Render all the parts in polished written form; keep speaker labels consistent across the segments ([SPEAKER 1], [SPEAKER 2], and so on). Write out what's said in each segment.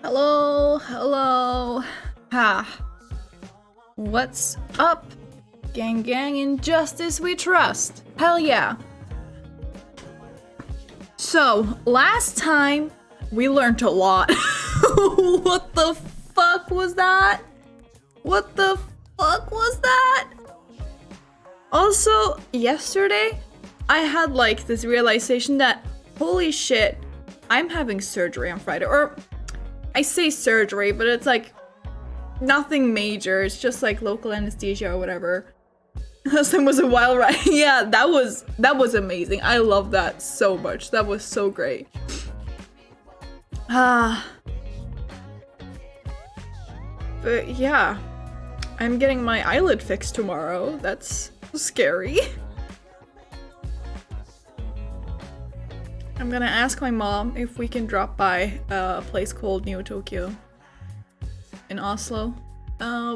[SPEAKER 1] Hello, hello. Ha. What's up? Gang, gang, in justice we trust. Hell yeah. So, last time, we learned a lot. What the fuck was that? What the fuck was that? Also, yesterday, I had like this realization that, holy shit, I'm having surgery on Friday. Or, I say surgery, but it's like nothing major. It's just like local anesthesia or whatever. Last time was a while, right? Yeah, that was amazing. I love that so much. That was so great. But yeah, I'm getting my eyelid fixed tomorrow. That's scary. I'm gonna ask my mom if we can drop by a place called Neo Tokyo in Oslo.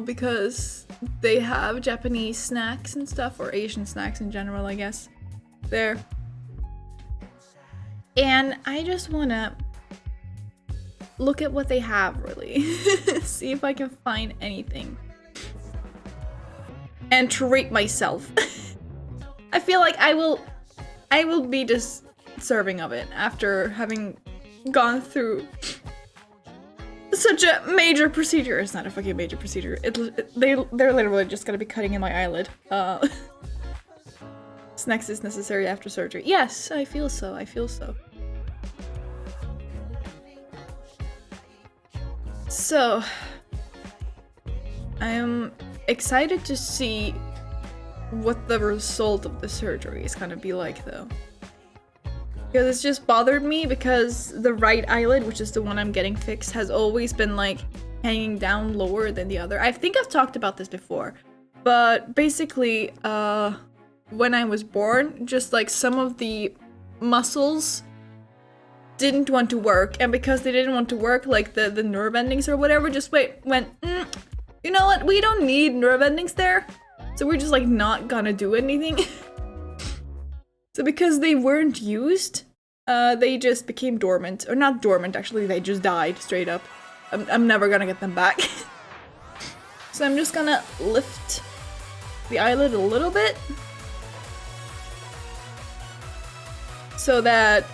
[SPEAKER 1] Because they have Japanese snacks and stuff, or Asian snacks in general, I guess, there. And I just wanna look at what they have, really. See if I can find anything. And treat myself. I feel like I will be just serving of it after having gone through such a major procedure. It's not a fucking major procedure. They're literally just gonna be cutting in my eyelid. Snacks is necessary after surgery. Yes, I feel so. I feel so. So, I am excited to see what the result of the surgery is gonna be like, though. Because it's just bothered me because the right eyelid, which is the one I'm getting fixed, has always been like hanging down lower than the other. I think I've talked about this before, but basically, when I was born, just like some of the muscles didn't want to work, and because they didn't want to work, like the nerve endings or whatever just went, you know what, we don't need nerve endings there, so we're just like not gonna do anything. So because they weren't used, they just became dormant. Or not dormant, actually, they just died straight up. I'm never gonna get them back. So I'm just gonna lift the eyelid a little bit. So that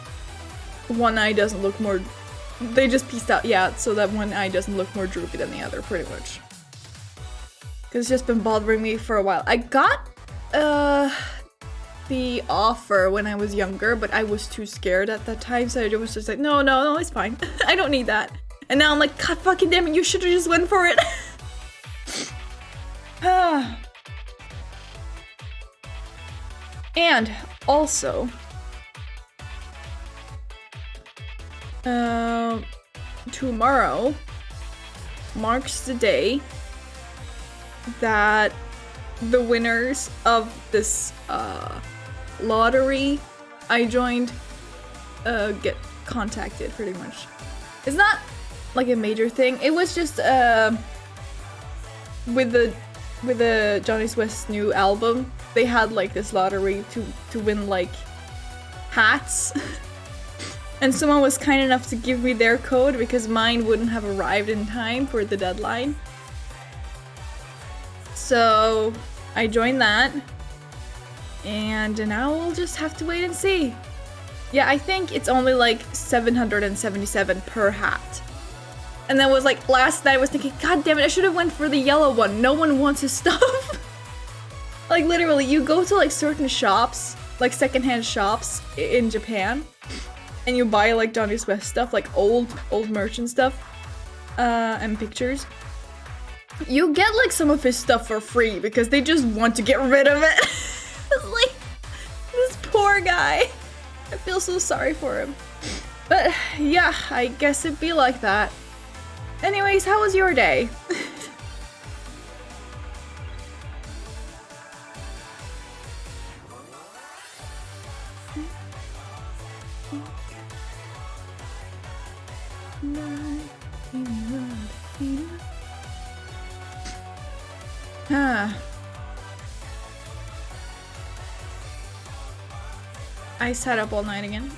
[SPEAKER 1] one eye doesn't look more... They just pieced out, yeah, so that one eye doesn't look more droopy than the other, pretty much. Because it's just been bothering me for a while. I got, the offer when I was younger, but I was too scared at that time, so I was just like, no, it's fine. I don't need that. And now I'm like, God fucking damn it, you should've just went for it. And also, tomorrow marks the day that the winners of this lottery I joined get contacted, pretty much. It's not like a major thing. It was just with the Johnny West's new album, they had like this lottery to win like hats. And someone was kind enough to give me their code because mine wouldn't have arrived in time for the deadline. So I joined that, and now we'll just have to wait and see. Yeah, I think it's only like 777 per hat. And then was like, last night I was thinking, God damn it, I should have went for the yellow one. No one wants his stuff. Like literally, you go to like certain shops, like secondhand shops in Japan, and you buy like Johnny West stuff, like old merchant stuff, and pictures. You get like some of his stuff for free because they just want to get rid of it. It's like, this poor guy. I feel so sorry for him. But yeah, I guess it'd be like that. Anyways, how was your day? I sat up all night again.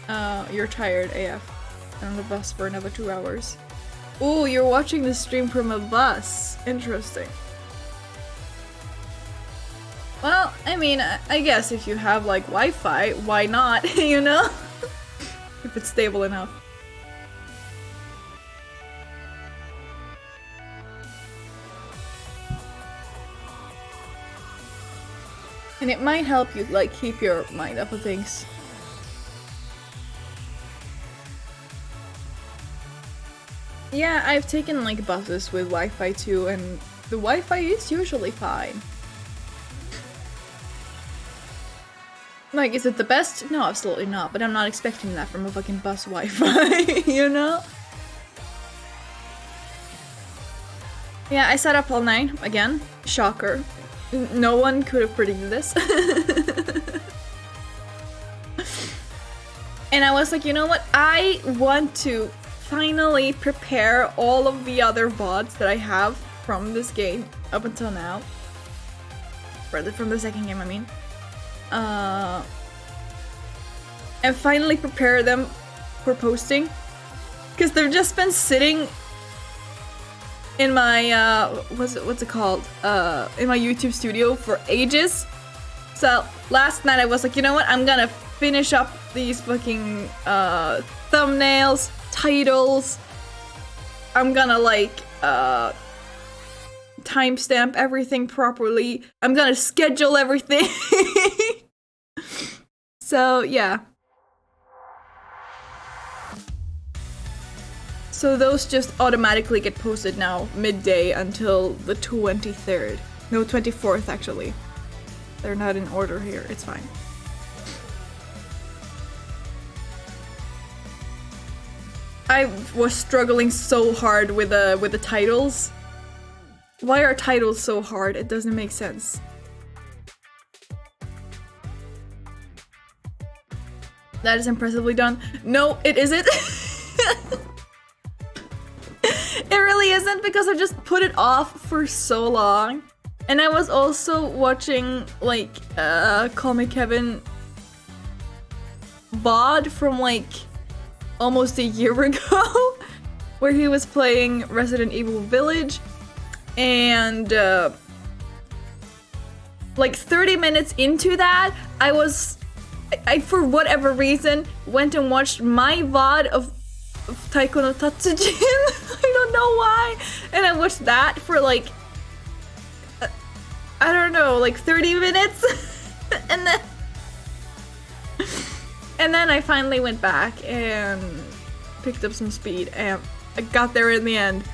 [SPEAKER 1] You're tired AF. On the bus for another 2 hours. Ooh, you're watching the stream from a bus. Interesting. Well, I mean, I guess if you have like Wi-Fi, why not, you know? If it's stable enough. And it might help you like keep your mind up on things. Yeah, I've taken like buses with Wi-Fi too, and the Wi-Fi is usually fine. Like, is it the best? No, absolutely not, but I'm not expecting that from a fucking bus Wi-Fi, you know? Yeah, I sat up all night, again. Shocker. No one could have predicted this. And I was like, you know what? I want to finally prepare all of the other VODs that I have from this game up until now. From the second game, I mean. And finally prepare them for posting. Because they've just been sitting in my, what's it called? In my YouTube studio for ages. So last night I was like, you know what? I'm gonna finish up these fucking thumbnails, titles. I'm gonna like timestamp everything properly. I'm gonna schedule everything. So yeah. So those just automatically get posted now midday until the 23rd. No, 24th actually. They're not in order here. It's fine. I was struggling so hard with the titles. Why are titles so hard? It doesn't make sense. That is impressively done. No, it isn't. It really isn't, because I just put it off for so long. And I was also watching like Call Me Kevin VOD from like almost a year ago, where he was playing Resident Evil Village, and like 30 minutes into that, I for whatever reason went and watched my VOD of Taiko no Tatsujin. I don't know why. And I watched that for like I don't know, like 30 minutes. and then I finally went back and picked up some speed, and I got there in the end.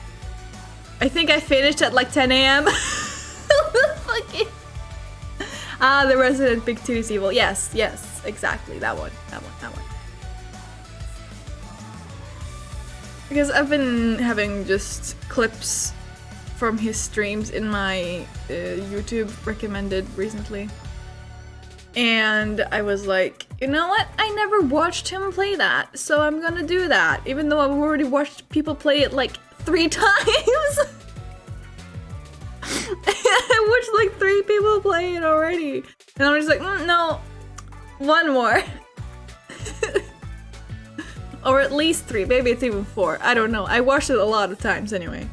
[SPEAKER 1] I think I finished at like 10 a.m. Fucking the Resident Big 2 is evil. Yes, exactly. That one. Because I've been having just clips from his streams in my YouTube recommended recently. And I was like, you know what? I never watched him play that, so I'm gonna do that. Even though I've already watched people play it like 3 times. I watched like 3 people play it already. And I'm just like, no, one more. Or at least 3, maybe it's even 4. I don't know. I watched it a lot of times anyway.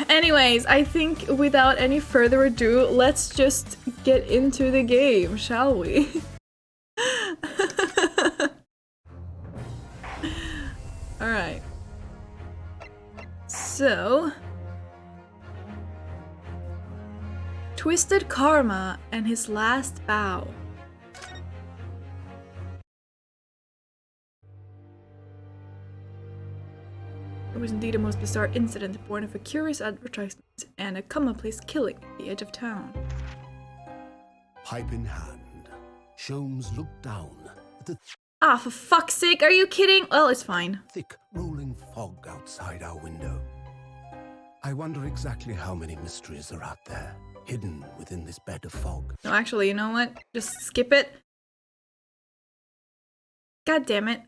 [SPEAKER 1] Anyways, I think without any further ado, let's just get into the game, shall we? Alright. So... Twisted Karma and his last bow. It was indeed a most bizarre incident born of a curious advertisement and a commonplace killing at the edge of town.
[SPEAKER 2] Pipe in hand, Sholmes looked down at the
[SPEAKER 1] Ah, for fuck's sake, are you kidding? Well, it's fine.
[SPEAKER 2] thick, rolling fog outside our window. I wonder exactly how many mysteries are out there, hidden within this bed of fog.
[SPEAKER 1] No, actually, you know what? Just skip it. God damn it.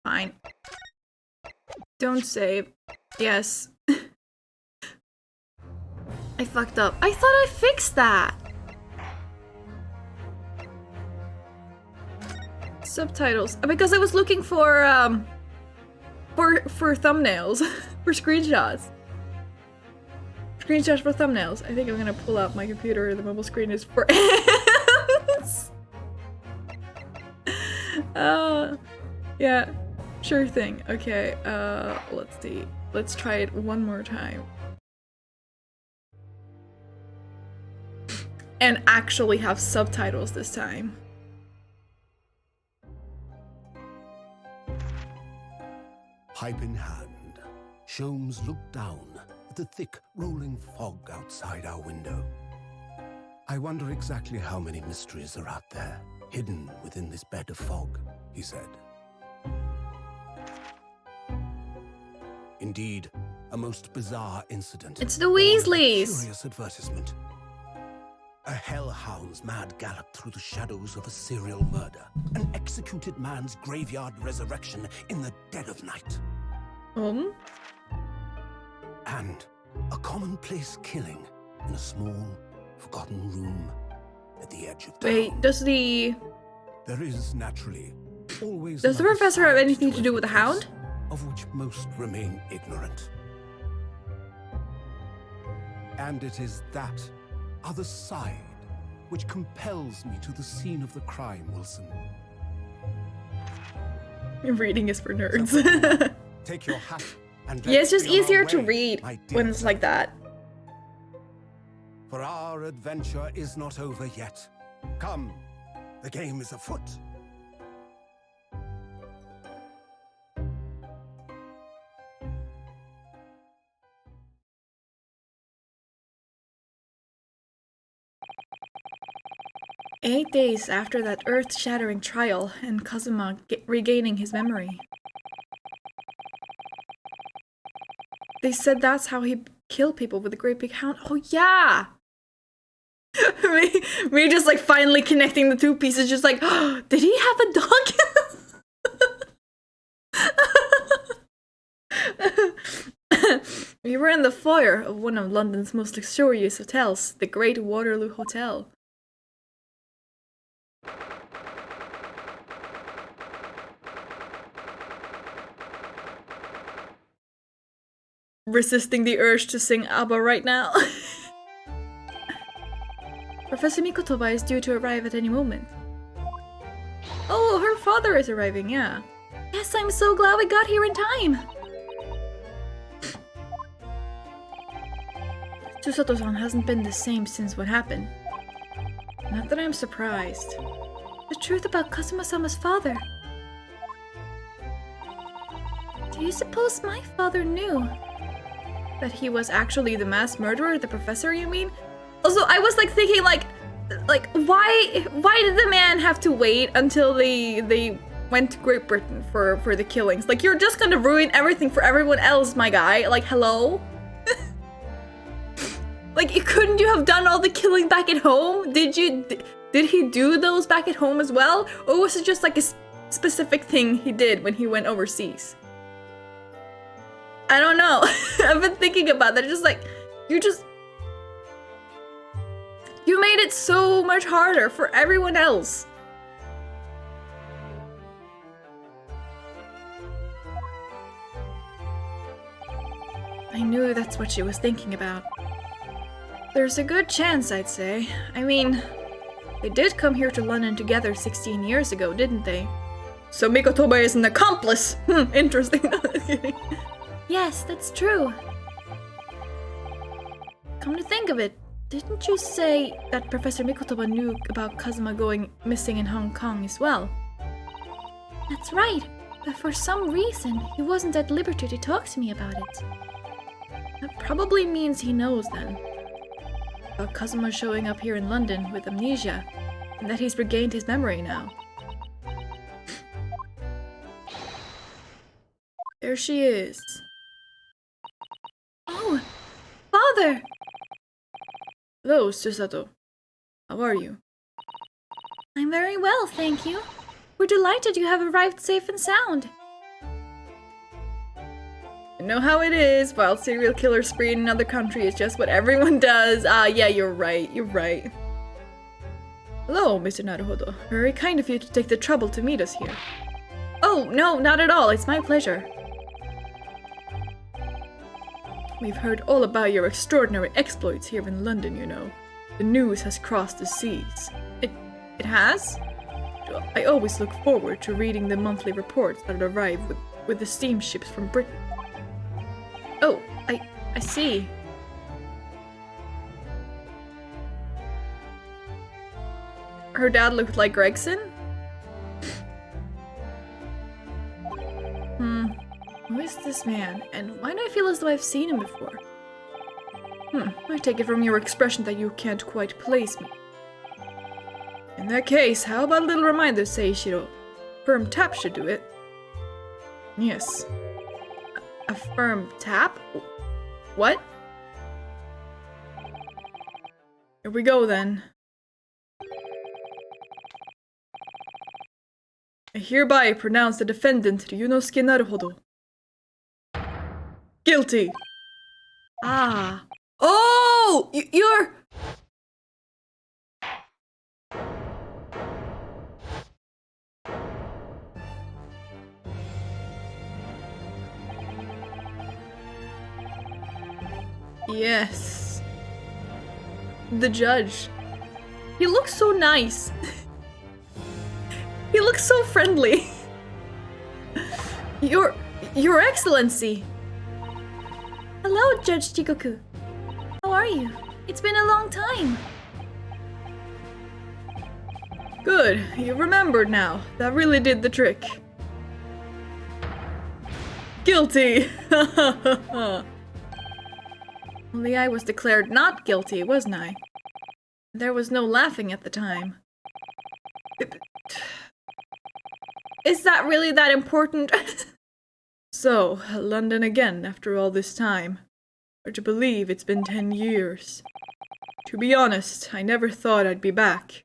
[SPEAKER 1] Fine. Don't save. Yes. I fucked up. I thought I fixed that. subtitles? Because I was looking for thumbnails, for screenshots. Screenshots for thumbnails. I think I'm gonna pull out my computer. The mobile screen is for ants. Yeah, sure thing. Okay, let's see. Let's try it one more time. And actually have subtitles this time.
[SPEAKER 2] Pipe in hand, Sholmes looked down at the thick, rolling fog outside our window. I wonder exactly how many mysteries are out there, hidden within this bed of fog, he said. Indeed, a most bizarre incident.
[SPEAKER 1] It's the Weasleys!
[SPEAKER 2] A curious advertisement. A hellhound's mad gallop through the shadows of a serial murder. An executed man's graveyard resurrection in the dead of night. And a commonplace killing in a small, forgotten room at the edge of town.
[SPEAKER 1] Wait,
[SPEAKER 2] There is naturally always.
[SPEAKER 1] Does the professor have anything to do with the hound?
[SPEAKER 2] Of which most remain ignorant. And it is that other side which compels me to the scene of the crime, Wilson.
[SPEAKER 1] Reading is for nerds.
[SPEAKER 2] Take your hat and
[SPEAKER 1] yeah, it's just
[SPEAKER 2] let's be on
[SPEAKER 1] easier
[SPEAKER 2] our
[SPEAKER 1] to
[SPEAKER 2] way,
[SPEAKER 1] read
[SPEAKER 2] my dear
[SPEAKER 1] when it's like that.
[SPEAKER 2] For our adventure is not over yet. Come, the game is afoot.
[SPEAKER 1] Eight days after that earth-shattering trial and Kazuma regaining his memory. They said that's how he killed people with a great big hound. Oh yeah! me just like finally connecting the two pieces, just like, oh, did he have a dog? We were in the foyer of one of London's most luxurious hotels, the Great Waterloo Hotel. Resisting the urge to sing ABBA right now. Professor Mikotoba is due to arrive at any moment. Oh, her father is arriving, yeah. Yes, I'm so glad we got here in time. Susato-san hasn't been the same since what happened. Not that I'm surprised. The truth about Kazuma-sama's father. Do you suppose my father knew that he was actually the mass murderer, the professor, you mean? Also, I was like thinking like why did the man have to wait until they went to Great Britain for the killings? Like, you're just gonna ruin everything for everyone else, my guy. Like, hello? Like, couldn't you have done all the killing back at home? Did he do those back at home as well? Or was it just like a specific thing he did when he went overseas? I don't know. I've been thinking about that. Just like, you made it so much harder for everyone else. I knew that's what she was thinking about. There's a good chance, I'd say. I mean, they did come here to London together 16 years ago, didn't they? So Mikotoba is an accomplice! Interesting. Yes, that's true. Come to think of it, didn't you say that Professor Mikotoba knew about Kazuma going missing in Hong Kong as well? That's right, but for some reason, he wasn't at liberty to talk to me about it. That probably means he knows then. About Kazuma showing up here in London with amnesia, and that he's regained his memory now. There she is. Oh, Father! Hello, Susato. How are you? I'm very well, thank you. We're delighted you have arrived safe and sound. You know how it is, wild serial killer spree in another country is just what everyone does. Yeah, you're right, you're right. Hello, Mr. Naruhodo. Very kind of you to take the trouble to meet us here. Oh, no, not at all. It's my pleasure. We've heard all about your extraordinary exploits here in London, you know. The news has crossed the seas. It has? I always look forward to reading the monthly reports that arrive with the steamships from Britain. Oh, I see. Her dad looked like Gregson? Who is this man? And why do I feel as though I've seen him before? I take it from your expression that you can't quite place me. In that case, how about a little reminder, Seishiro? Firm tap should do it. Yes. A firm tap? What? Here we go then. I hereby pronounce the defendant Ryunosuke Naruhodo guilty. Ah. Oh! You're... Yes. The judge. He looks so nice. He looks so friendly. Your Excellency.
[SPEAKER 3] Hello, Judge Jigoku. How are you? It's been a long time.
[SPEAKER 1] Good, you remembered now. That really did the trick. Guilty! Only I was declared not guilty, wasn't I? There was no laughing at the time. Is that really that important? So, London again after all this time. Hard to believe it's been 10 years. To be honest, I never thought I'd be back.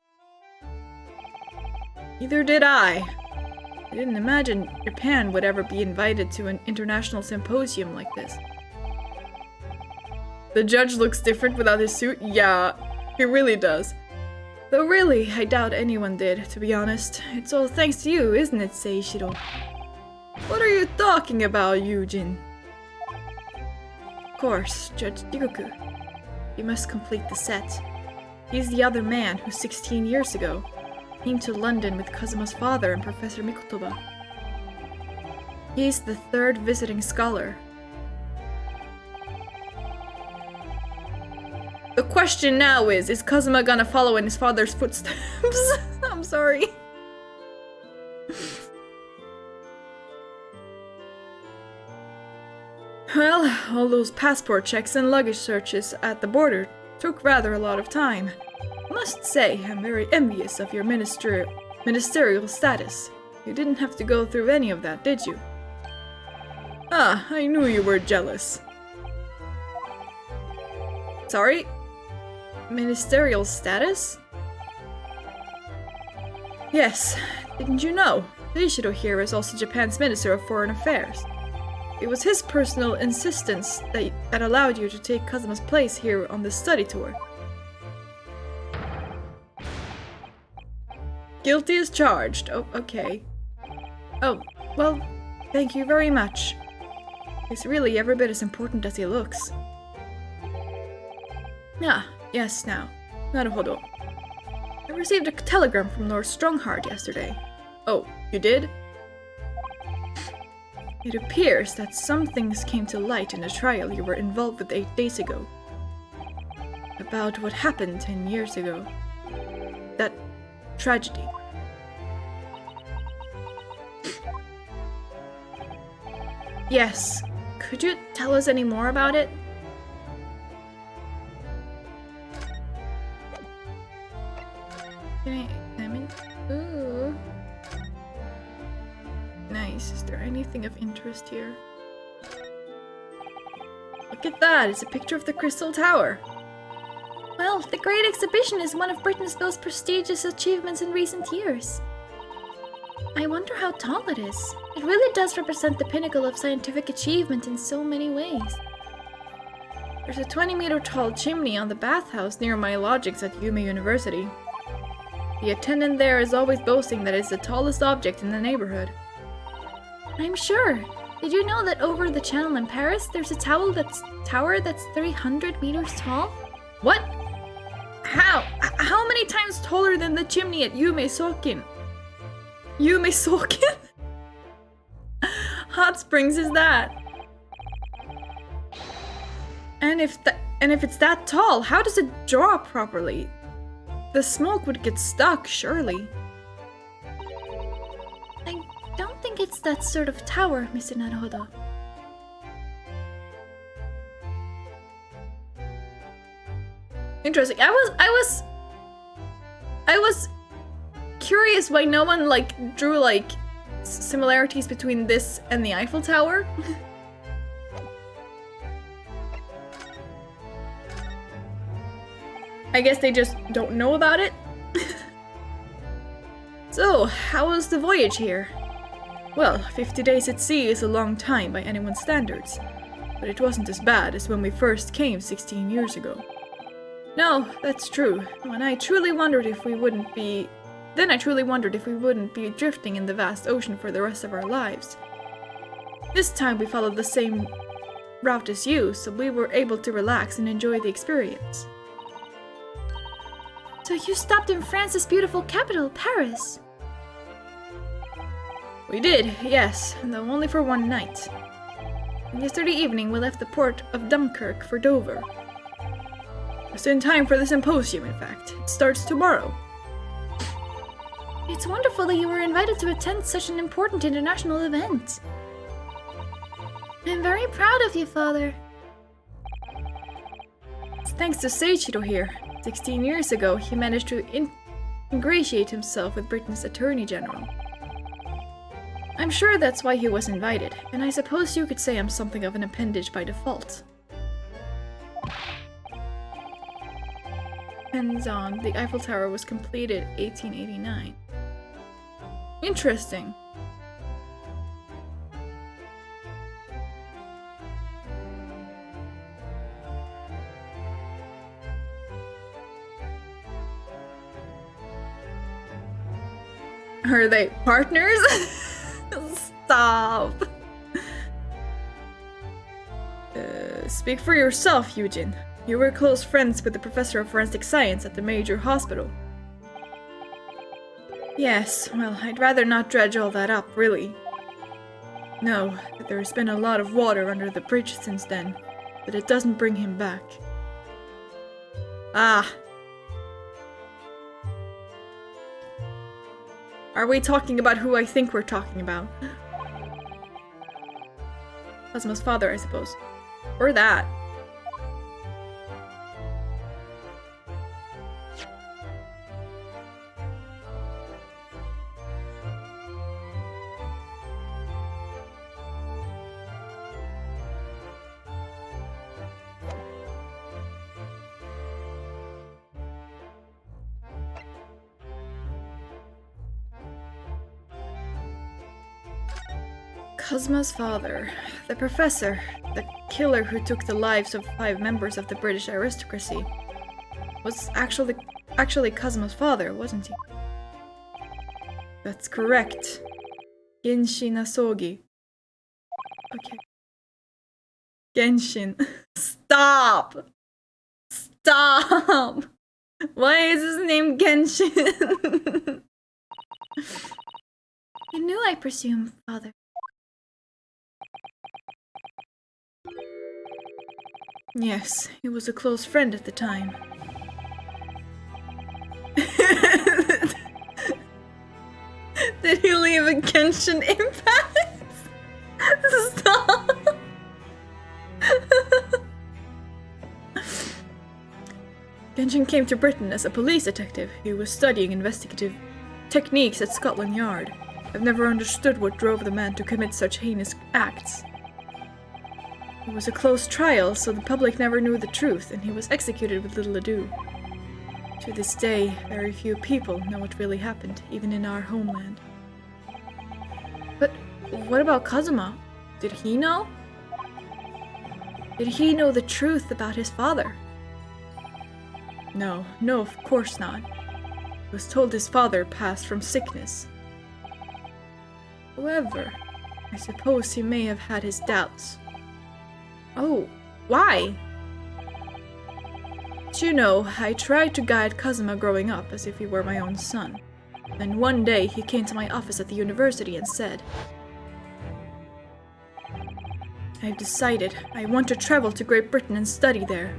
[SPEAKER 1] Neither did I. I didn't imagine Japan would ever be invited to an international symposium like this. The judge looks different without his suit? Yeah, he really does. Though really, I doubt anyone did, to be honest. It's all thanks to you, isn't it, Seishiro? What are you talking about, Eugene? Of course, Judge Jigoku. You must complete the set. He's the other man who 16 years ago came to London with Kazuma's father and Professor Mikotoba. He's the third visiting scholar. The question now is Kazuma gonna follow in his father's footsteps? I'm sorry. Well, all those passport checks and luggage searches at the border took rather a lot of time. Must say, I'm very envious of your ministerial status. You didn't have to go through any of that, did you? Ah, I knew you were jealous. Sorry? Ministerial status? Yes, didn't you know? Seishiro here is also Japan's Minister of Foreign Affairs. It was his personal insistence that allowed you to take Kazuma's place here on the study tour. Guilty as charged. Oh, okay. Oh, well, thank you very much. He's really every bit as important as he looks. Ah, yes, now. Naruhodo. I received a telegram from Lord Strongheart yesterday. Oh, you did? It appears that some things came to light in a trial you were involved with 8 days ago. About what happened 10 years ago. That tragedy. Yes. Could you tell us any more about it? Can I examine? Ooh. Nice. Is there anything of interest here? Look at that! It's a picture of the Crystal Tower.
[SPEAKER 3] Well, the Great Exhibition is one of Britain's most prestigious achievements in recent years. I wonder how tall it is. It really does represent the pinnacle of scientific achievement in so many ways.
[SPEAKER 1] There's a 20-meter tall chimney on the bathhouse near my lodgings at Yume University. The attendant there is always boasting that it's the tallest object in the neighborhood.
[SPEAKER 3] I'm sure. Did you know that over the channel in Paris, there's a tower that's 300 meters tall?
[SPEAKER 1] What? How? How many times taller than the chimney at Yume Sokin? Yume Sokin? Hot Springs is that? And if it's that tall, how does it draw properly? The smoke would get stuck, surely.
[SPEAKER 3] I don't think it's that sort of tower, Mr. Naruhodo.
[SPEAKER 1] Interesting. I was curious why no one like drew like similarities between this and the Eiffel Tower. I guess they just don't know about it. So, how was the voyage here? Well, 50 days at sea is a long time by anyone's standards, but it wasn't as bad as when we first came 16 years ago. No, that's true. When I truly wondered if we wouldn't be... Then I truly wondered if we wouldn't be drifting in the vast ocean for the rest of our lives. This time we followed the same route as you, so we were able to relax and enjoy the experience.
[SPEAKER 3] So you stopped in France's beautiful capital, Paris?
[SPEAKER 1] We did, yes, though only for one night. And yesterday evening we left the port of Dunkirk for Dover. Just in time for the symposium, in fact. It starts tomorrow.
[SPEAKER 3] It's wonderful that you were invited to attend such an important international event. I'm very proud of you, Father.
[SPEAKER 1] It's thanks to Seiichiro here. 16 years ago, he managed to ingratiate himself with Britain's Attorney General. I'm sure that's why he was invited, and I suppose you could say I'm something of an appendage by default. Depends on, the Eiffel Tower was completed 1889. Interesting. Are they partners? Stop. Speak for yourself, Eugene. You were close friends with the professor of forensic science at the major hospital. Yes, well, I'd rather not dredge all that up, really. No, there's been a lot of water under the bridge since then, but it doesn't bring him back. Ah. Are we talking about who I think we're talking about? Cosmo's father, I suppose. Or that. Cosmo's father, the professor, the killer who took the lives of 5 members of the British aristocracy, was actually Cosmo's father, wasn't he? That's correct. Genshin Asogi. Okay. Genshin. Stop! Stop! Why is his name Genshin?
[SPEAKER 3] You knew, I presume, Father.
[SPEAKER 1] Yes, he was a close friend at the time. Did he leave a Genshin impact? Stop! Genshin came to Britain as a police detective. He was studying investigative techniques at Scotland Yard. I've never understood what drove the man to commit such heinous acts. It was a close trial, so the public never knew the truth, and he was executed with little ado. To this day, very few people know what really happened, even in our homeland. But what about Kazuma? Did he know? Did he know the truth about his father? No, of course not. He was told his father passed from sickness. However, I suppose he may have had his doubts. Oh, why? But you know, I tried to guide Kazuma growing up as if he were my own son. Then one day he came to my office at the university and said, "I've decided I want to travel to Great Britain and study there."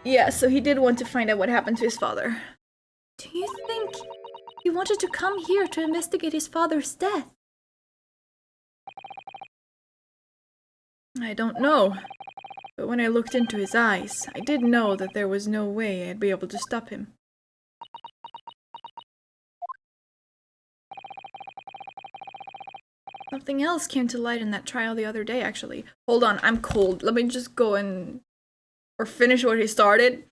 [SPEAKER 1] Yeah, so he did want to find out what happened to his father.
[SPEAKER 3] Do you think he wanted to come here to investigate his father's death?
[SPEAKER 1] I don't know. But when I looked into his eyes, I did know that there was no way I'd be able to stop him. Something else came to light in that trial the other day, actually. Hold on, I'm cold. Let me just go and... or finish what he started.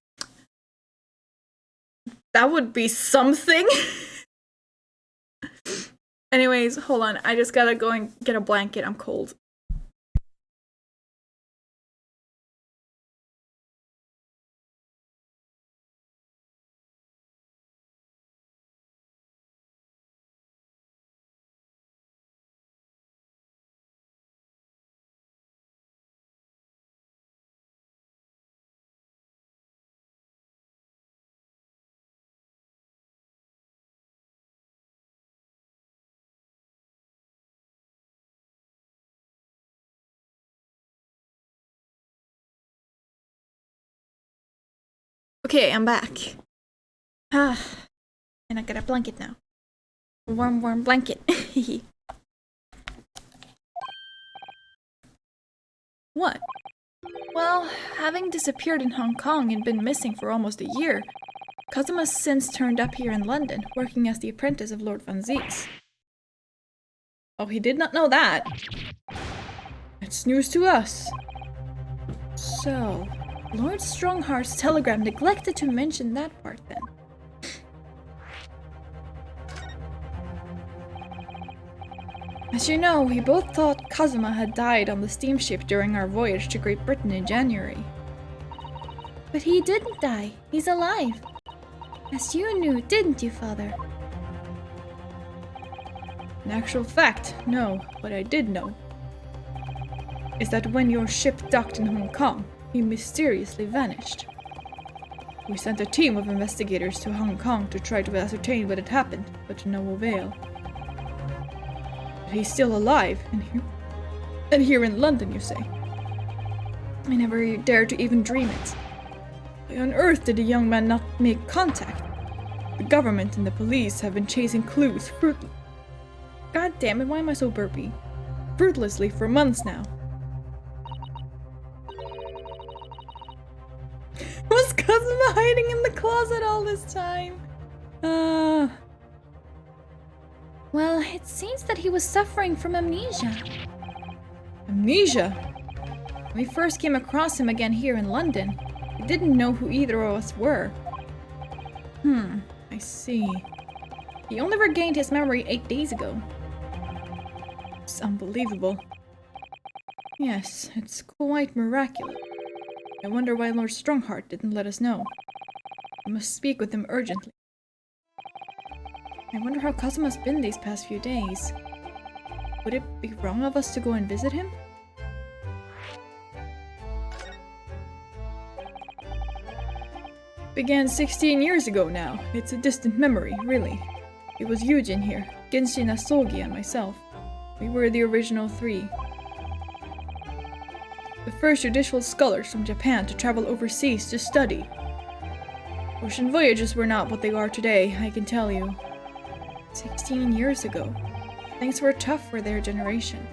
[SPEAKER 1] That would be something. Anyways, hold on. I just gotta go and get a blanket. I'm cold. Okay, I'm back. And I got a blanket now. Warm, warm blanket. What? Well, having disappeared in Hong Kong and been missing for almost a year, Kazuma's since turned up here in London, working as the apprentice of Lord Van Zieks. Oh, he did not know that. It's news to us. So, Lord Strongheart's telegram neglected to mention that part then. As you know, we both thought Kazuma had died on the steamship during our voyage to Great Britain in January.
[SPEAKER 3] But he didn't die. He's alive. As you knew, didn't you, Father?
[SPEAKER 1] In actual fact, no. What I did know is that when your ship docked in Hong Kong, he mysteriously vanished. We sent a team of investigators to Hong Kong to try to ascertain what had happened, but to no avail. But he's still alive, and here in London, you say? I never dared to even dream it. Why on earth did the young man not make contact? The government and the police have been chasing clues God damn it, why am I so burpy? Fruitlessly for months now. Was Kazuma hiding in the closet all this time?
[SPEAKER 3] Well, it seems that he was suffering from amnesia.
[SPEAKER 1] Amnesia? When we first came across him again here in London, we didn't know who either of us were. I see. He only regained his memory 8 days ago. It's unbelievable. Yes, it's quite miraculous. I wonder why Lord Strongheart didn't let us know. I must speak with him urgently. I wonder how Kazuma's been these past few days. Would it be wrong of us to go and visit him? Began 16 years ago now. It's a distant memory, really. It was Yujin here, Genshin Asogi, and myself. We were the original 3. The first judicial scholars from Japan to travel overseas to study. Ocean voyages were not what they are today, I can tell you. 16 years ago. Things were tough for their generation.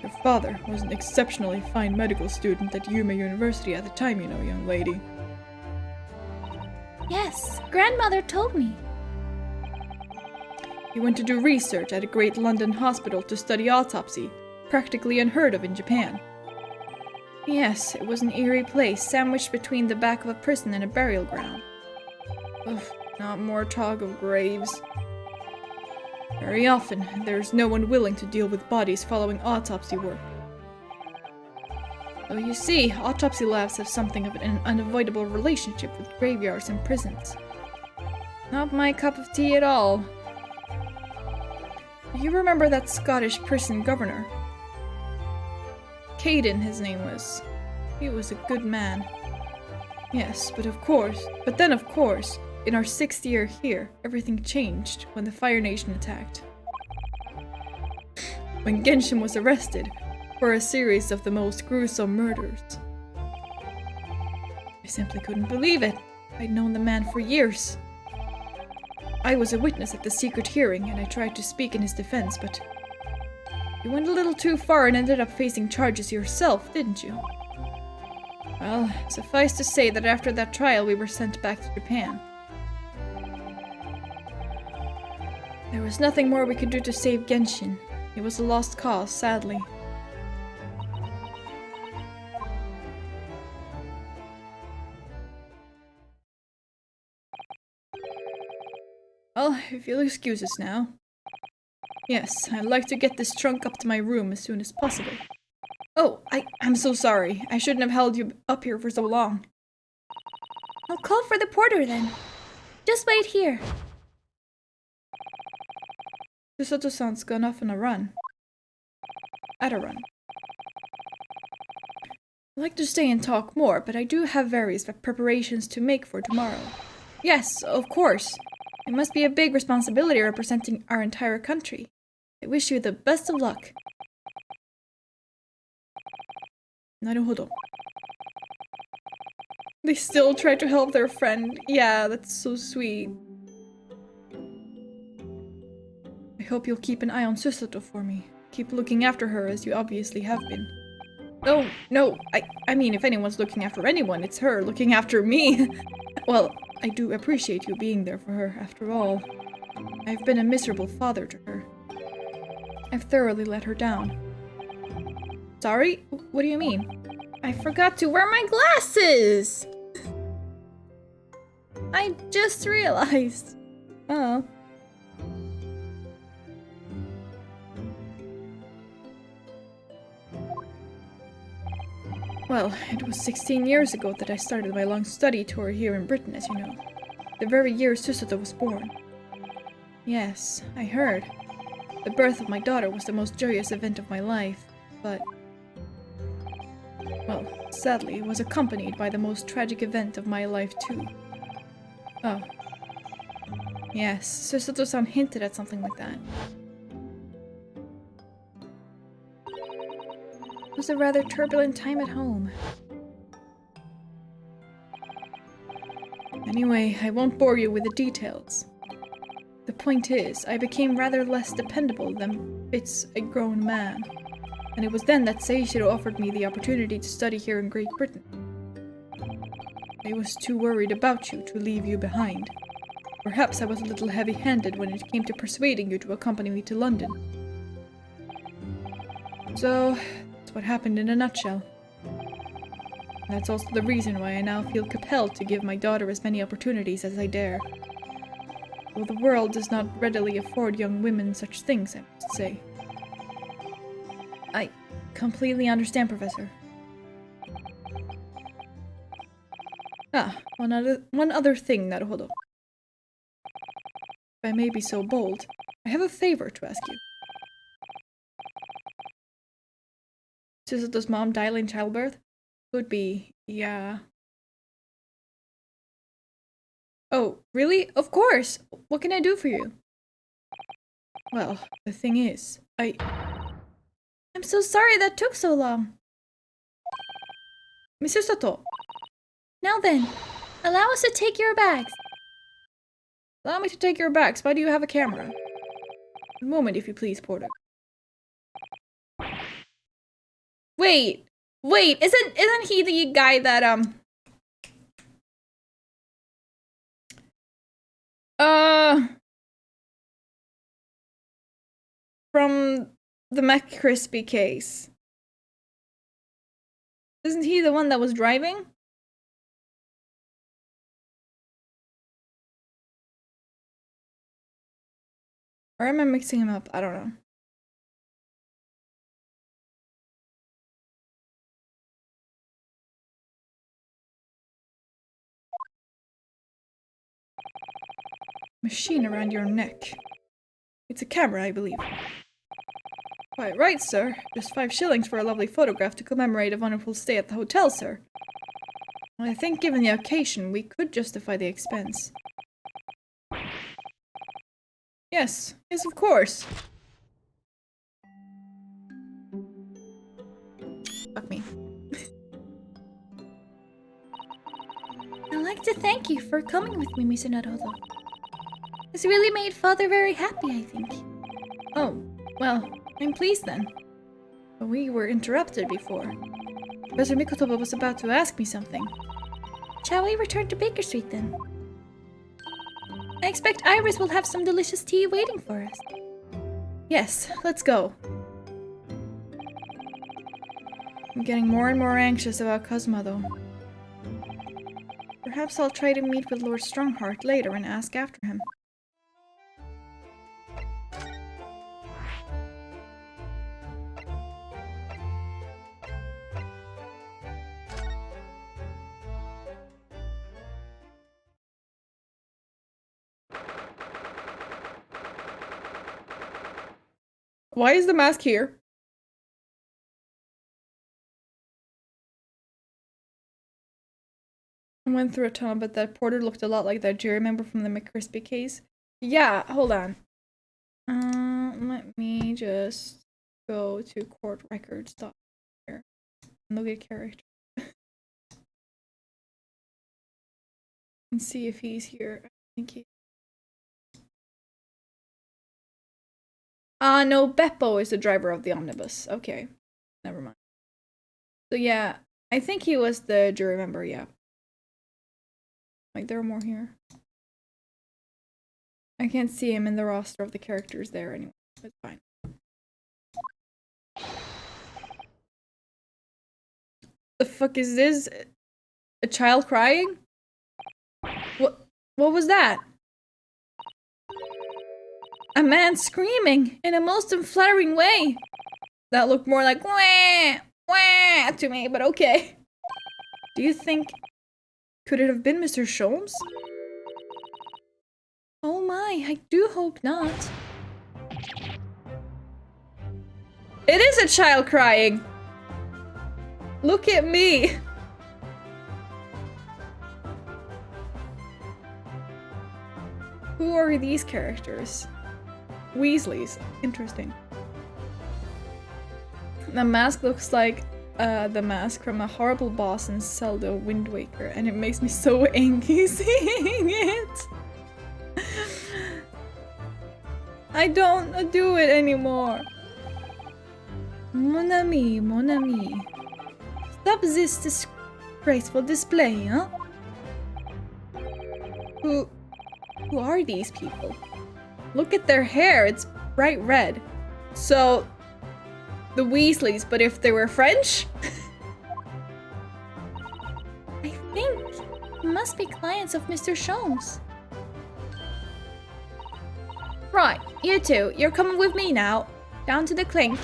[SPEAKER 1] Your father was an exceptionally fine medical student at Yuma University at the time, you know, young lady.
[SPEAKER 3] Yes, grandmother told me.
[SPEAKER 1] He went to do research at a great London hospital to study autopsy, practically unheard of in Japan. Yes, it was an eerie place, sandwiched between the back of a prison and a burial ground. Ugh, not more talk of graves. Very often, there's no one willing to deal with bodies following autopsy work. Oh, you see, autopsy labs have something of an unavoidable relationship with graveyards and prisons. Not my cup of tea at all. You remember that Scottish prison governor? Caden, his name was. He was a good man. Yes, but then of course, in our 6th year here, everything changed when the Fire Nation attacked. When Genshin was arrested for a series of the most gruesome murders. I simply couldn't believe it. I'd known the man for years. I was a witness at the secret hearing, and I tried to speak in his defense, but you went a little too far and ended up facing charges yourself, didn't you? Well, suffice to say that after that trial we were sent back to Japan. There was nothing more we could do to save Genshin. It was a lost cause, sadly. Well, if you'll excuse us now. Yes, I'd like to get this trunk up to my room as soon as possible. Oh, I'm so sorry. I shouldn't have held you up here for so long.
[SPEAKER 3] I'll call for the porter then. Just wait here.
[SPEAKER 1] Chisato-san's gone off on a run. At a run. I'd like to stay and talk more, but I do have various preparations to make for tomorrow. Yes, of course. It must be a big responsibility representing our entire country. I wish you the best of luck. Naruhodo. They still try to help their friend. Yeah, that's so sweet. I hope you'll keep an eye on Susato for me. Keep looking after her as you obviously have been. No, I mean, if anyone's looking after anyone, it's her looking after me. Well, I do appreciate you being there for her, after all. I've been a miserable father to her. I've thoroughly let her down. Sorry? What do you mean?
[SPEAKER 3] I forgot to wear my glasses! I just realized.
[SPEAKER 1] Oh. Well, it was 16 years ago that I started my long study tour here in Britain, as you know. The very year Susato was born. Yes, I heard. The birth of my daughter was the most joyous event of my life, but... well, sadly, it was accompanied by the most tragic event of my life, too. Oh. Yes, Susato-san hinted at something like that. It was a rather turbulent time at home. Anyway, I won't bore you with the details. The point is, I became rather less dependable than fits a grown man. And it was then that Seishiro offered me the opportunity to study here in Great Britain. I was too worried about you to leave you behind. Perhaps I was a little heavy-handed when it came to persuading you to accompany me to London. So, that's what happened in a nutshell. That's also the reason why I now feel compelled to give my daughter as many opportunities as I dare. Though the world does not readily afford young women such things, I must say. I completely understand, Professor. One other thing, Naruhodo. If I may be so bold, I have a favor to ask you. Susato's mom died in childbirth? Could be, yeah. Oh, really? Of course! What can I do for you? Well, the thing is,
[SPEAKER 3] I'm so sorry that took so long.
[SPEAKER 1] Miss Susato!
[SPEAKER 3] Now then, allow us to take your bags.
[SPEAKER 1] Allow me to take your bags. Why do you have a camera? A moment, if you please, porter. Wait! Isn't he the guy that, from the McCrispy case? Isn't he the one that was driving? Or am I mixing him up? I don't know. Machine around your neck. It's a camera, I believe. Quite right, sir. Just 5 shillings for a lovely photograph to commemorate a wonderful stay at the hotel, sir. I think given the occasion, we could justify the expense. Yes, of course. Fuck me.
[SPEAKER 3] I'd like to thank you for coming with me, Mr. Naruto. It's really made Father very happy, I think.
[SPEAKER 1] Oh, well, I'm pleased then. But we were interrupted before. Professor Mikotoba was about to ask me something.
[SPEAKER 3] Shall we return to Baker Street then? I expect Iris will have some delicious tea waiting for us.
[SPEAKER 1] Yes, let's go. I'm getting more and more anxious about Kazuma though. Perhaps I'll try to meet with Lord Strongheart later and ask after him. Why is the mask here? I went through a tunnel, but that porter looked a lot like that jury member from the McCrispy case. Yeah, hold on. Let me just go to court records here and look at character. And see if he's here. I think he... no, Beppo is the driver of the omnibus. Okay, never mind. So yeah, I think he was the jury member, yeah. Like, there are more here. I can't see him in the roster of the characters there anyway. It's fine. The fuck is this? A child crying? What was that? A man screaming in a most unflattering way. That looked more like wah, wah to me, but okay. Do you think... Could it have been Mr. Sholmes? Oh my, I do hope not. It is a child crying! Look at me! Who are these characters? Weasleys. Interesting. The mask looks like the mask from a horrible boss in Zelda Wind Waker, and it makes me so angry seeing it. I don't do it anymore. Mon ami, mon ami. Stop this disgraceful display, huh? Who are these people? Look at their hair, it's bright red. So, the Weasleys, but if they were French?
[SPEAKER 3] I think it must be clients of Mr. Sholmes.
[SPEAKER 1] Right, you two, you're coming with me now. Down to the clink.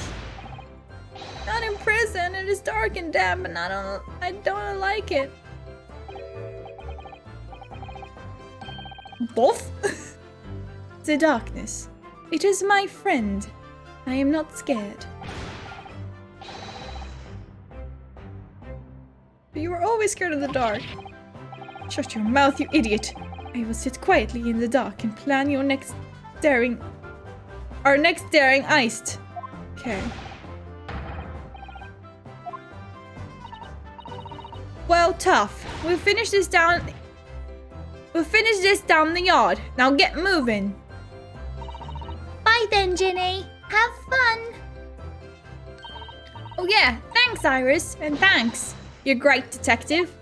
[SPEAKER 1] Not in prison, it is dark and damp, and I don't like it. Both? The darkness. It is my friend. I am not scared. You were always scared of the dark. Shut your mouth, you idiot. I will sit quietly in the dark and plan our next daring heist. Okay. Well, tough. We'll finish this down the yard. Now get moving.
[SPEAKER 3] Bye then, Ginny. Have fun.
[SPEAKER 1] Oh yeah, thanks, Iris, and thanks. You're a great detective.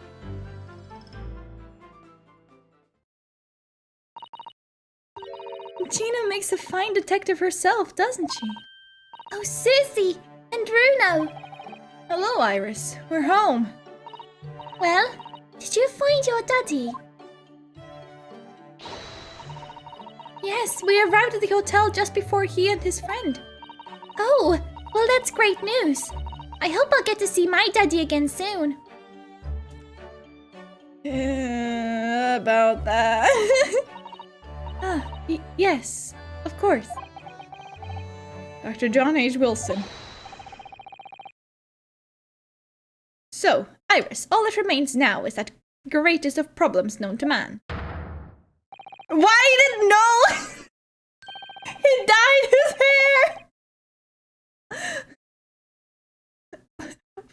[SPEAKER 1] Gina makes a fine detective herself, doesn't she?
[SPEAKER 3] Oh, Susie and Bruno.
[SPEAKER 1] Hello, Iris. We're home.
[SPEAKER 3] Well, did you find your daddy?
[SPEAKER 1] Yes, we arrived at the hotel just before he and his friend.
[SPEAKER 3] Oh, well that's great news. I hope I'll get to see my daddy again soon.
[SPEAKER 1] About that.
[SPEAKER 3] Yes, of course.
[SPEAKER 1] Dr. John H. Wilson.
[SPEAKER 3] So, Iris, all that remains now is that greatest of problems known to man.
[SPEAKER 1] Why he didn't know? He dyed his hair!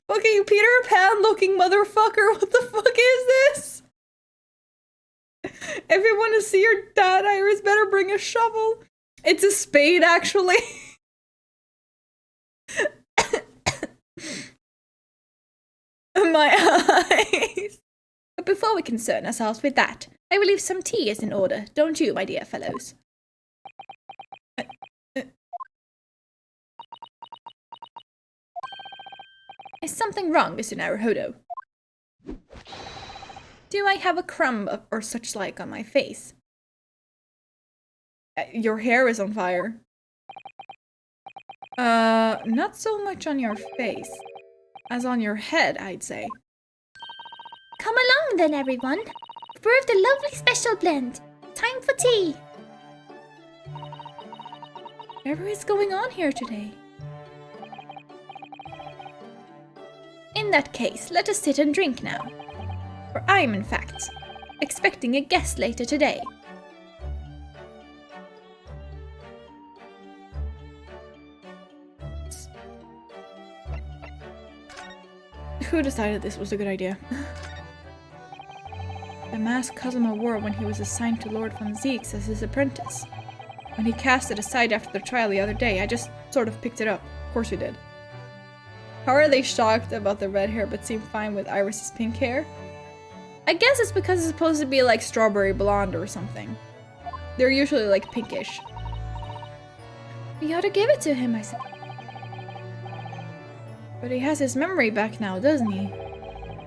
[SPEAKER 1] Fucking Peter Pan looking motherfucker, what the fuck is this? If you want to see your dad, Iris, better bring a shovel. It's a spade, actually. My eyes.
[SPEAKER 3] But before we concern ourselves with that, I believe some tea is in order, don't you, my dear fellows? Is something wrong, Mr. Naruhodo? Do I have a crumb or such like on my face?
[SPEAKER 1] Your hair is on fire. Not so much on your face as on your head, I'd say.
[SPEAKER 3] Come along then, everyone. Brew the lovely special blend. Time for tea.
[SPEAKER 1] Whatever is going on here today?
[SPEAKER 3] In that case, let us sit and drink now. For I am, in fact, expecting a guest later today.
[SPEAKER 1] Who decided this was a good idea? The mask Cosimo wore when he was assigned to Lord von Zieks as his apprentice. When he cast it aside after the trial the other day, I just sort of picked it up. Of course you did. How are they shocked about the red hair but seem fine with Iris's pink hair? I guess it's because it's supposed to be like strawberry blonde or something. They're usually like pinkish.
[SPEAKER 3] We ought to give it to him, I suppose.
[SPEAKER 1] But he has his memory back now, doesn't he?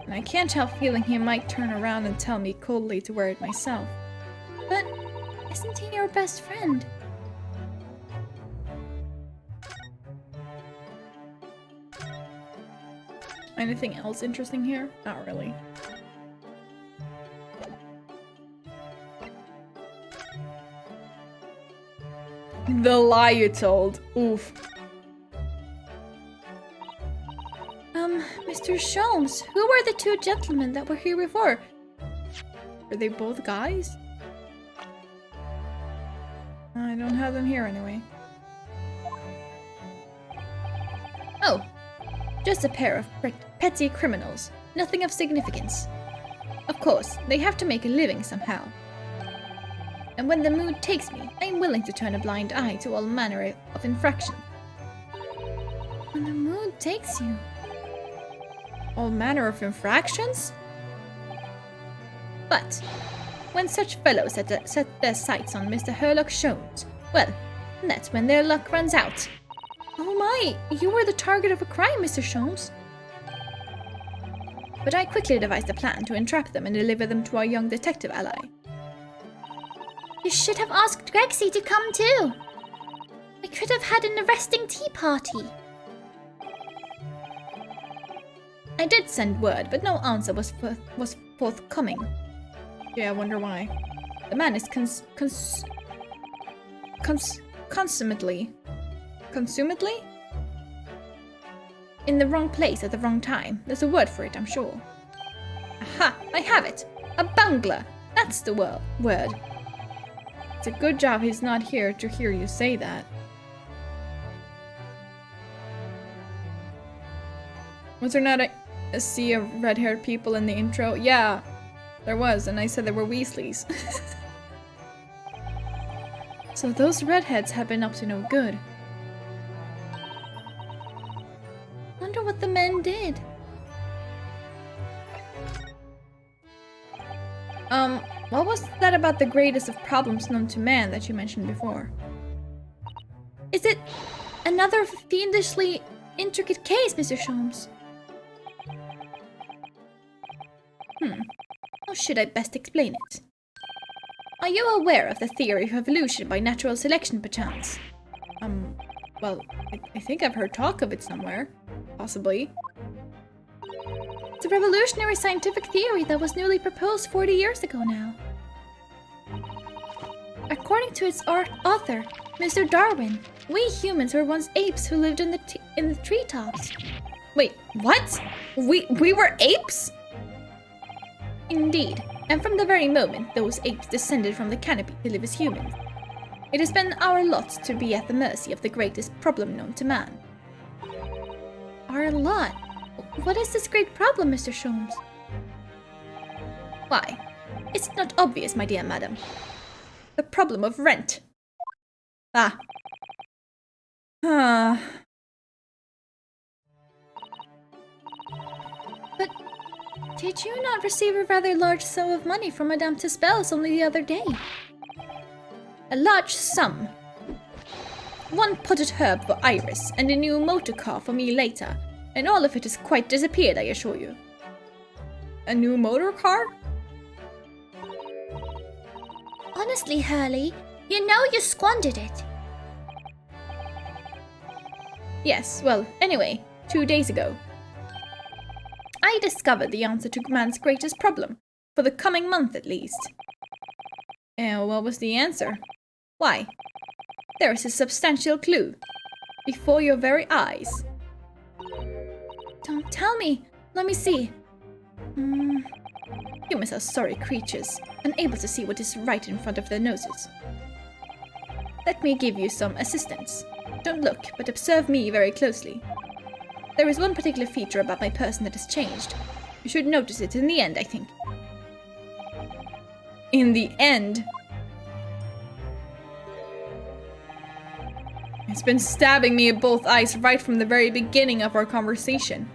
[SPEAKER 1] And I can't help feeling he might turn around and tell me coldly to wear it myself.
[SPEAKER 3] But isn't he your best friend?
[SPEAKER 1] Anything else interesting here? Not really. The lie you told. Oof.
[SPEAKER 3] Mr. Sholmes, who were the two gentlemen that were here before?
[SPEAKER 1] Are they both guys? I don't have them here anyway.
[SPEAKER 3] Oh, just a pair of petty criminals. Nothing of significance. Of course, they have to make a living somehow. And when the mood takes me, I am willing to turn a blind eye to all manner of infraction.
[SPEAKER 1] When the mood takes you? All manner of infractions?
[SPEAKER 3] But when such fellows set their sights on Mr. Herlock Sholmes, well, that's when their luck runs out.
[SPEAKER 1] Oh my, you were the target of a crime, Mr. Sholmes.
[SPEAKER 3] But I quickly devised a plan to entrap them and deliver them to our young detective ally. You should have asked Grexy to come too. We could have had an arresting tea party. I did send word, but no answer was forthcoming.
[SPEAKER 1] Yeah, I wonder why.
[SPEAKER 3] The man is consummately in the wrong place at the wrong time. There's a word for it, I'm sure. Aha! I have it! A bungler! That's the word.
[SPEAKER 1] It's a good job he's not here to hear you say that. Was there not a sea of red-haired people in the intro? Yeah, there was, and I said there were Weasleys. So those redheads have been up to no good.
[SPEAKER 3] Wonder what the men did.
[SPEAKER 1] What was that about the greatest of problems known to man that you mentioned before?
[SPEAKER 3] Is it another fiendishly intricate case, Mr. Sholmes? How should I best explain it? Are you aware of the theory of evolution by natural selection, perchance?
[SPEAKER 1] Well, I think I've heard talk of it somewhere. Possibly.
[SPEAKER 3] It's a revolutionary scientific theory that was newly proposed 40 years ago now. According to its author, Mr. Darwin, we humans were once apes who lived in the treetops.
[SPEAKER 1] Wait, what? We were apes?
[SPEAKER 3] Indeed, and from the very moment those apes descended from the canopy to live as humans, it has been our lot to be at the mercy of the greatest problem known to man. Our lot? What is this great problem, Mr. Sholmes?
[SPEAKER 1] Why? Is it not obvious, my dear madam? The problem of rent. Ah.
[SPEAKER 3] But did you not receive a rather large sum of money from Madame Tisbel's only the other day?
[SPEAKER 1] A large sum. 1 potted herb for Iris, and a new motor car for me later, and all of it has quite disappeared, I assure you. A new motor car?
[SPEAKER 3] Honestly, Hurley, you know you squandered it.
[SPEAKER 1] Yes, well, anyway, 2 days ago, I discovered the answer to man's greatest problem, for the coming month at least. And what was the answer? Why, there is a substantial clue, before your very eyes.
[SPEAKER 3] Don't tell me. Let me see.
[SPEAKER 1] Humans are sorry creatures, unable to see what is right in front of their noses. Let me give you some assistance. Don't look, but observe me very closely. There is one particular feature about my person that has changed. You should notice it in the end, I think. In the end? It's been stabbing me at both eyes right from the very beginning of our conversation.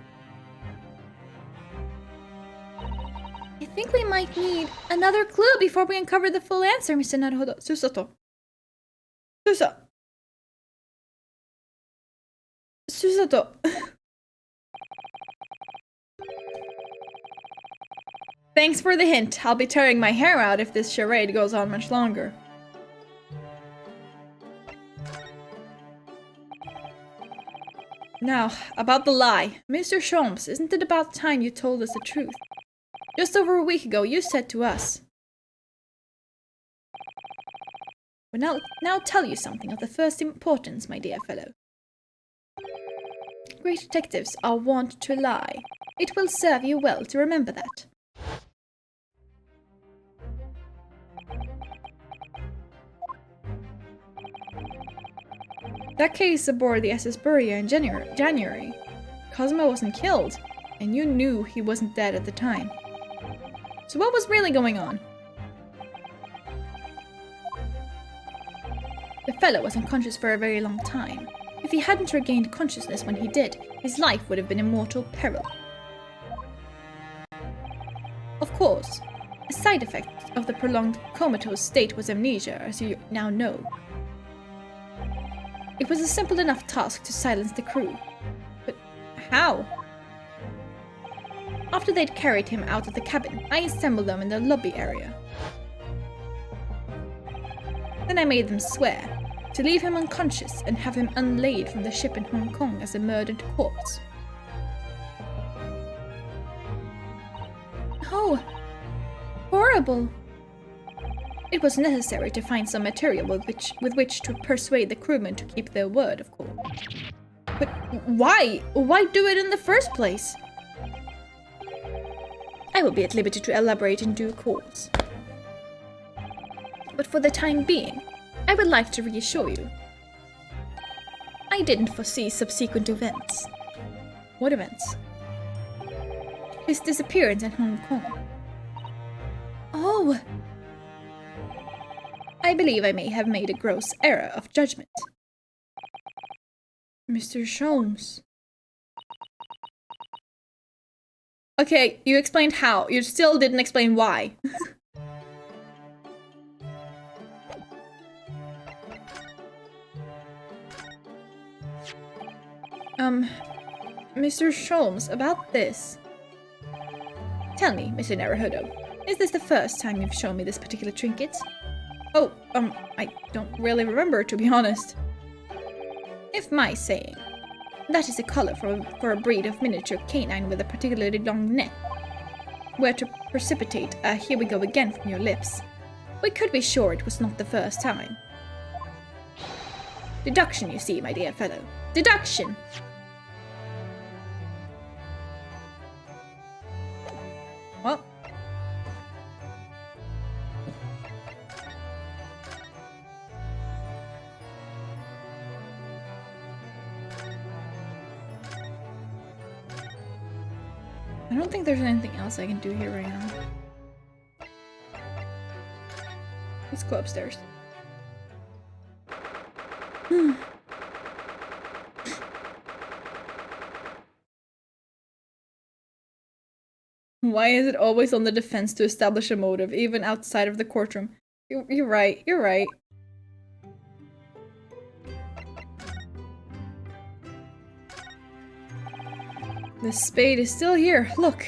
[SPEAKER 3] I think we might need another clue before we uncover the full answer, Mr. Naruhodo.
[SPEAKER 1] Susato. Susato. Thanks for the hint. I'll be tearing my hair out if this charade goes on much longer. Now, about the lie. Mr. Sholmes, isn't it about time you told us the truth? Just over a week ago, you said to us... Well, now tell you something of the first importance, my dear fellow. Great detectives are wont to lie. It will serve you well to remember that. That case aboard the SS Buria in January. Cosmo wasn't killed, and you knew he wasn't dead at the time. So what was really going on? The fellow was unconscious for a very long time. If he hadn't regained consciousness when he did, his life would have been in mortal peril. Of course, a side effect of the prolonged comatose state was amnesia, as you now know. It was a simple enough task to silence the crew. But how? After they'd carried him out of the cabin, I assembled them in the lobby area. Then I made them swear to leave him unconscious and have him unlaid from the ship in Hong Kong as a murdered corpse.
[SPEAKER 3] Oh, horrible.
[SPEAKER 1] It was necessary to find some material with which to persuade the crewmen to keep their word, of course. But why? Why do it in the first place? I will be at liberty to elaborate in due course. But for the time being, I would like to reassure you. I didn't foresee subsequent events. What events? His disappearance in Hong Kong.
[SPEAKER 3] Oh!
[SPEAKER 1] I believe I may have made a gross error of judgment. Mr. Sholmes. Okay, you explained how. You still didn't explain why. Mr. Sholmes, about this. Tell me, Mr. Naruhodo, is this the first time you've shown me this particular trinket? Oh, I don't really remember, to be honest. If my saying, that is a color for a breed of miniature canine with a particularly long neck, were to precipitate a here we go again from your lips,
[SPEAKER 3] We could be sure it was not the first time. Deduction, you see, my dear fellow. Deduction!
[SPEAKER 1] Well. I don't think there's anything else I can do here right now. Let's go upstairs. Why is it always on the defense to establish a motive, even outside of the courtroom? You're right, you're right. The spade is still here, look.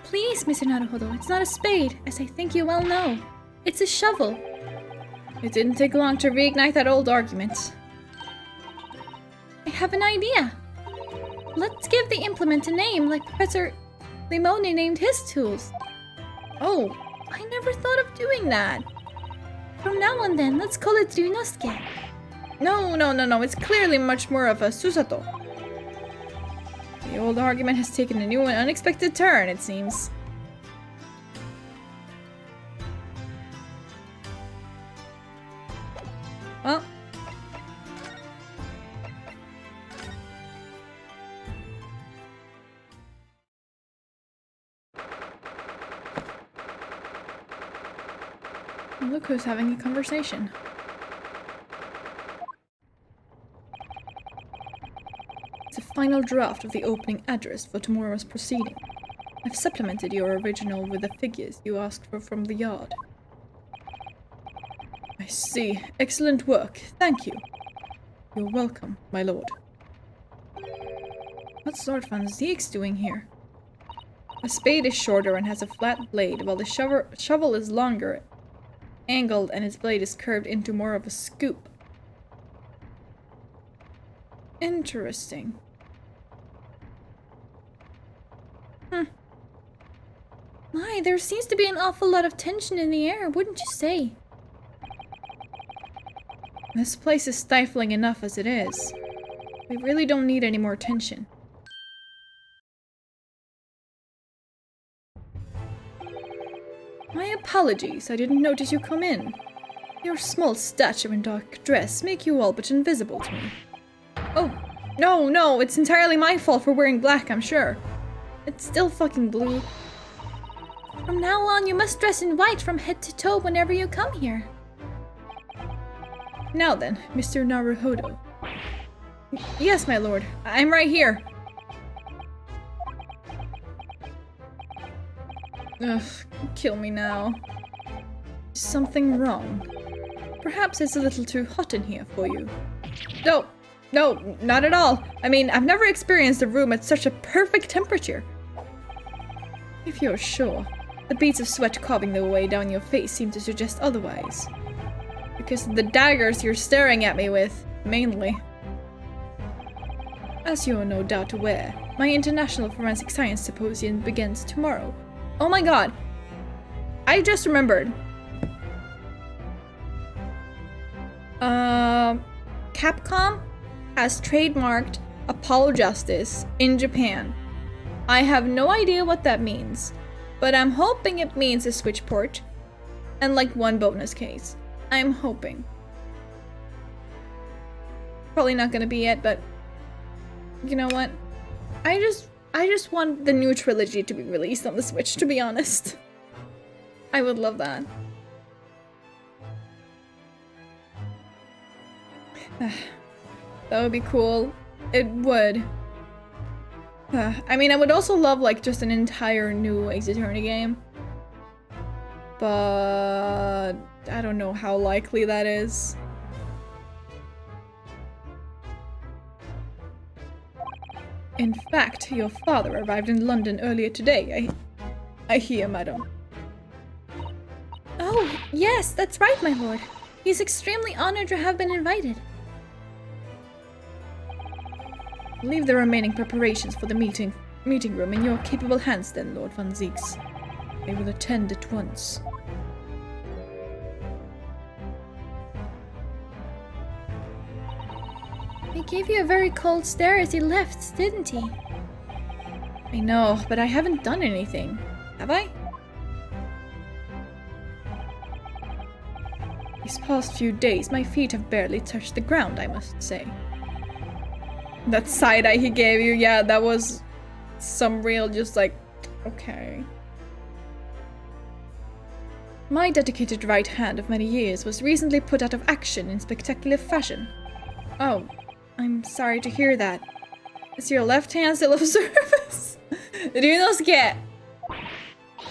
[SPEAKER 3] Please, Mr. Naruhodo, it's not a spade, as I think you well know. It's a shovel.
[SPEAKER 1] It didn't take long to reignite that old argument.
[SPEAKER 3] I have an idea. Let's give the implement a name like Professor Limone named his tools.
[SPEAKER 1] Oh,
[SPEAKER 3] I never thought of doing that. From now on then, let's call it Ryunosuke.
[SPEAKER 1] No, it's clearly much more of a Susato. The old argument has taken a new and unexpected turn, it seems. Well. Look who's having a conversation. It's a final draft of the opening address for tomorrow's proceeding. I've supplemented your original with the figures you asked for from the yard. I see. Excellent work. Thank you. You're welcome, my lord. What's Lord Van Ziek's doing here? A spade is shorter and has a flat blade, while the shovel is longer, angled, and its blade is curved into more of a scoop. Interesting.
[SPEAKER 3] My, there seems to be an awful lot of tension in the air, wouldn't you say?
[SPEAKER 1] This place is stifling enough as it is. We really don't need any more tension. My apologies, I didn't notice you come in. Your small stature and dark dress make you all but invisible to me. Oh, no, it's entirely my fault for wearing black, I'm sure. It's still fucking blue.
[SPEAKER 3] From now on, you must dress in white from head to toe whenever you come here.
[SPEAKER 1] Now then, Mr. Naruhodo. Yes, my lord. I'm right here. Ugh, kill me now. Is something wrong? Perhaps it's a little too hot in here for you. No, not at all. I mean, I've never experienced a room at such a perfect temperature. If you're sure. The beads of sweat carving their way down your face seem to suggest otherwise. Because of the daggers you're staring at me with, mainly. As you're no doubt aware, my International Forensic Science Symposium begins tomorrow. Oh my god! I just remembered. Capcom has trademarked Apollo Justice in Japan. I have no idea what that means, but I'm hoping it means a Switch port and like one bonus case. I'm hoping. Probably not gonna be it, but you know what? I just want the new trilogy to be released on the Switch, to be honest. I would love that. That would be cool. It would. I mean, I would also love, like, just an entire new Ace Attorney game. But I don't know how likely that is. In fact, your father arrived in London earlier today, I hear, madam.
[SPEAKER 3] Oh, yes, that's right, my lord. He's extremely honored to have been invited.
[SPEAKER 1] Leave the remaining preparations for the meeting room in your capable hands then, Lord Van Zieks. They will attend at once.
[SPEAKER 3] He gave you a very cold stare as he left, didn't he?
[SPEAKER 1] I know, but I haven't done anything. Have I? These past few days, my feet have barely touched the ground, I must say. That side eye he gave you, yeah, that was some real just like, okay. My dedicated right hand of many years was recently put out of action in spectacular fashion. Oh, I'm sorry to hear that. Is your left hand still of service? Ryunosuke!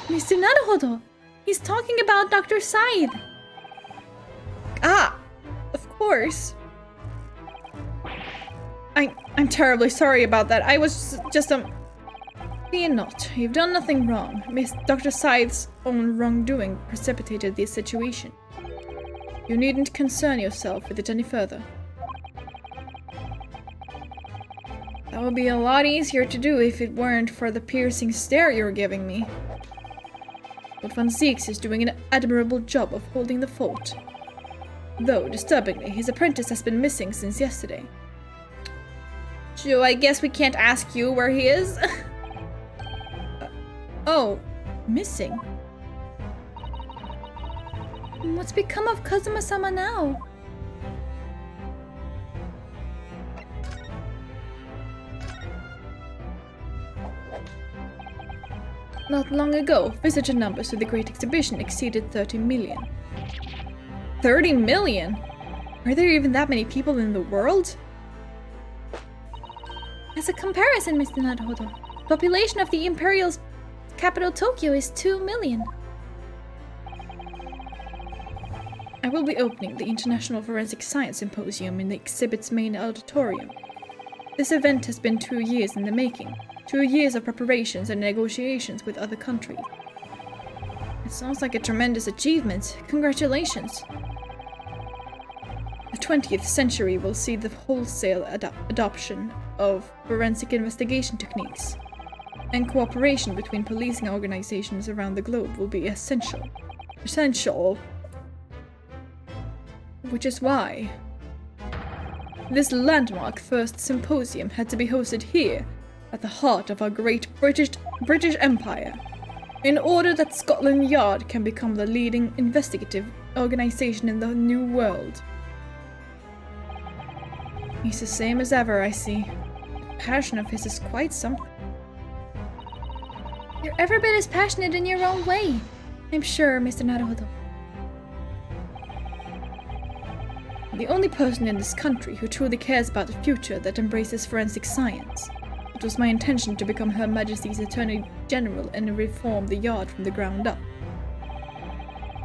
[SPEAKER 3] Mr. Naruhodo! He's talking about Dr. Said!
[SPEAKER 1] Ah! Of course. I'm terribly sorry about that. I was just Fear not. You've done nothing wrong. Miss Dr. Said's own wrongdoing precipitated this situation. You needn't concern yourself with it any further. That would be a lot easier to do if it weren't for the piercing stare you're giving me. Lord Van Zieks is doing an admirable job of holding the fort. Though, disturbingly, his apprentice has been missing since yesterday. So I guess we can't ask you where he is? Oh, missing?
[SPEAKER 3] What's become of Kazuma-sama now?
[SPEAKER 1] Not long ago, visitor numbers to the Great Exhibition exceeded 30 million. 30 million? Are there even that many people in the world?
[SPEAKER 3] As a comparison, Mr. Naruhodo, the population of the Imperial capital Tokyo is 2 million.
[SPEAKER 1] I will be opening the International Forensic Science Symposium in the exhibit's main auditorium. This event has been 2 years in the making. 2 years of preparations and negotiations with other countries. It sounds like a tremendous achievement. Congratulations. The 20th century will see the wholesale adoption of forensic investigation techniques, and cooperation between policing organizations around the globe will be essential. Which is why this landmark first symposium had to be hosted here, at the heart of our great British Empire, in order that Scotland Yard can become the leading investigative organization in the New World. He's the same as ever, I see. The passion of his is quite something.
[SPEAKER 3] You're every bit as passionate in your own way, I'm sure, Mr. Naruhodo.
[SPEAKER 1] I'm the only person in this country who truly cares about a future that embraces forensic science. It was my intention to become Her Majesty's Attorney General and reform the Yard from the ground up.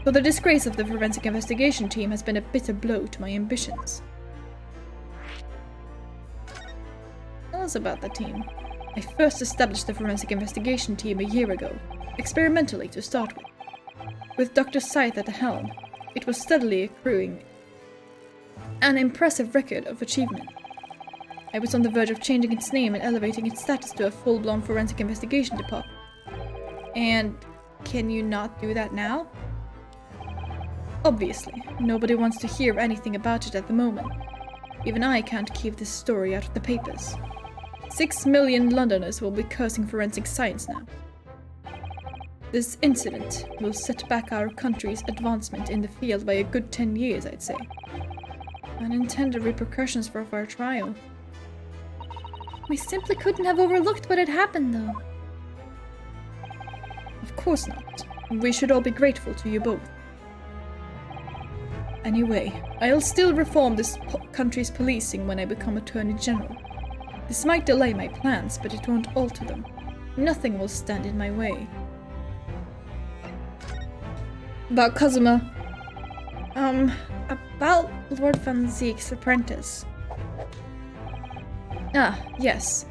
[SPEAKER 1] So the disgrace of the forensic investigation team has been a bitter blow to my ambitions. Tell us about the team. I first established the forensic investigation team a year ago, experimentally to start with Dr. Scythe at the helm. It was steadily accruing an impressive record of achievement. I was on the verge of changing its name and elevating its status to a full-blown forensic investigation department. And can you not do that now? Obviously, nobody wants to hear anything about it at the moment. Even I can't keep this story out of the papers. 6 million Londoners will be cursing forensic science now. This incident will set back our country's advancement in the field by a good 10 years, I'd say. Unintended repercussions for our trial.
[SPEAKER 3] We simply couldn't have overlooked what had happened, though.
[SPEAKER 1] Of course not. We should all be grateful to you both. Anyway, I'll still reform this country's policing when I become Attorney General. This might delay my plans, but it won't alter them. Nothing will stand in my way. About Kazuma. About Lord Van Zieks' apprentice. Ah, yes.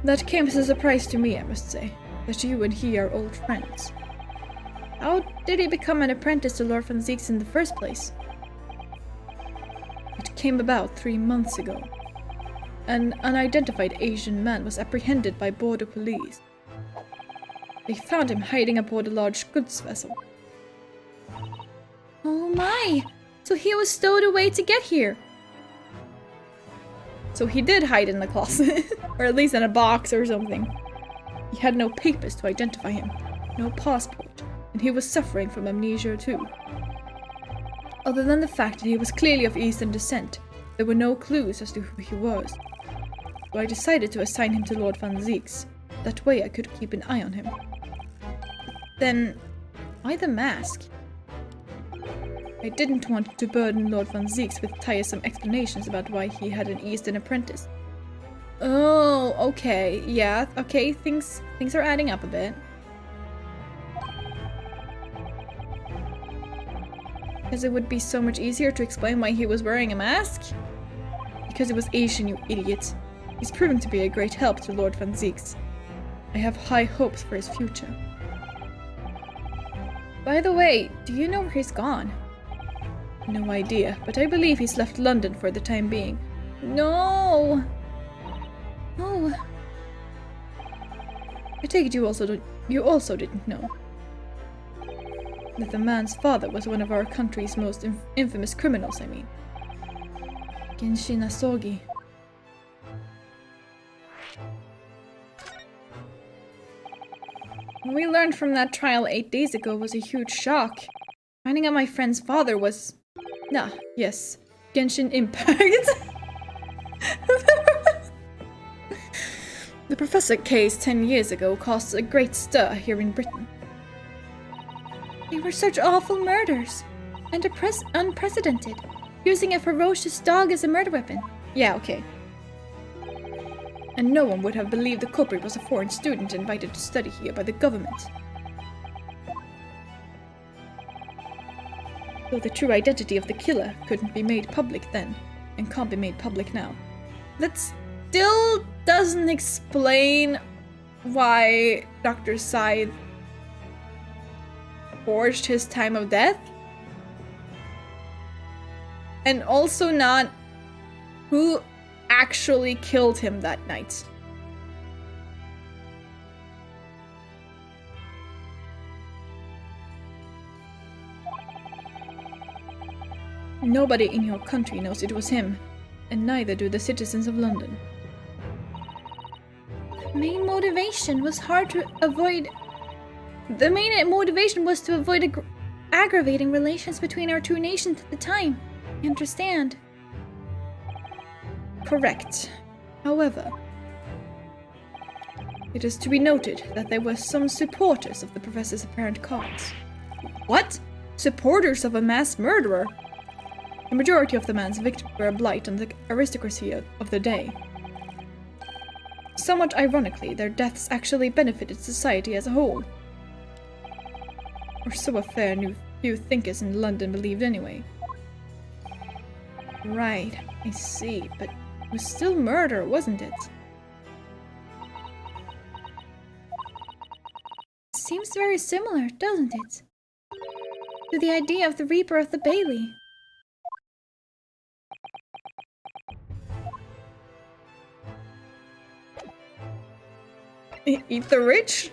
[SPEAKER 1] That came as a surprise to me, I must say, that you and he are old friends. How did he become an apprentice to Lord Van Zieks in the first place? It came about 3 months ago. An unidentified Asian man was apprehended by border police. They found him hiding aboard a large goods vessel.
[SPEAKER 3] Oh my! So he was stowed away to get here!
[SPEAKER 1] So he did hide in the closet, or at least in a box or something. He had no papers to identify him, no passport, and he was suffering from amnesia too. Other than the fact that he was clearly of Eastern descent, there were no clues as to who he was. So I decided to assign him to Lord Van Zieks. That way I could keep an eye on him. Then, why the mask? I didn't want to burden Lord Van Zieks with tiresome explanations about why he had an Eastern apprentice. Oh, okay, yeah, okay, things are adding up a bit. Because it would be so much easier to explain why he was wearing a mask? Because he was Asian, you idiot. He's proven to be a great help to Lord Van Zieks. I have high hopes for his future. By the way, do you know where he's gone? No idea, but I believe he's left London for the time being. No! No. I take it you also didn't know that the man's father was one of our country's most infamous criminals, I mean. GINA Sogi. What we learned from that trial 8 days ago was a huge shock. Finding out my friend's father was... yes. Genshin Impact. The professor case 10 years ago caused a great stir here in Britain. They were such awful murders. And unprecedented. Using a ferocious dog as a murder weapon. Yeah, okay. And no one would have believed the culprit was a foreign student invited to study here by the government. Though the true identity of the killer couldn't be made public then, and can't be made public now. That still doesn't explain why Dr. Scythe forged his time of death. And also not who actually killed him that night. Nobody in your country knows it was him, and neither do the citizens of London. The main motivation was to avoid aggravating relations between our two nations at the time. I understand. Correct. However, it is to be noted that there were some supporters of the professor's apparent cause. What? Supporters of a mass murderer? The majority of the man's victims were a blight on the aristocracy of the day. Somewhat ironically, their deaths actually benefited society as a whole. Or so a fair few thinkers in London believed anyway. Right, I see, but it was still murder, wasn't it? Seems very similar, doesn't it? To the idea of the Reaper of the Bailey. Eat the rich?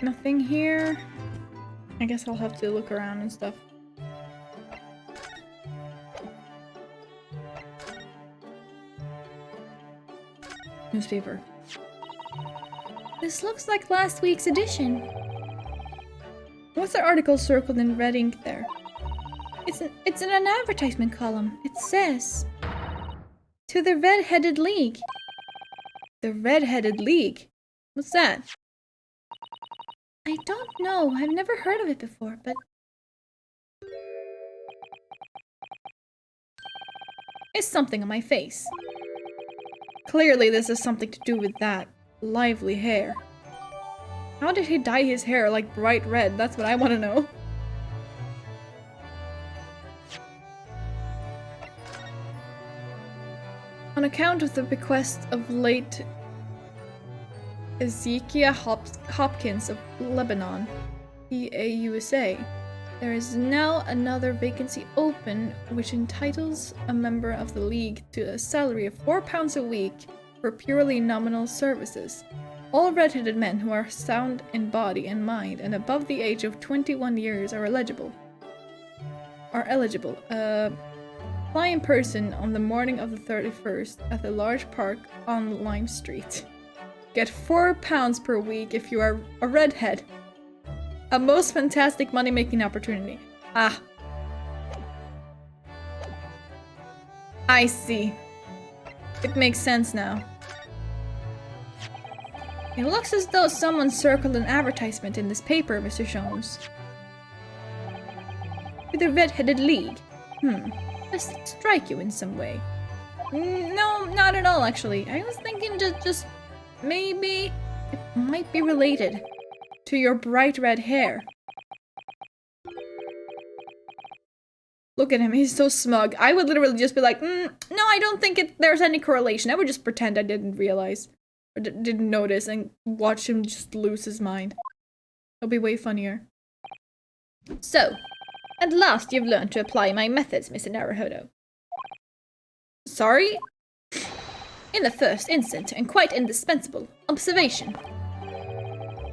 [SPEAKER 1] Nothing here. I guess I'll have to look around and stuff. Newspaper. This looks like last week's edition. What's the article circled in red ink there? It's in an advertisement column. It says, "To the Red-Headed League." The Red-Headed League? What's that? I don't know. I've never heard of it before, but... It's something on my face. Clearly this has something to do with that lively hair. How did he dye his hair like bright red? That's what I want to know. On account of the bequest of late Ezekiel Hopkins of Lebanon, TGAA. There is now another vacancy open which entitles a member of the League to a salary of £4 a week for purely nominal services. All red-headed men who are sound in body and mind and above the age of 21 years are eligible. Apply in person on the morning of the 31st at the large park on Lime Street. Get £4 per week if you are a redhead. A most fantastic money-making opportunity. Ah. I see. It makes sense now. It looks as though someone circled an advertisement in this paper, Mr. Jones. With the Red-Headed League. Does it strike you in some way? No, not at all, actually. I was thinking just maybe it might be related to your bright red hair. Look at him, he's so smug. I would literally just be like, no, I don't think there's any correlation. I would just pretend I didn't realize. Or didn't notice and watch him just lose his mind. It'll be way funnier. So, at last you've learned to apply my methods, Mr. Naruhodo. Sorry? In the first instant, and quite indispensable, observation.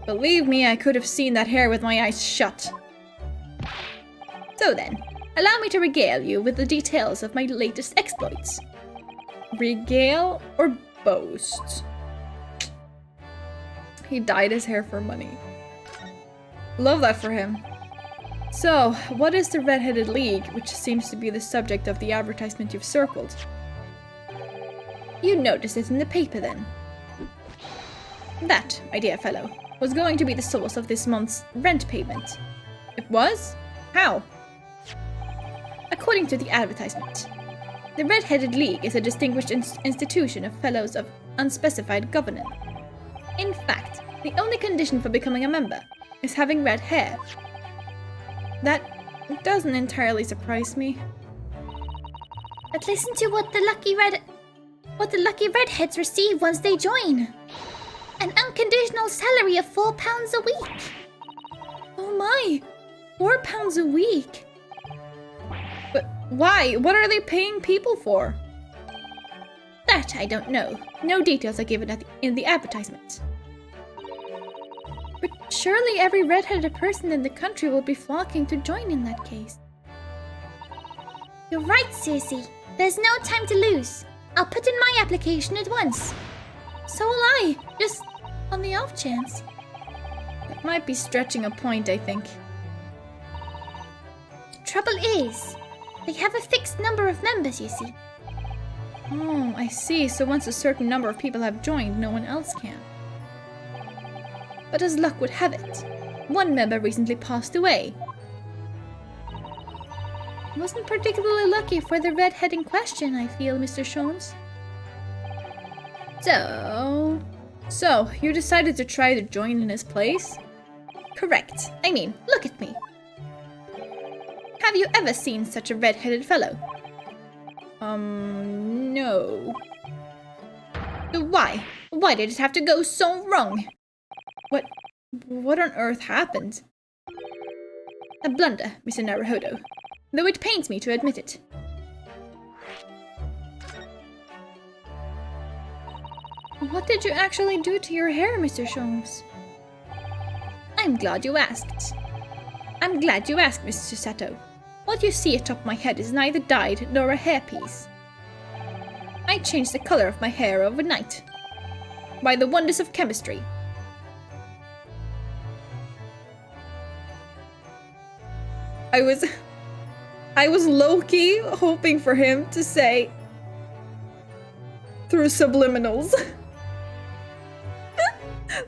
[SPEAKER 1] Believe me, I could have seen that hair with my eyes shut. So then, allow me to regale you with the details of my latest exploits. Regale or boast? He dyed his hair for money. Love that for him. So, what is the Red-Headed League, which seems to be the subject of the advertisement you've circled? You noticed it in the paper then. That, my dear fellow, was going to be the source of this month's rent payment. It was? How? According to the advertisement, the Red-Headed League is a distinguished institution of fellows of unspecified governance. In fact, the only condition for becoming a member is having red hair. That doesn't entirely surprise me.
[SPEAKER 3] But listen to what the lucky redheads receive once they join. An unconditional salary of £4 a week.
[SPEAKER 1] Oh my! £4 a week? But why? What are they paying people for?
[SPEAKER 3] That I don't know. No details are given in the advertisement.
[SPEAKER 1] But surely every red-headed person in the country will be flocking to join in that case.
[SPEAKER 3] You're right, Susie. There's no time to lose. I'll put in my application at once.
[SPEAKER 1] So will I, just on the off chance. That might be stretching a point, I think.
[SPEAKER 3] Trouble is, they have a fixed number of members, you see.
[SPEAKER 1] Oh, I see. So once a certain number of people have joined, no one else can. But as luck would have it, one member recently passed away.
[SPEAKER 3] Wasn't particularly lucky for the redhead in question, I feel, Mr. Jones.
[SPEAKER 1] So, you decided to try to join in his place?
[SPEAKER 3] Correct. I mean, look at me. Have you ever seen such a red-headed fellow?
[SPEAKER 1] No.
[SPEAKER 3] Why? Why did it have to go so wrong?
[SPEAKER 1] What on earth happened?
[SPEAKER 3] A blunder, Mr. Naruhodo, though it pains me to admit it.
[SPEAKER 1] What did you actually do to your hair, Mr. Jones?
[SPEAKER 3] I'm glad you asked. I'm glad you asked, Mr. Sato. What you see atop my head is neither dyed nor a hairpiece. I changed the color of my hair overnight. By the wonders of chemistry.
[SPEAKER 1] I was low-key hoping for him to say through subliminals.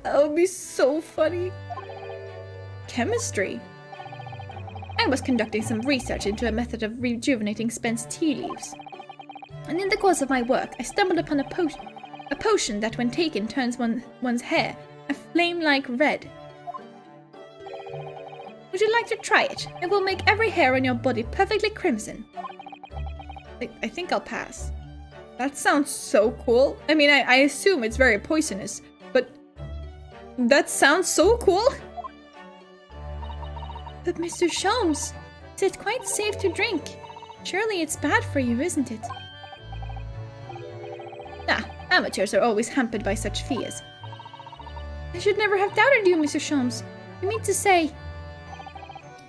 [SPEAKER 1] That would be so funny. Chemistry.
[SPEAKER 3] I was conducting some research into a method of rejuvenating spent tea leaves. And in the course of my work, I stumbled upon a potion that when taken turns one's hair a flame-like red. Would you like to try it? It will make every hair on your body perfectly crimson.
[SPEAKER 1] I think I'll pass. That sounds so cool. I mean, I assume it's very poisonous, but That sounds so cool.
[SPEAKER 3] But Mr. Sholmes, is it quite safe to drink? Surely it's bad for you, isn't it?
[SPEAKER 1] Amateurs are always hampered by such fears.
[SPEAKER 3] I should never have doubted you, Mr. Sholmes. You mean to say...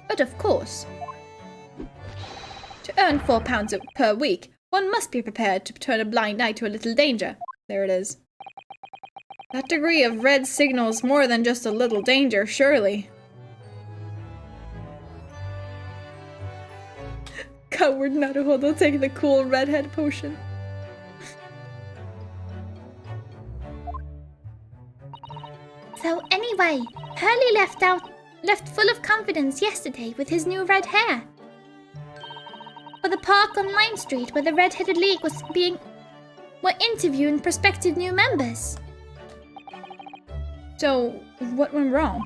[SPEAKER 1] But of course. To earn £4 per week, one must be prepared to turn a blind eye to a little danger. There it is. That degree of red signals more than just a little danger, surely. Coward Naruhodo take the cool redhead potion.
[SPEAKER 3] So anyway, Hurley left full of confidence yesterday with his new red hair. For the park on Line Street where the Red-Headed League were interviewing prospective new members.
[SPEAKER 1] So, what went wrong?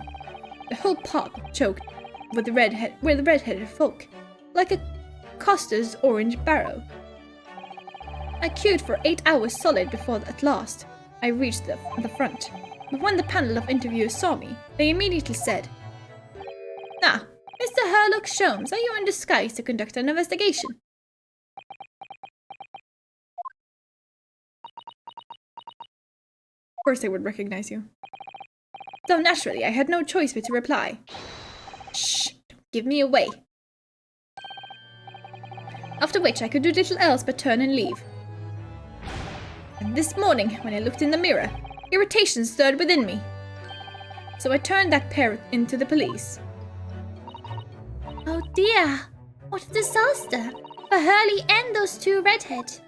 [SPEAKER 1] The whole park choked with the red-headed folk, like a Costa's orange barrow. I queued for 8 hours solid before at last I reached the front. But when the panel of interviewers saw me, they immediately said, "Ah, Mr. Herlock Sholmes, are you in disguise to conduct an investigation?" Of course they would recognize you. So naturally, I had no choice but to reply, "Shh, don't give me away." After which I could do little else but turn and leave. And this morning, when I looked in the mirror, irritation stirred within me. So I turned that pair into the police.
[SPEAKER 3] Oh dear, what a disaster for Hurley and those two redheads.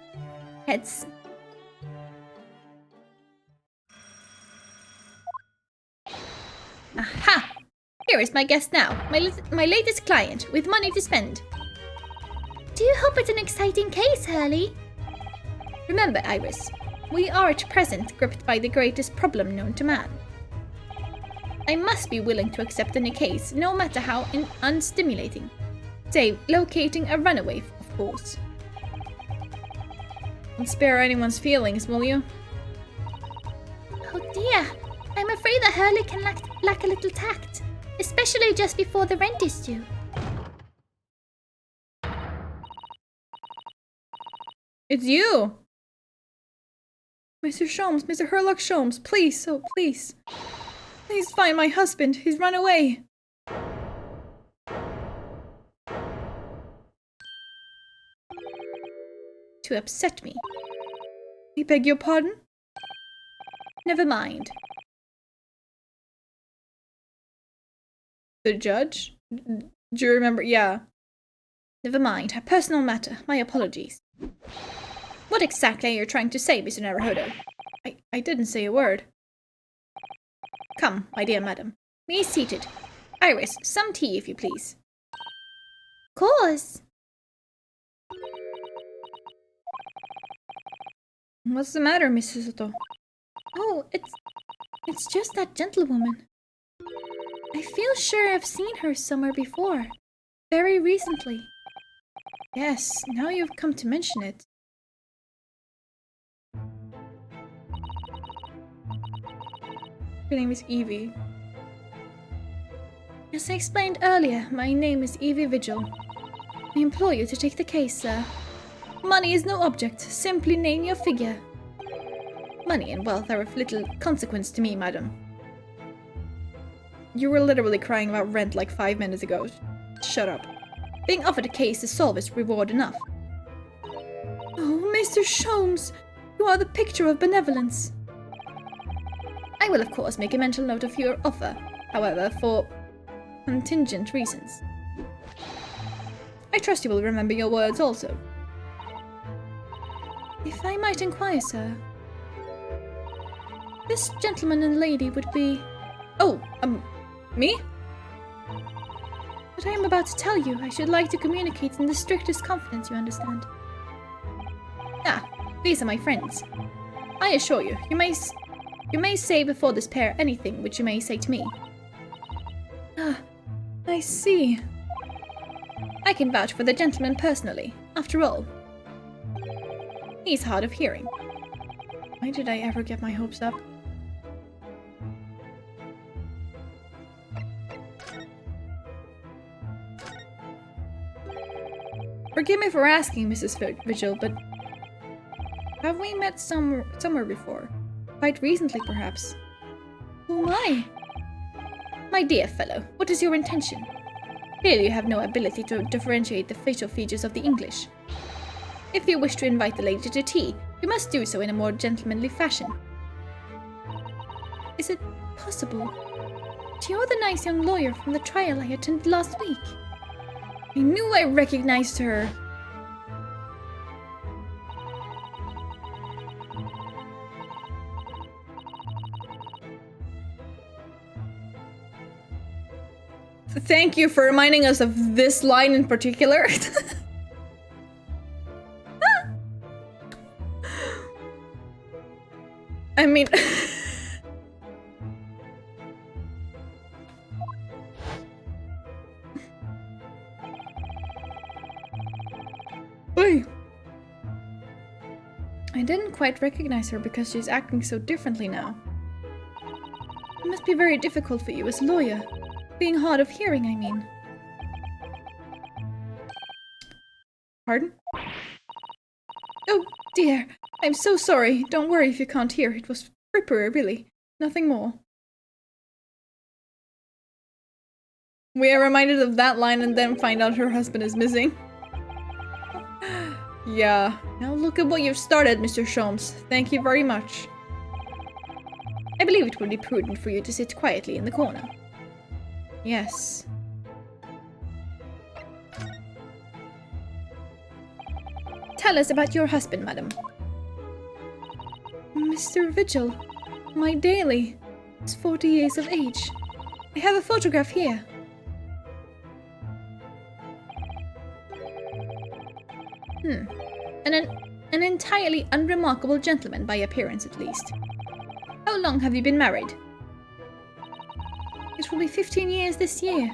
[SPEAKER 1] Aha! Here is my guest now, my latest client, with money to spend.
[SPEAKER 3] Do you hope it's an exciting case, Hurley?
[SPEAKER 1] Remember, Iris, we are at present gripped by the greatest problem known to man. I must be willing to accept any case, no matter how unstimulating. Say, locating a runaway, of course. Don't spare anyone's feelings, will you?
[SPEAKER 3] Oh dear, I'm afraid that Hurley can lack a little tact, especially just before the rent is due.
[SPEAKER 1] It's you! Mr. Sholmes, Mr. Herlock Sholmes, please, oh please. Please find my husband, he's run away. To upset me. I beg your pardon? Never mind. The judge? Do you remember? Yeah. Never mind, a personal matter. My apologies. What exactly are you trying to say, Mr. Naruhodo? I didn't say a word. Come, my dear madam. Be seated. Iris, some tea, if you please.
[SPEAKER 3] Of course.
[SPEAKER 1] What's the matter, Mrs. Soto?
[SPEAKER 3] Oh, it's just that gentlewoman. I feel sure I've seen her somewhere before. Very recently.
[SPEAKER 1] Yes, now you've come to mention it. Her name is Evie.
[SPEAKER 3] As I explained earlier, my name is Evie Vigil. I implore you to take the case, sir.
[SPEAKER 1] Money is no object. Simply name your figure. Money and wealth are of little consequence to me, madam. You were literally crying about rent like 5 minutes ago. Shut up. Being offered a case to solve is reward enough. Oh, Mr. Sholmes, you are the picture of benevolence. I will of course make a mental note of your offer, however, for contingent reasons. I trust you will remember your words also. If I might inquire, sir. This gentleman and lady would be... Oh, me? What I am about to tell you, I should like to communicate in the strictest confidence, you understand. Ah, these are my friends. I assure you, you may say before this pair anything which you may say to me. Ah, I see. I can vouch for the gentleman personally, after all. He's hard of hearing. Why did I ever get my hopes up? Forgive me for asking, Mrs. Vigil, but have we met somewhere before? Quite recently, perhaps.
[SPEAKER 3] Oh my! My dear fellow, what is your intention? Clearly you have no ability to differentiate the facial features of the English. If you wish to invite the lady to tea, you must do so in a more gentlemanly fashion. Is it possible? You're the nice young lawyer from the trial I attended last week.
[SPEAKER 1] I knew I recognized her. Thank you for reminding us of this line in particular. I mean... Oy. I didn't quite recognize her because she's acting so differently now. It must be very difficult for you as a lawyer. Being hard of hearing, I mean. Pardon? Oh, dear. I'm so sorry. Don't worry if you can't hear. It was frippery, really. Nothing more. We are reminded of that line and then find out her husband is missing. Yeah. Now look at what you've started, Mr. Sholmes. Thank you very much. I believe it would be prudent for you to sit quietly in the corner. Yes. Tell us about your husband, madam. Mr. Vigil, my daily, is 40 years of age. I have a photograph here. An entirely unremarkable gentleman by appearance, at least. How long have you been married? It will be 15 years this year.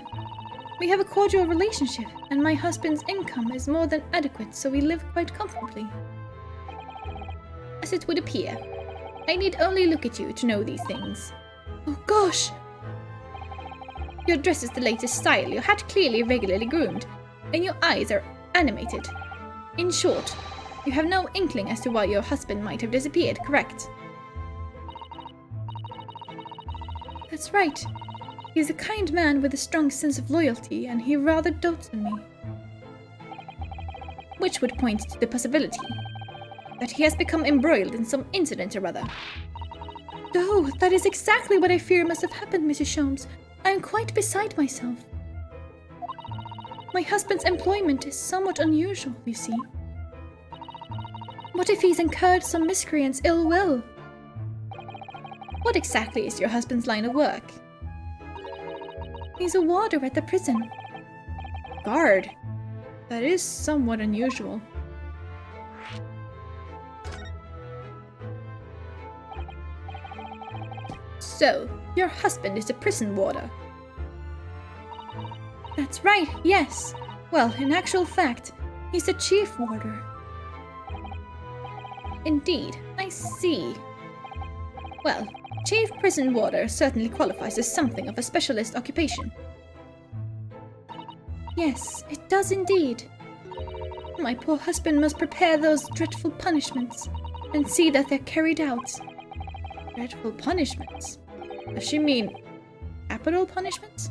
[SPEAKER 1] We have a cordial relationship, and my husband's income is more than adequate, so we live quite comfortably. As it would appear. I need only look at you to know these things. Oh gosh! Your dress is the latest style, your hat clearly regularly groomed, and your eyes are animated. In short, you have no inkling as to why your husband might have disappeared, correct? That's right. He is a kind man with a strong sense of loyalty, and he rather dotes on me. Which would point to the possibility that he has become embroiled in some incident or other. Oh, that is exactly what I fear must have happened, Mrs. Sholmes. I am quite beside myself. My husband's employment is somewhat unusual, you see. What if he's incurred some miscreant's ill will? What exactly is your husband's line of work? He's a warder at the prison. Guard? That is somewhat unusual. So, your husband is a prison warder? That's right, yes. Well, in actual fact, he's the chief warder. Indeed, I see. Well, chief prison warder certainly qualifies as something of a specialist occupation. Yes, it does indeed. My poor husband must prepare those dreadful punishments and see that they're carried out. Dreadful punishments? Does she mean capital punishments?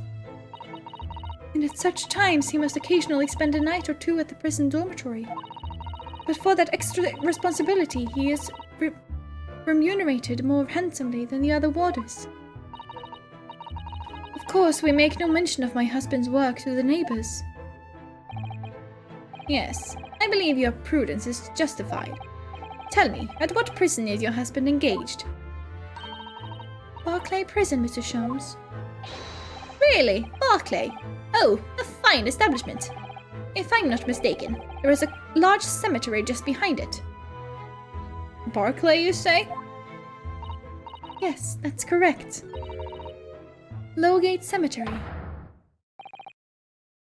[SPEAKER 1] And at such times he must occasionally spend a night or two at the prison dormitory. But for that extra responsibility he is remunerated more handsomely than the other warders. Of course, we make no mention of my husband's work to the neighbors. Yes, I believe your prudence is justified. Tell me, at what prison is your husband engaged? Barclay Prison, Mr. Sholmes. Really? Barclay? Oh, a fine establishment. If I'm not mistaken, there is a large cemetery just behind it. Barclay, you say? Yes, that's correct. Lowgate Cemetery.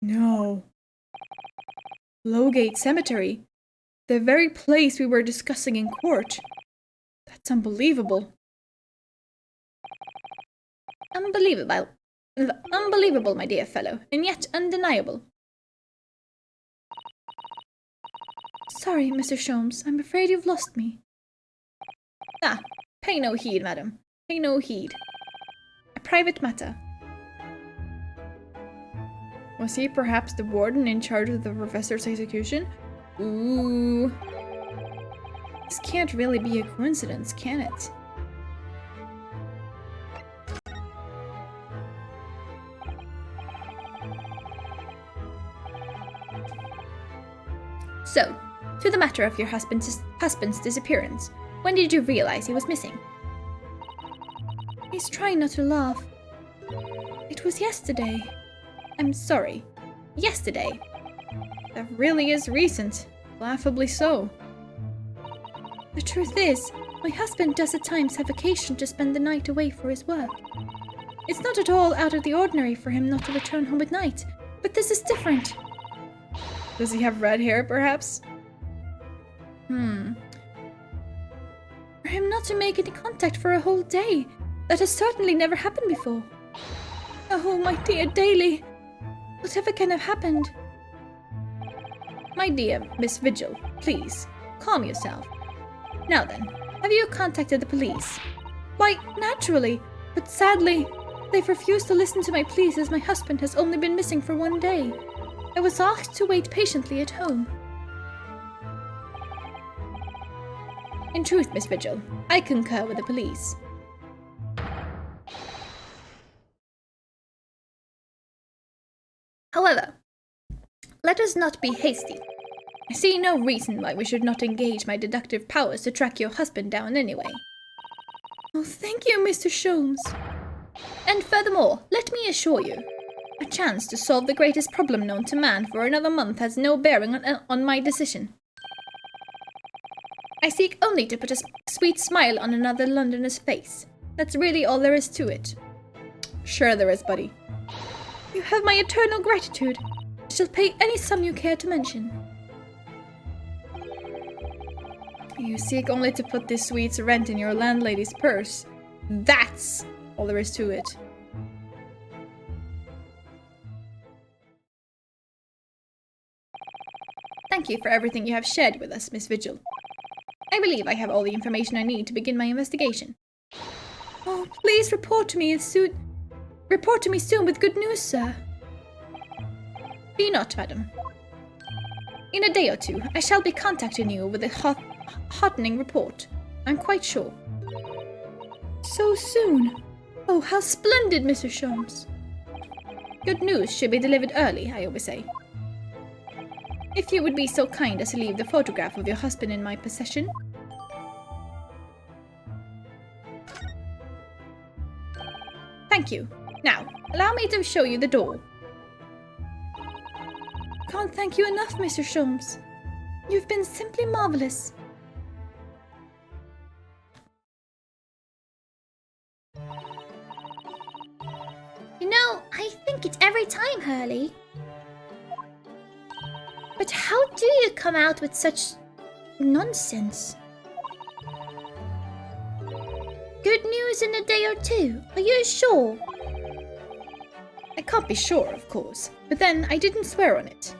[SPEAKER 1] No. Lowgate Cemetery? The very place we were discussing in court. That's unbelievable. Unbelievable, my dear fellow, and yet undeniable.
[SPEAKER 3] Sorry, Mr. Sholmes. I'm afraid you've lost me.
[SPEAKER 1] Ah, pay no heed, madam. Pay no heed. A private matter. Was he perhaps the warden in charge of the professor's execution? Ooh. This can't really be a coincidence, can it? So, to the matter of your husband's disappearance. When did you realize he was missing?
[SPEAKER 3] He's trying not to laugh. It was yesterday.
[SPEAKER 1] I'm sorry. Yesterday? That really is recent. Laughably so.
[SPEAKER 3] The truth is, my husband does at times have occasion to spend the night away for his work. It's not at all out of the ordinary for him not to return home at night, but this is different.
[SPEAKER 1] Does he have red hair, perhaps?
[SPEAKER 3] For him not to make any contact for a whole day, that has certainly never happened before. Oh, my dear Daly, whatever can have happened?
[SPEAKER 1] My dear Miss Vigil, please, calm yourself. Now then, have you contacted the police?
[SPEAKER 3] Why, naturally, but sadly, they've refused to listen to my pleas as my husband has only been missing for 1 day. I was asked to wait patiently at home.
[SPEAKER 1] In truth, Miss Vigil, I concur with the police. However, let us not be hasty. I see no reason why we should not engage my deductive powers to track your husband down anyway.
[SPEAKER 3] Oh, thank you, Mr. Sholmes.
[SPEAKER 1] And furthermore, let me assure you, a chance to solve the greatest problem known to man for another month has no bearing on my decision. I seek only to put a sweet smile on another Londoner's face. That's really all there is to it. Sure there is, buddy.
[SPEAKER 3] You have my eternal gratitude. I shall pay any sum you care to mention.
[SPEAKER 1] You seek only to put this sweet's rent in your landlady's purse. That's all there is to it. Thank you for everything you have shared with us, Miss Vigil. I believe I have all the information I need to begin my investigation.
[SPEAKER 3] Oh, please report to me soon with good news, sir.
[SPEAKER 1] Be not, madam. In a day or two, I shall be contacting you with a heartening report. I'm quite sure.
[SPEAKER 3] So soon? Oh, how splendid, Mr. Sholmes.
[SPEAKER 1] Good news should be delivered early, I always say. If you would be so kind as to leave the photograph of your husband in my possession. Thank you. Now, allow me to show you the door.
[SPEAKER 3] Can't thank you enough, Mr. Sholmes. You've been simply marvelous.
[SPEAKER 4] You know, I think it every time, Hurley. But how do you come out with such nonsense? Good news in a day or two, are you sure?
[SPEAKER 1] I can't be sure, of course, but then I didn't swear on it.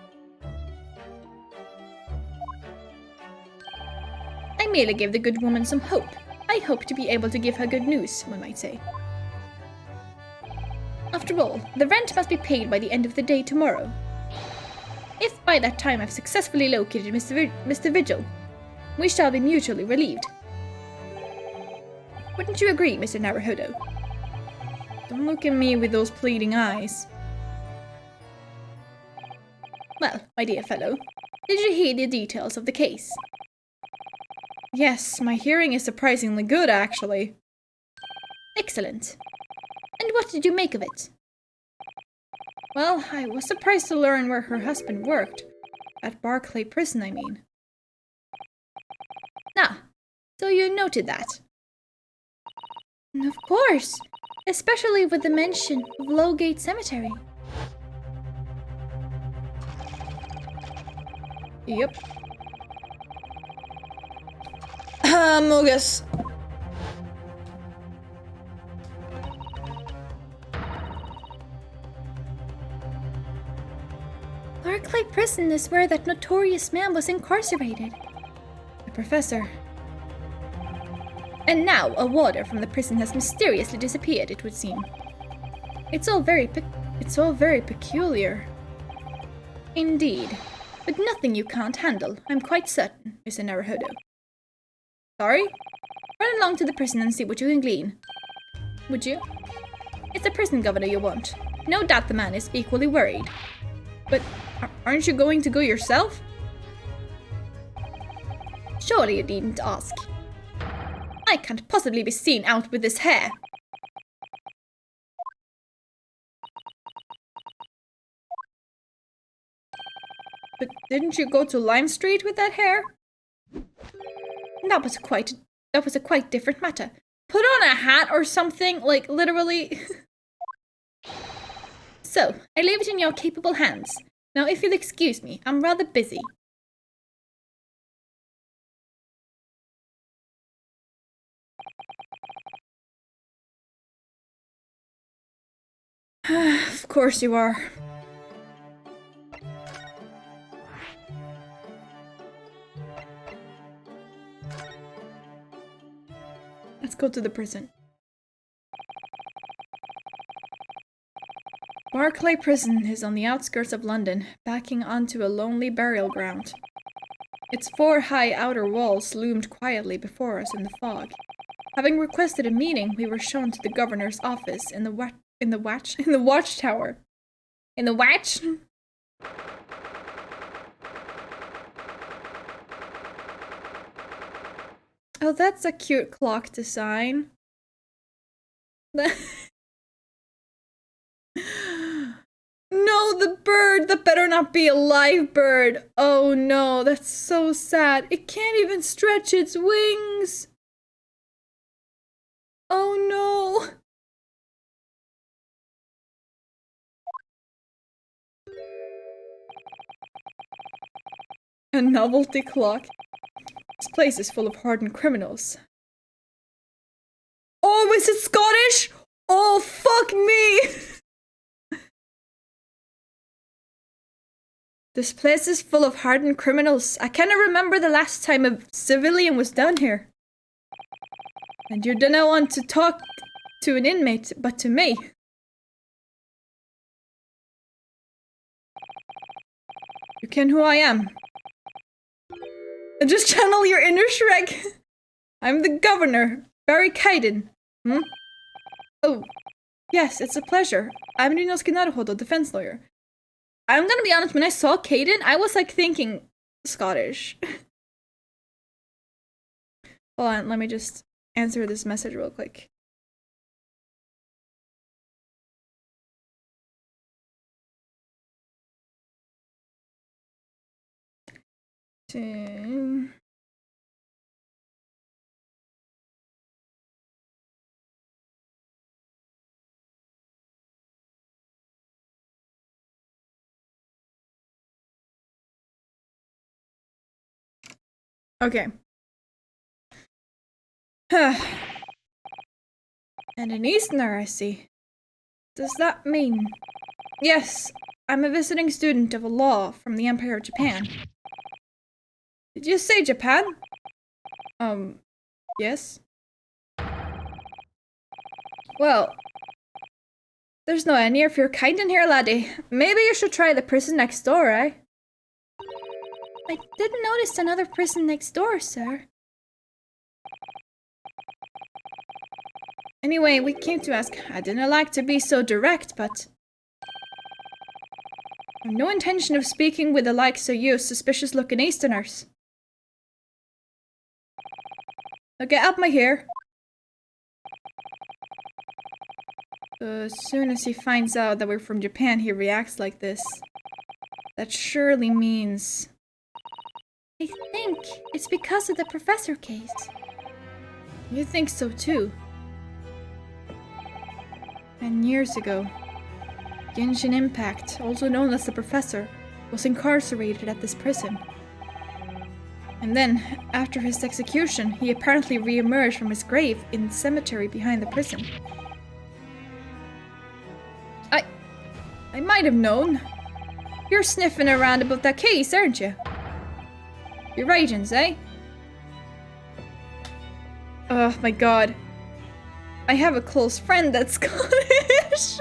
[SPEAKER 1] I merely gave the good woman some hope. I hope to be able to give her good news, one might say. After all, the rent must be paid by the end of the day tomorrow. If by that time I've successfully located Mr. Vigil, we shall be mutually relieved. Wouldn't you agree, Mr. Naruhodo? Don't look at me with those pleading eyes. Well, my dear fellow, did you hear the details of the case? Yes, my hearing is surprisingly good, actually. Excellent. And what did you make of it? Well, I was surprised to learn where her husband worked. At Barclay Prison, I mean. Ah, so you noted that?
[SPEAKER 3] Of course, especially with the mention of Lowgate Cemetery.
[SPEAKER 1] Yep. Mogus.
[SPEAKER 3] Barclay Prison prison is where that notorious man was incarcerated.
[SPEAKER 1] The professor.
[SPEAKER 3] And now a warder from the prison has mysteriously disappeared, it would seem.
[SPEAKER 1] It's all very peculiar.
[SPEAKER 3] Indeed. But nothing you can't handle, I'm quite certain, Mr. Naruhodo.
[SPEAKER 1] Sorry?
[SPEAKER 3] Run along to the prison and see what you can glean.
[SPEAKER 1] Would you?
[SPEAKER 3] It's the prison governor you want. No doubt the man is equally worried.
[SPEAKER 1] But aren't you going to go yourself?
[SPEAKER 3] Surely you needn't ask. I can't possibly be seen out with this hair.
[SPEAKER 1] But didn't you go to Lime Street with that hair?
[SPEAKER 3] That was a quite different matter.
[SPEAKER 1] Put on a hat or something, like literally.
[SPEAKER 3] So, I leave it in your capable hands. Now, if you'll excuse me, I'm rather busy.
[SPEAKER 1] Of course you are. Let's go to the prison. Barclay Prison is on the outskirts of London, backing onto a lonely burial ground. Its 4 high outer walls loomed quietly before us in the fog. Having requested a meeting, we were shown to the governor's office in the watchtower.
[SPEAKER 3] In the watch?
[SPEAKER 1] Oh, that's a cute clock design. No, the bird! That better not be a live bird! Oh no, that's so sad. It can't even stretch its wings! Oh no! A novelty clock. This place is full of hardened criminals. Oh, is it Scottish? Oh, fuck me! This place is full of hardened criminals. I cannot remember the last time a civilian was down here. And you don't want to talk to an inmate, but to me. You ken who I am. Just channel your inner Shrek. I'm the governor, Barry Kaiden. Oh, yes, it's a pleasure. I'm Rinosuke Naruhodo, defense lawyer. I'm gonna be honest, when I saw Kaiden, I was like thinking Scottish. Hold on, let me just answer this message real quick. Okay. And an Easterner, I see. Does that mean... Yes, I'm a visiting student of law from the Empire of Japan. Did you say Japan? Yes? Well, there's no any of your kind in here, laddie. Maybe you should try the prison next door, eh?
[SPEAKER 3] I didn't notice another prison next door, sir.
[SPEAKER 1] Anyway, we came to ask. I didn't like to be so direct, but... I've no intention of speaking with the likes of you suspicious-looking Easterners. Now get up my hair. As soon as he finds out that we're from Japan, he reacts like this. That surely means...
[SPEAKER 3] I think it's because of the professor case.
[SPEAKER 1] You think so too? 10 years ago, Genshin Impact, also known as the Professor, was incarcerated at this prison. And then, after his execution, he apparently re-emerged from his grave in the cemetery behind the prison. I might have known. You're sniffing around about that case, aren't you? Your agents, eh? Oh my god. I have a close friend that's Scottish.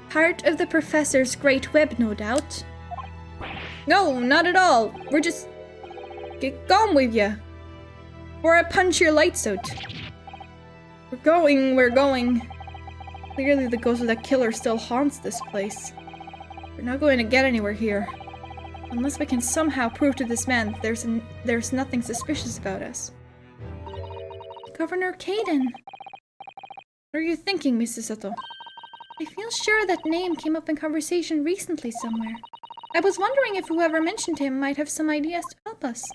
[SPEAKER 1] Part of the professor's great web, no doubt. No, not at all. We're just... Get gone with ya. Or I punch your lights out. We're going. Clearly the ghost of that killer still haunts this place. We're not going to get anywhere here. Unless we can somehow prove to this man that there's nothing suspicious about us.
[SPEAKER 3] Governor Caden.
[SPEAKER 1] What are you thinking, Mrs. Sato?
[SPEAKER 3] I feel sure that name came up in conversation recently somewhere. I was wondering if whoever mentioned him might have some ideas to help us.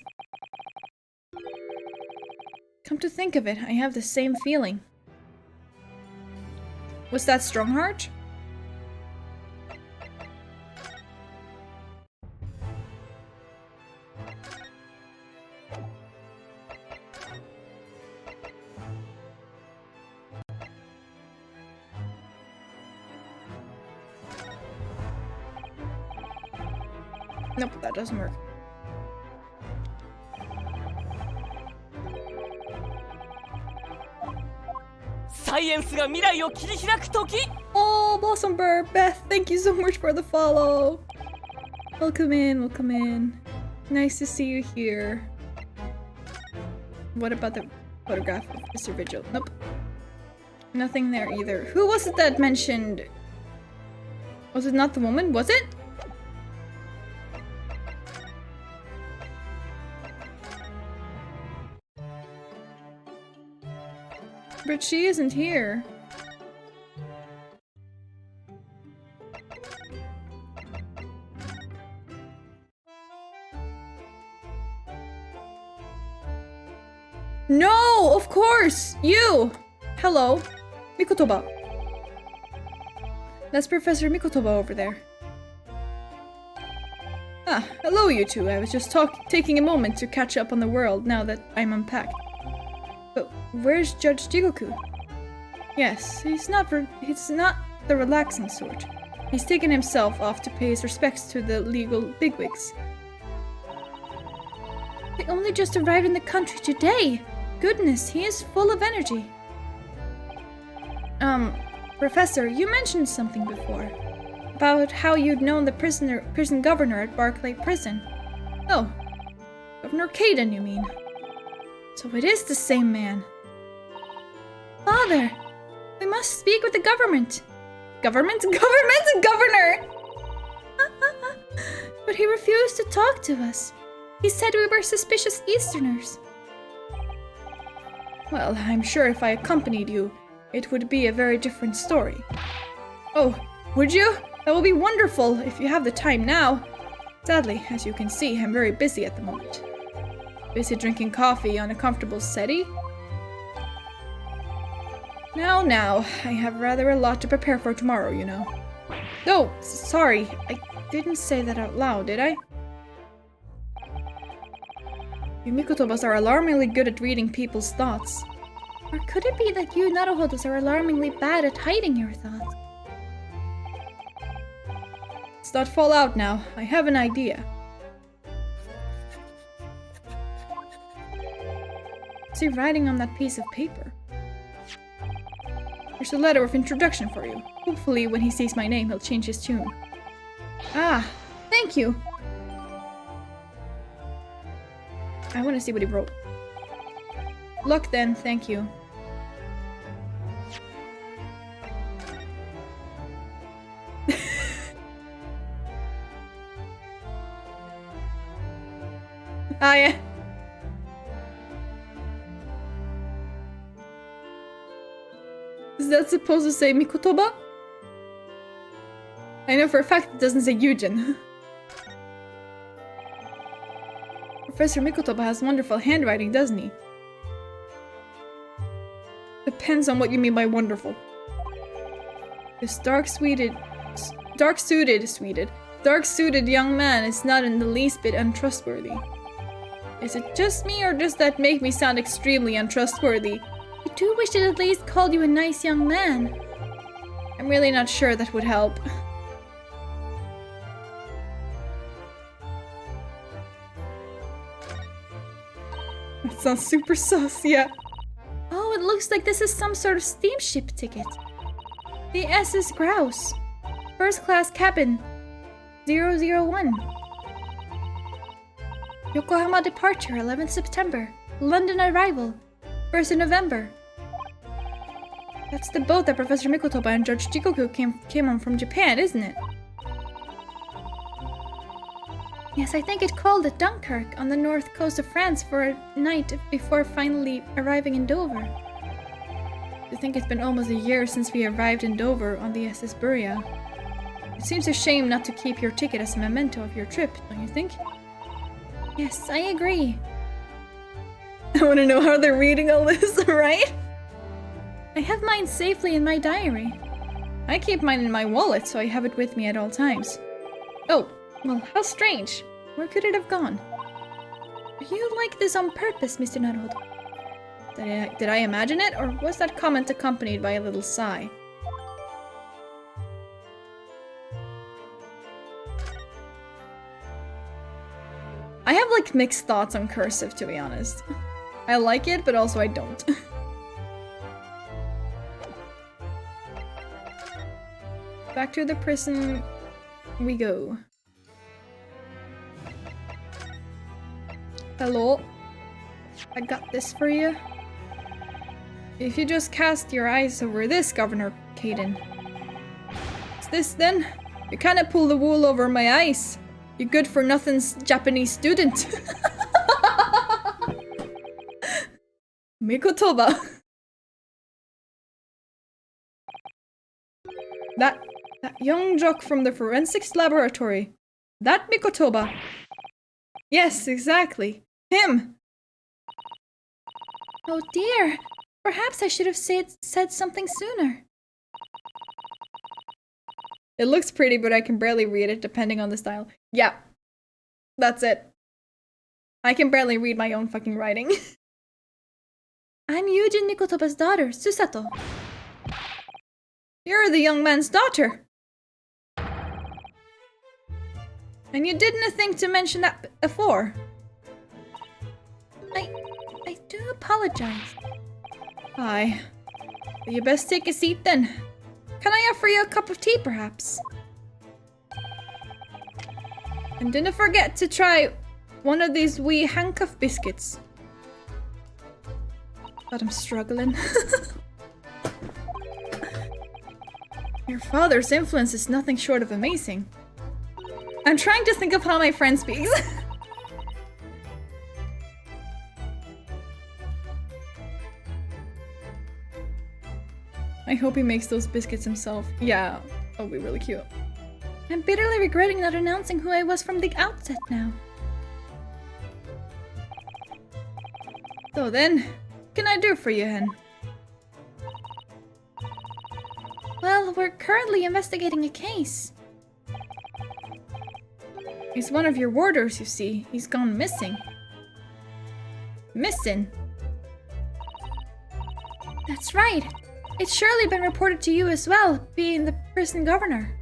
[SPEAKER 1] Come to think of it, I have the same feeling. Was that Strongheart? Nope, that doesn't work. Oh, Blossom Bird, Beth, thank you so much for the follow. Welcome in, welcome in. Nice to see you here. What about the photograph of Mr. Vigil? Nope. Nothing there either. Who was it that mentioned... Was it not the woman? Was it? But she isn't here. No, of course! You! Hello. Mikotoba. That's Professor Mikotoba over there. Ah, hello you two. I was just taking a moment to catch up on the world now that I'm unpacked. But where's Judge Jigoku? Yes, he's not the relaxing sort. He's taken himself off to pay his respects to the legal bigwigs.
[SPEAKER 3] They only just arrived in the country today. Goodness, he is full of energy.
[SPEAKER 1] Professor, you mentioned something before. About how you'd known the prison governor at Barclay Prison. Oh, Governor Caden, you mean? So it is the same man.
[SPEAKER 3] Father, we must speak with the government.
[SPEAKER 1] Government? Governor!
[SPEAKER 3] But he refused to talk to us. He said we were suspicious Easterners.
[SPEAKER 1] Well, I'm sure if I accompanied you, it would be a very different story. Oh, would you? That will be wonderful if you have the time now. Sadly, as you can see, I'm very busy at the moment. Busy drinking coffee on a comfortable settee? Now, I have rather a lot to prepare for tomorrow, you know. Oh, sorry, I didn't say that out loud, did I? You Mikotobas are alarmingly good at reading people's thoughts.
[SPEAKER 3] Or could it be that you Naruhodos are alarmingly bad at hiding your thoughts?
[SPEAKER 1] Let's not fall out now. I have an idea. What's he writing on that piece of paper? There's a letter of introduction for you. Hopefully when he sees my name, he'll change his tune. Ah, thank you. I want to see what he wrote. Luck then, thank you. Ah, yeah. Is that supposed to say Mikotoba? I know for a fact it doesn't say Yujin. Professor Mikotoba has wonderful handwriting, doesn't he? Depends on what you mean by wonderful. This dark-suited young man is not in the least bit untrustworthy. Is it just me, or does that make me sound extremely untrustworthy?
[SPEAKER 3] I do wish it at least called you a nice young man.
[SPEAKER 1] I'm really not sure that would help. That sounds super sus, yeah.
[SPEAKER 3] Oh, it looks like this is some sort of steamship ticket. The SS Grouse. First class cabin. 001. Yokohama departure, 11th September. London arrival, 1st of November.
[SPEAKER 1] That's the boat that Professor Mikotoba and Judge Jikoku came on from Japan, isn't it?
[SPEAKER 3] Yes, I think it called at Dunkirk on the north coast of France for a night before finally arriving in Dover.
[SPEAKER 1] I think it's been almost a year since we arrived in Dover on the SS Buria. It seems a shame not to keep your ticket as a memento of your trip, don't you think?
[SPEAKER 3] Yes, I agree.
[SPEAKER 1] I want to know how they're reading all this, right?
[SPEAKER 3] I have mine safely in my diary.
[SPEAKER 1] I keep mine in my wallet, so I have it with me at all times. Oh, well, how strange. Where could it have gone?
[SPEAKER 3] You like this on purpose, Mr. Naruhodo.
[SPEAKER 1] Did I imagine it, or was that comment accompanied by a little sigh? I have like mixed thoughts on cursive, to be honest. I like it, but also I don't. Back to the prison we go. Hello. I got this for you. If you just cast your eyes over this, Governor Caden. What's this then? You kinda pull the wool over my eyes. You good-for-nothing's Japanese student. Mikotoba. That young jock from the forensics laboratory. That Mikotoba. Yes, exactly. Him.
[SPEAKER 3] Oh dear. Perhaps I should have said something sooner.
[SPEAKER 1] It looks pretty, but I can barely read it depending on the style. Yeah. That's it. I can barely read my own fucking writing.
[SPEAKER 3] I'm Yujin Mikotoba's daughter, Susato.
[SPEAKER 1] You're the young man's daughter. And you didn't think to mention that before.
[SPEAKER 3] I do apologize.
[SPEAKER 1] Aye. But you best take a seat then. Can I offer you a cup of tea, perhaps? And don't forget to try one of these wee handcuff biscuits. But I'm struggling. Your father's influence is nothing short of amazing. I'm trying to think of how my friend speaks. I hope he makes those biscuits himself. Yeah, that would be really cute.
[SPEAKER 3] I'm bitterly regretting not announcing who I was from the outset now.
[SPEAKER 1] So then, what can I do for you, Hen?
[SPEAKER 3] Well, we're currently investigating a case.
[SPEAKER 1] He's one of your warders, you see. He's gone missing. Missing?
[SPEAKER 3] That's right. It's surely been reported to you as well, being the prison governor.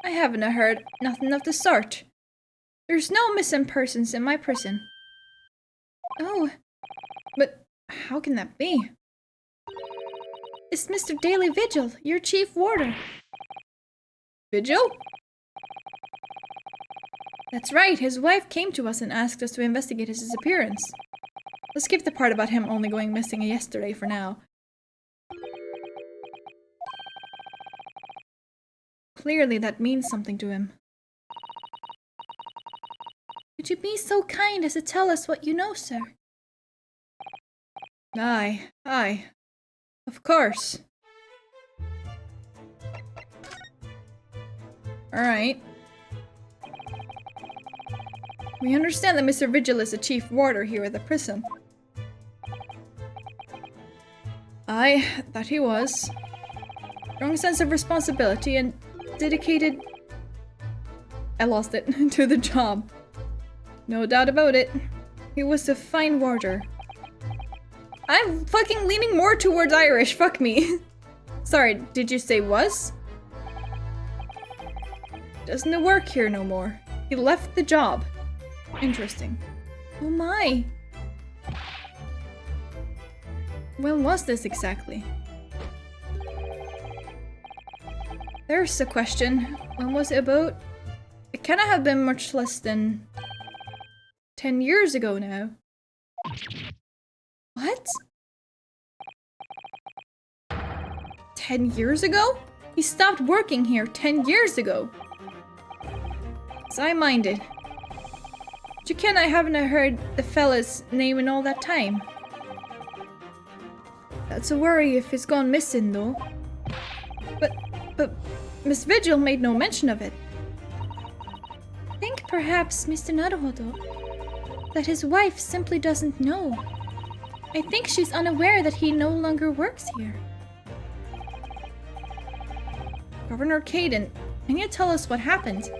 [SPEAKER 1] I haven't heard nothing of the sort. There's no missing persons in my prison.
[SPEAKER 3] Oh.
[SPEAKER 1] But how can that be?
[SPEAKER 3] It's Mr. Daily Vigil, your chief warder.
[SPEAKER 1] Vigil?
[SPEAKER 3] That's right, his wife came to us and asked us to investigate his disappearance.
[SPEAKER 1] Let's skip the part about him only going missing yesterday for now. Clearly that means something to him.
[SPEAKER 3] Would you be so kind as to tell us what you know, sir?
[SPEAKER 1] Aye, aye. Of course. Alright. We understand that Mr. Vigil is the chief warder here at the prison. Aye, that he was. Strong sense of responsibility and dedicated... I lost it. to the job. No doubt about it. He was a fine warder. I'm fucking leaning more towards Irish, fuck me. Sorry, did you say was? Doesn't work here no more. He left the job. Interesting. Oh my. When was this exactly? There's a question. When was it about? It cannot have been much less than 10 years ago now. What? 10 years ago? He stopped working here 10 years ago. As I minded. But you can I haven't heard the fella's name in all that time. That's a worry if he's gone missing though. But Miss Vigil made no mention of it.
[SPEAKER 3] I think perhaps, Mr. Naruhodo, that his wife simply doesn't know. I think she's unaware that he no longer works here.
[SPEAKER 1] Governor Caden, can you tell us what happened?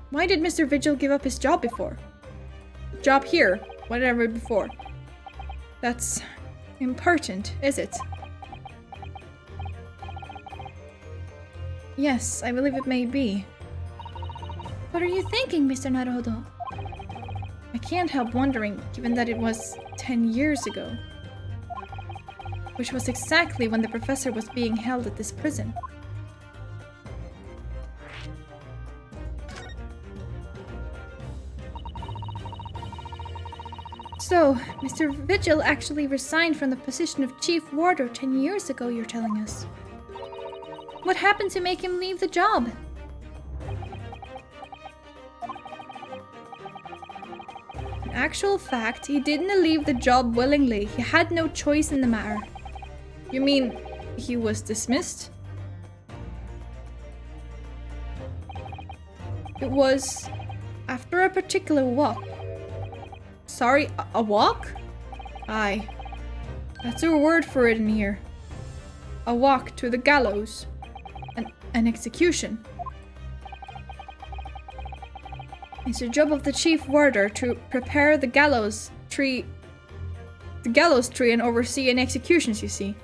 [SPEAKER 1] Why did Mr. Vigil give up his job before? Job here, whatever before. That's important, is it? Yes, I believe it may be.
[SPEAKER 3] What are you thinking, Mr. Naruhodo?
[SPEAKER 1] I can't help wondering, given that it was 10 years ago. Which was exactly when the professor was being held at this prison.
[SPEAKER 3] So, Mr. Vigil actually resigned from the position of Chief Warder 10 years ago, you're telling us. What happened to make him leave the job?
[SPEAKER 1] In actual fact, he didn't leave the job willingly. He had no choice in the matter. You mean he was dismissed? It was after a particular walk. Sorry, a walk? Aye. That's a word for it in here. A walk to the gallows. An execution. It's the job of the chief warder to prepare the gallows tree and oversee any executions, you see.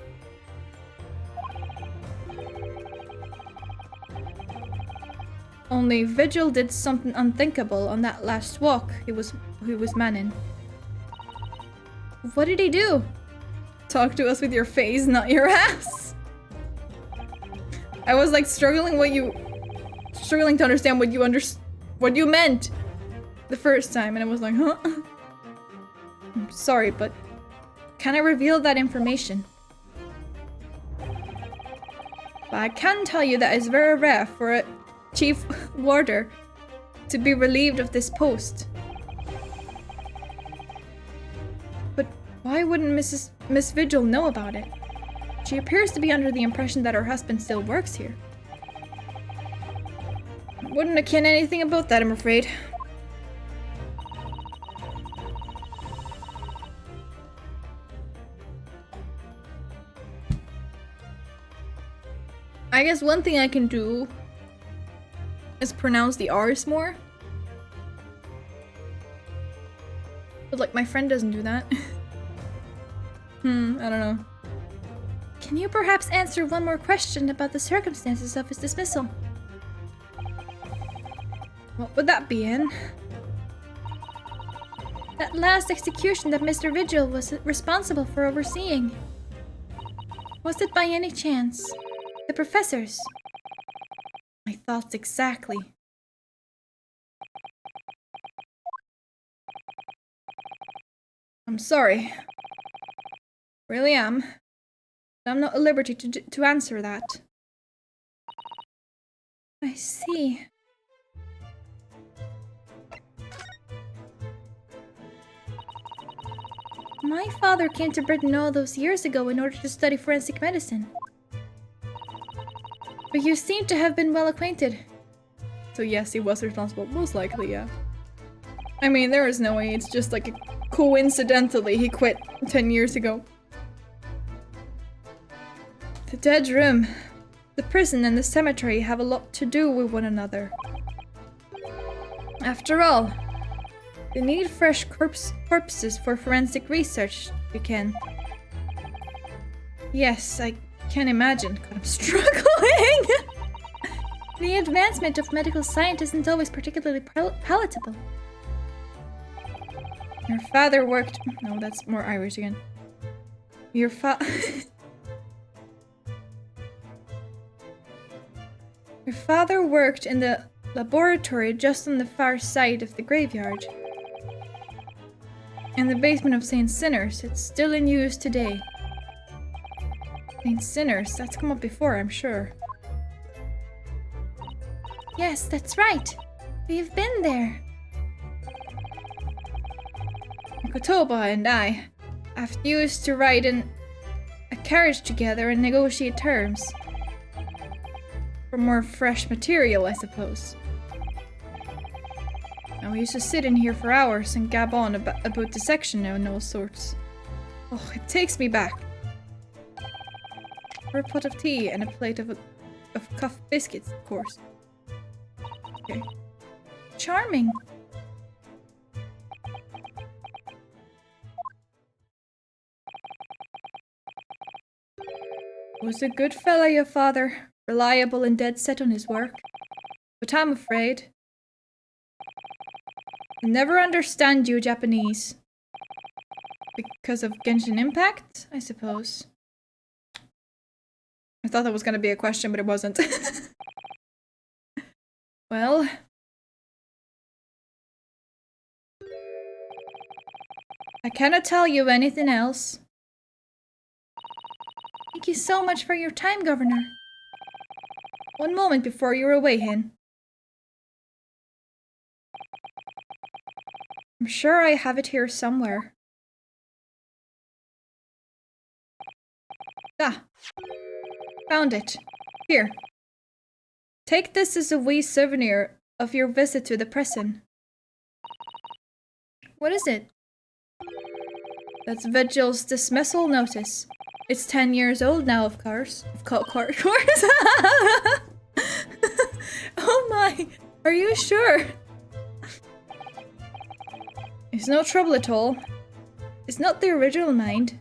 [SPEAKER 1] Only Vigil did something unthinkable on that last walk he was manning. What did he do? Talk to us with your face, not your ass. I was like struggling to understand what you meant the first time, and I was like, huh? I'm sorry, but can I reveal that information? But I can tell you that it's very rare for a chief warder to be relieved of this post. But why wouldn't Miss Vigil know about it? She appears to be under the impression that her husband still works here. Wouldn't have ken anything about that, I'm afraid. I guess one thing I can do is pronounce the R's more. But like my friend doesn't do that. I don't know.
[SPEAKER 3] Can you perhaps answer one more question about the circumstances of his dismissal?
[SPEAKER 1] What would that be in?
[SPEAKER 3] That last execution that Mr. Vigil was responsible for overseeing. Was it by any chance the professor's?
[SPEAKER 1] My thoughts exactly. I'm sorry. Really am. But I'm not at liberty to answer that.
[SPEAKER 3] I see. My father came to Britain all those years ago in order to study forensic medicine. But you seem to have been well acquainted.
[SPEAKER 1] So yes, he was responsible. Most likely, yeah. I mean, there is no way it's just like coincidentally he quit 10 years ago. The dead room, the prison and the cemetery have a lot to do with one another. After all, they need fresh corpses for forensic research, you can. Yes, I can imagine. God, I'm struggling!
[SPEAKER 3] The advancement of medical science isn't always particularly palatable.
[SPEAKER 1] Your father worked... No, that's more Irish again. Your Your father worked in the laboratory just on the far side of the graveyard. In the basement of St. Sinner's. It's still in use today. St. Sinner's? That's come up before, I'm sure.
[SPEAKER 3] Yes, that's right. We've been there.
[SPEAKER 1] Kotoba and I have used to ride in a carriage together and negotiate terms. For more fresh material, I suppose. And we used to sit in here for hours and gab on about dissection and all sorts. Oh, it takes me back. For a pot of tea and a plate of cuffed biscuits, of course. Okay.
[SPEAKER 3] Charming.
[SPEAKER 1] Was a good fella, your father. Reliable and dead set on his work. But I'm afraid I'll never understand you, Japanese. Because of Genshin Impact, I suppose. I thought that was gonna be a question, but it wasn't. Well... I cannot tell you anything else.
[SPEAKER 3] Thank you so much for your time, Governor.
[SPEAKER 1] One moment before you're away, Hin. I'm sure I have it here somewhere. Ah! Found it. Here. Take this as a wee souvenir of your visit to the prison.
[SPEAKER 3] What is it?
[SPEAKER 1] That's Vigil's dismissal notice. It's 10 years old now, of course. Of course. Oh my! Are you sure? It's no trouble at all. It's not the original mind.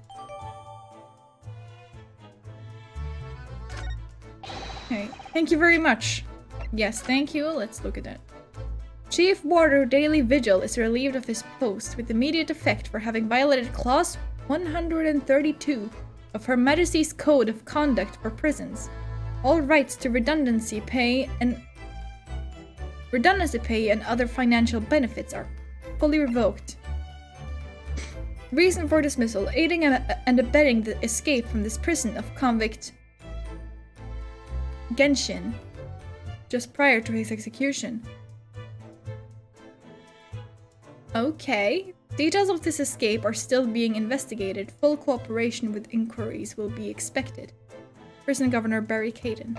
[SPEAKER 1] Okay, thank you very much. Yes, thank you. Let's look at that. Chief Warder Daily Vigil is relieved of his post with immediate effect for having violated Clause 132 of Her Majesty's Code of Conduct for Prisons. All rights to redundancy pay and other financial benefits are fully revoked. Reason for dismissal: aiding and abetting the escape from this prison of convict Genshin just prior to his execution. Okay. Details of this escape are still being investigated. Full cooperation with inquiries will be expected. Prison Governor Barry Caden.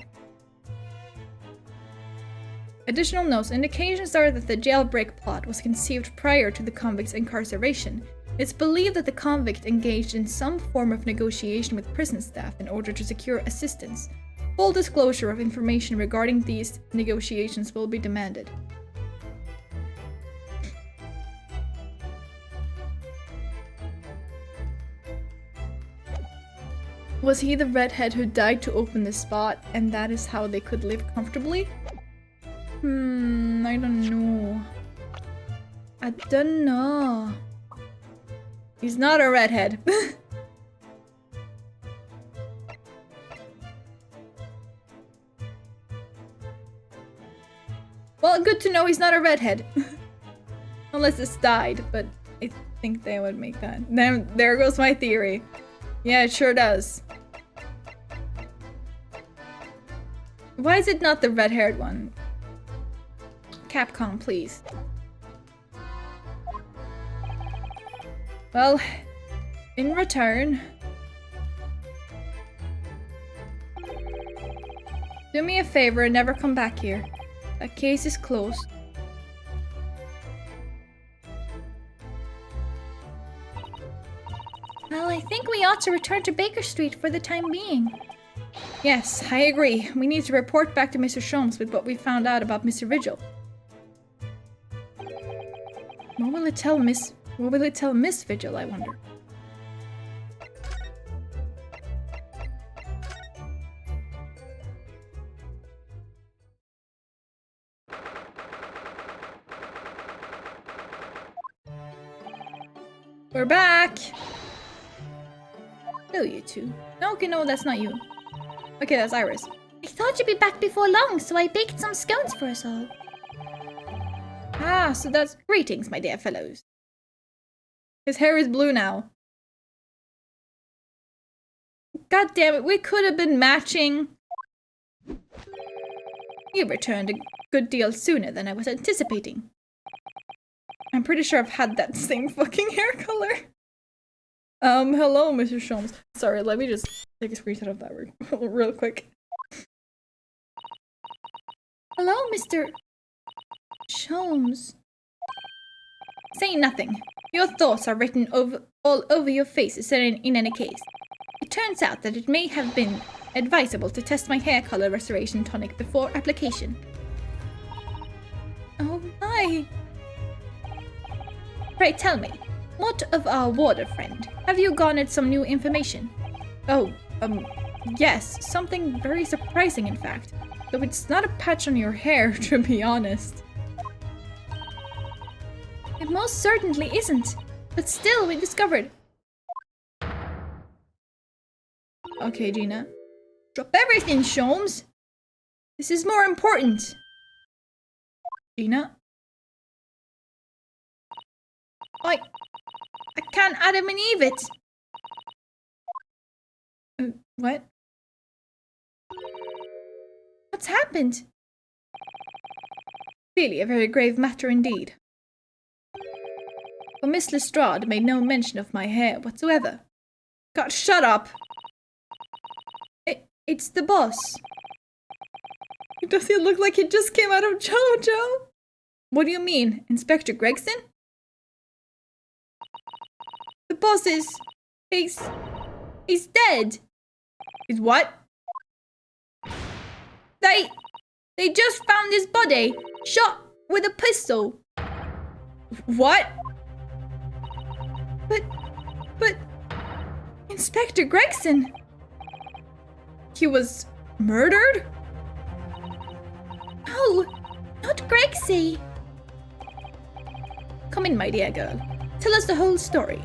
[SPEAKER 1] Additional notes. Indications are that the jailbreak plot was conceived prior to the convict's incarceration. It's believed that the convict engaged in some form of negotiation with prison staff in order to secure assistance. Full disclosure of information regarding these negotiations will be demanded. Was he the redhead who died to open the spot, and that is how they could live comfortably? I don't know. I don't know. He's not a redhead. Well, good to know he's not a redhead. Unless it's dyed, but I think they would make that. Then there goes my theory. Yeah, it sure does. Why is it not the red-haired one? Capcom, please. Well, in return, do me a favor and never come back here. That case is closed.
[SPEAKER 3] Well, I think we ought to return to Baker Street for the time being.
[SPEAKER 1] Yes, I agree. We need to report back to Mr. Sholmes with what we found out about Mr. Vigil. What will it tell Miss Vigil, I wonder? We're back! Hello, you two. No, okay, no, that's not you. Okay, that's Iris.
[SPEAKER 3] I thought you'd be back before long, so I baked some scones for us all.
[SPEAKER 1] Ah, so that's greetings, my dear fellows. His hair is blue now. God damn it, we could have been matching. You returned a good deal sooner than I was anticipating. I'm pretty sure I've had that same fucking hair color. Hello, Mr. Sholmes. Sorry, let me just take a screenshot of that real quick.
[SPEAKER 3] Hello, Mr. Sholmes.
[SPEAKER 1] Say nothing. Your thoughts are written all over your faces in any case. It turns out that it may have been advisable to test my hair color restoration tonic before application.
[SPEAKER 3] Oh my.
[SPEAKER 1] Pray tell me, what of our warder friend? Have you garnered some new information? Oh, yes, something very surprising in fact. Though it's not a patch on your hair, to be honest.
[SPEAKER 3] It most certainly isn't. But still, we discovered.
[SPEAKER 1] Okay, Gina. Drop everything, Sholmes! This is more important! Gina? I can't Adam and Eve it! What?
[SPEAKER 3] What's happened?
[SPEAKER 1] Really a very grave matter indeed. For Miss Lestrade made no mention of my hair whatsoever. God, shut up! It's the boss. Does he look like he just came out of JoJo? What do you mean, Inspector Gregson? The boss is... He's dead. He's what? They just found his body, shot with a pistol. What? But... Inspector Gregson! He was murdered?
[SPEAKER 3] No, not Gregsy.
[SPEAKER 1] Come in, my dear girl. Tell us the whole story.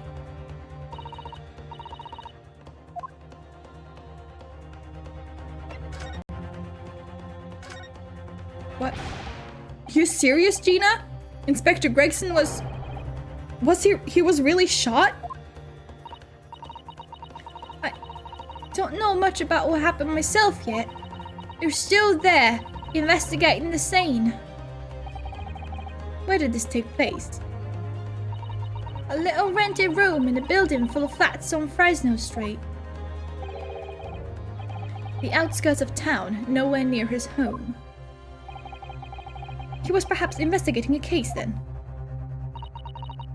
[SPEAKER 1] What? You serious, Gina? Inspector Gregson was he was really shot? I don't know much about what happened myself yet. They're still there, investigating the scene. Where did this take place?
[SPEAKER 3] A little rented room in a building full of flats on Fresno Street.
[SPEAKER 1] The outskirts of town, nowhere near his home. He was perhaps investigating a case then.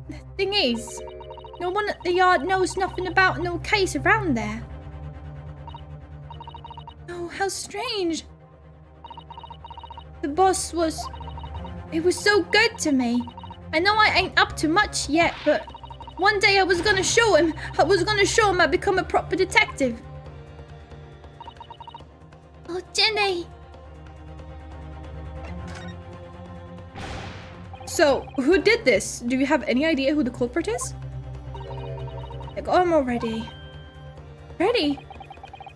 [SPEAKER 3] The thing is, no one at the yard knows nothing about no case around there.
[SPEAKER 1] Oh, how strange.
[SPEAKER 3] The boss was... He was so good to me. I know I ain't up to much yet, but one day I was gonna show him. I was gonna show him I become a proper detective. Oh, Jenny.
[SPEAKER 1] So, who did this? Do you have any idea who the culprit is?
[SPEAKER 3] I got him already.
[SPEAKER 1] Ready?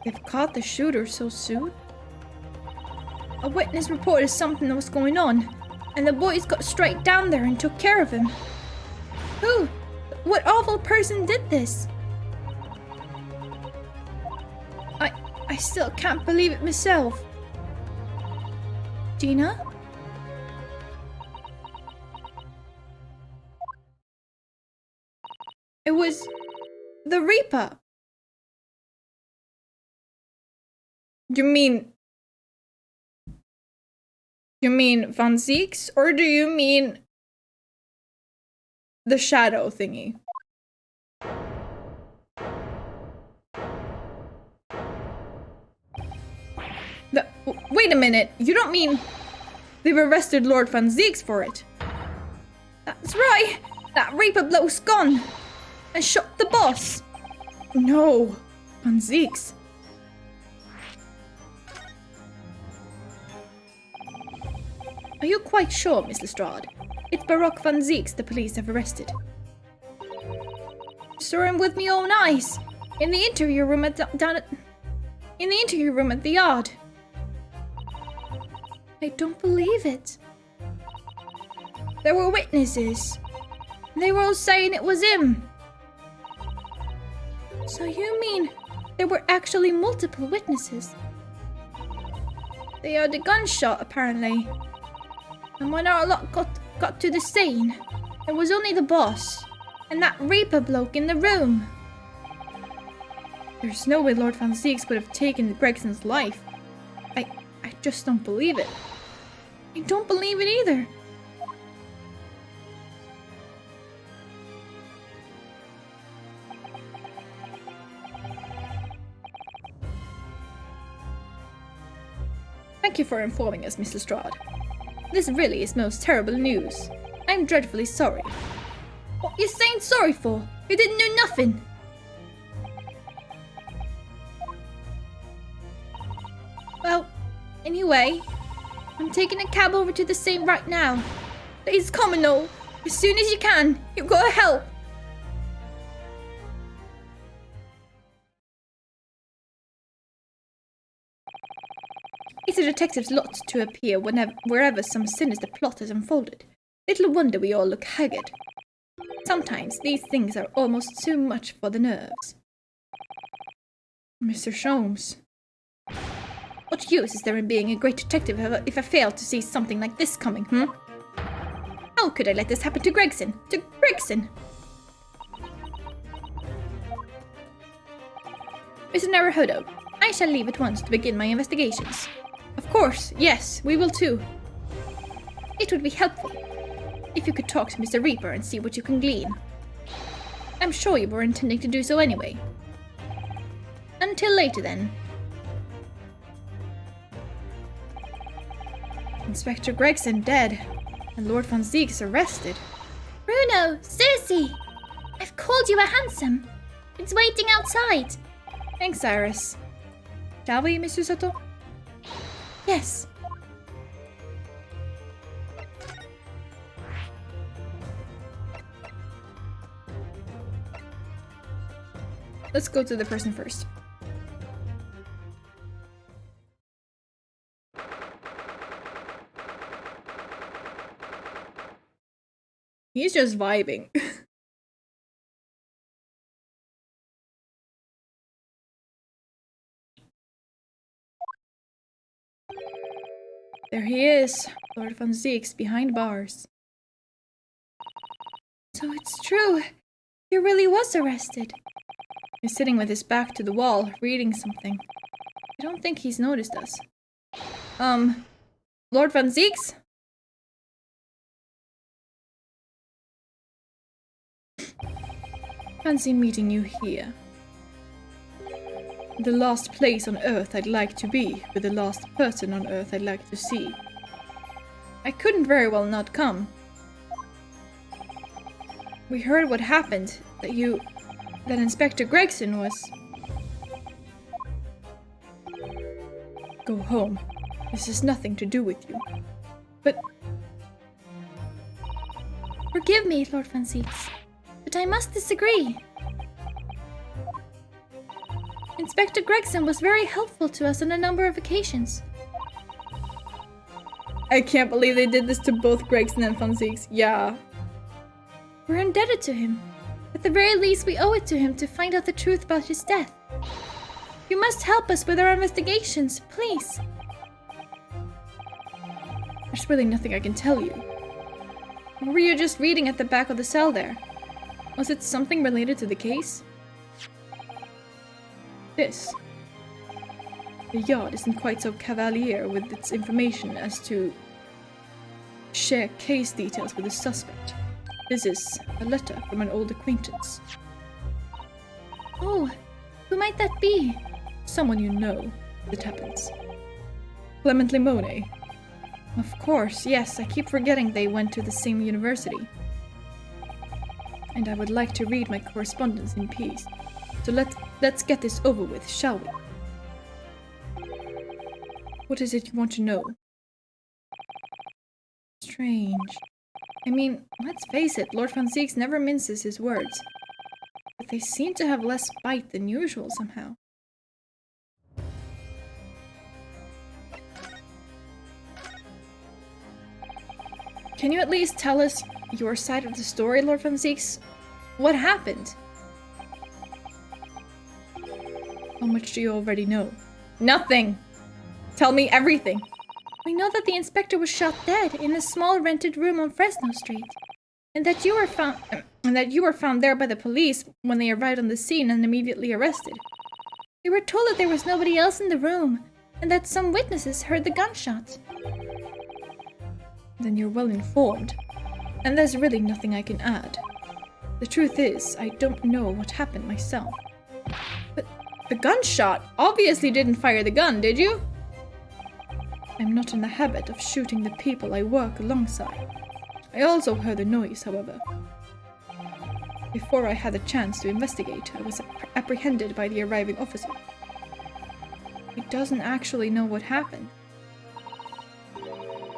[SPEAKER 1] They've caught the shooter so soon?
[SPEAKER 3] A witness reported something that was going on, and the boys got straight down there and took care of him. Who? What awful person did this?
[SPEAKER 1] I still can't believe it myself.
[SPEAKER 3] Gina?
[SPEAKER 1] It was the Reaper. You mean Van Zieks, or do you mean the shadow thingy? Wait a minute, you don't mean they've arrested Lord Van Zieks for it?
[SPEAKER 3] That's right, that Reaper bloke's gone and shot the boss.
[SPEAKER 1] No, Van Zieks. Are you quite sure, Miss Lestrade? It's Baroque Van Zieks the police have arrested.
[SPEAKER 3] saw him with my own eyes in the interview room at the yard. I don't believe it. There were witnesses. They were all saying it was him. So you mean there were actually multiple witnesses? They heard a gunshot, apparently. And when our lot got to the scene, there was only the boss and that Reaper bloke in the room. There's no way Lord Van Zieks would have taken Gregson's life. I just don't believe it. I don't believe it either. Thank you for informing us, Mr. Lestrade. This really is most terrible news. I'm dreadfully sorry. What you saying sorry for? You didn't do nothing. Well, anyway, I'm taking a cab over to the scene right now. Please come and all. As soon as you can. You gotta help. It's a detective's lot to appear wherever some sinister plot is unfolded. Little wonder we all look haggard. Sometimes these things are almost too much for the nerves. Mr. Sholmes. What use is there in being a great detective if I fail to see something like this coming, How could I let this happen to Gregson? To Gregson! Mr. Naruhodo, I shall leave at once to begin my investigations. Of course, yes, we will too. It would be helpful if you could talk to Mr. Reaper and see what you can glean. I'm sure you were intending to do so anyway. Until later then. Inspector Gregson dead, and Lord Van Zieks arrested.
[SPEAKER 4] Bruno, Circe! I've called you a hansom. It's waiting outside.
[SPEAKER 1] Thanks, Iris. Shall we, Mr. Soto?
[SPEAKER 3] Yes.
[SPEAKER 1] Let's go to the person first. He's just vibing. There he is, Lord Van Zieks behind bars.
[SPEAKER 3] So it's true. He really was arrested.
[SPEAKER 1] He's sitting with his back to the wall, reading something. I don't think he's noticed us. Lord Van Zieks? Fancy meeting you here. The last place on Earth I'd like to be, with the last person on Earth I'd like to see. I couldn't very well not come. We heard what happened, that Inspector Gregson was... Go home. This has nothing to do with you. But...
[SPEAKER 3] Forgive me, Lord Van Zieks, but I must disagree. Inspector Gregson was very helpful to us on a number of occasions.
[SPEAKER 1] I can't believe they did this to both Gregson and Van Zieks. Yeah.
[SPEAKER 3] We're indebted to him. At the very least, we owe it to him to find out the truth about his death. You must help us with our investigations, please.
[SPEAKER 1] There's really nothing I can tell you. What were you just reading at the back of the cell there? Was it something related to the case? This. The yard isn't quite so cavalier with its information as to share case details with the suspect. This is a letter from an old acquaintance.
[SPEAKER 3] Oh, who might that be?
[SPEAKER 1] Someone you know, it happens. Clement Limone. Of course, yes, I keep forgetting they went to the same university. And I would like to read my correspondence in peace. So let's get this over with, shall we? What is it you want to know? Strange. I mean, let's face it, Lord Van Zieks never minces his words. but they seem to have less bite than usual somehow. Can you at least tell us your side of the story, Lord Van Zieks? What happened? How much do you already know? Nothing! Tell me everything!
[SPEAKER 3] We know that the inspector was shot dead in a small rented room on Fresno Street, and that you were found there by the police when they arrived on the scene and immediately arrested. We were told that there was nobody else in the room, and that some witnesses heard the gunshot.
[SPEAKER 1] Then you're well informed, and there's really nothing I can add. The truth is, I don't know what happened myself. But the gunshot obviously didn't fire the gun, did you? I'm not in the habit of shooting the people I work alongside. I also heard the noise, however. Before I had a chance to investigate, I was apprehended by the arriving officer. He doesn't actually know what happened.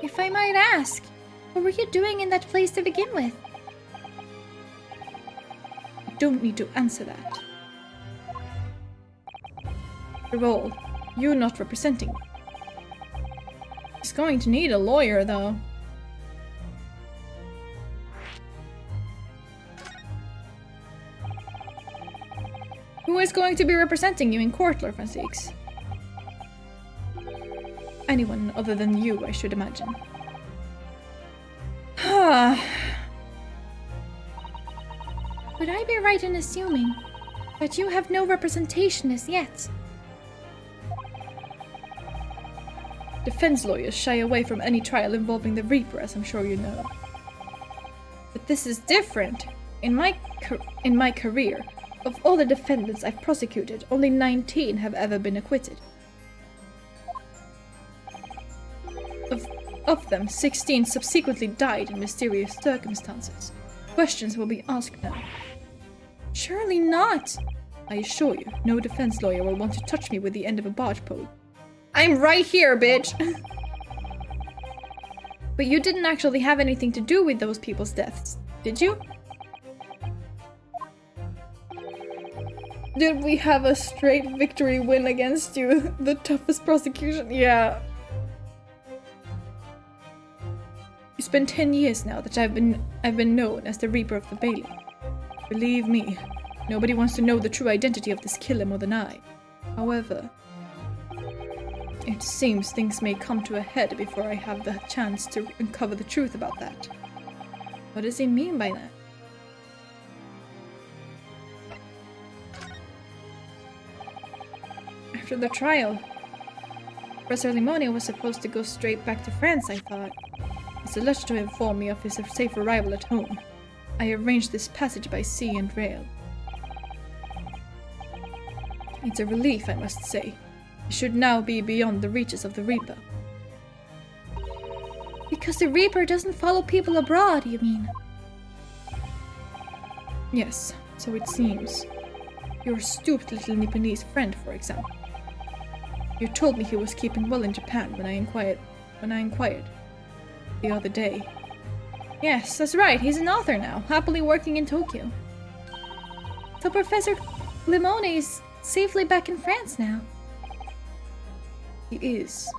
[SPEAKER 3] If I might ask, what were you doing in that place to begin with?
[SPEAKER 1] I don't need to answer that. After all, you're not representing me. He's going to need a lawyer, though. Who is going to be representing you in court, Lord Van Zieks? Anyone other than you, I should imagine.
[SPEAKER 3] Would I be right in assuming that you have no representation as yet?
[SPEAKER 1] Defense lawyers shy away from any trial involving the Reaper, as I'm sure you know. But this is different. In my career, of all the defendants I've prosecuted, only 19 have ever been acquitted. Of them, 16 subsequently died in mysterious circumstances. Questions will be asked now.
[SPEAKER 3] Surely not!
[SPEAKER 1] I assure you, no defense lawyer will want to touch me with the end of a barge pole. I'm right here, bitch! But you didn't actually have anything to do with those people's deaths, did you? Did we have a straight victory win against you? The toughest prosecution? Yeah. It's been 10 years now that I've been known as the Reaper of the Bailey. Believe me, nobody wants to know the true identity of this killer more than I. However, it seems things may come to a head before I have the chance to uncover the truth about that. What does he mean by that? After the trial, Professor Limone was supposed to go straight back to France, I thought. It's a letter to inform me of his safe arrival at home. I arranged this passage by sea and rail. It's a relief, I must say. He should now be beyond the reaches of the Reaper.
[SPEAKER 3] Because the Reaper doesn't follow people abroad, you mean?
[SPEAKER 1] Yes, so it seems. Your astute little Nipponese friend, for example. You told me he was keeping well in Japan when I inquired the other day. Yes, that's right, he's an author now, happily working in Tokyo.
[SPEAKER 3] So Professor Limone is safely back in France now.
[SPEAKER 1] He is.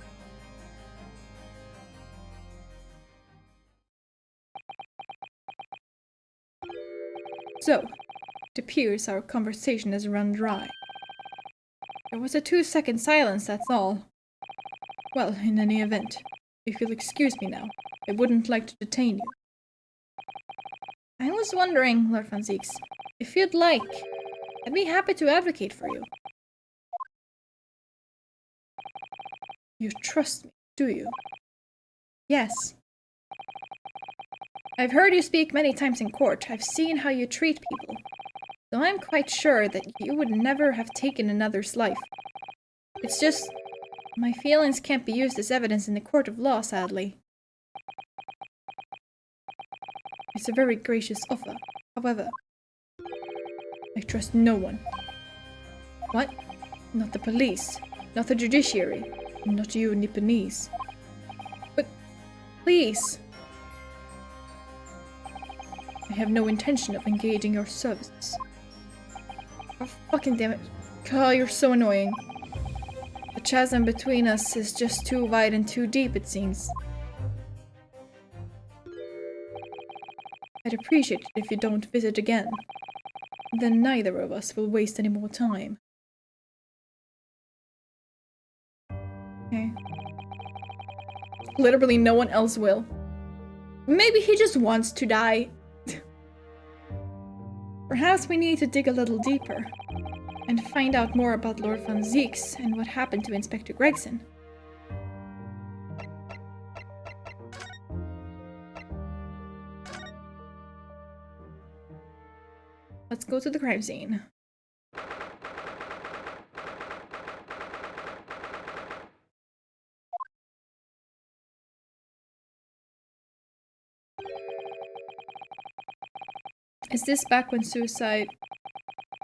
[SPEAKER 1] So, it appears our conversation has run dry. There was a 2-second silence, that's all. Well, in any event, if you'll excuse me now, I wouldn't like to detain you. I was wondering, Lord Van Zieks, if you'd like, I'd be happy to advocate for you. You trust me, do you? Yes. I've heard you speak many times in court. I've seen how you treat people. So I'm quite sure that you would never have taken another's life. It's just, my feelings can't be used as evidence in the court of law, sadly. It's a very gracious offer. However, I trust no one. What? Not the police, not the judiciary, and not you Nipponese. But, please. I have no intention of engaging your services. Oh, fucking damn it. God, you're so annoying. The chasm between us is just too wide and too deep, it seems. I'd appreciate it if you don't visit again. Then neither of us will waste any more time. Okay. Literally no one else will. Maybe he just wants to die. Perhaps we need to dig a little deeper and find out more about Lord Van Zieks and what happened to Inspector Gregson. Let's go to the crime scene. Is this back when suicide...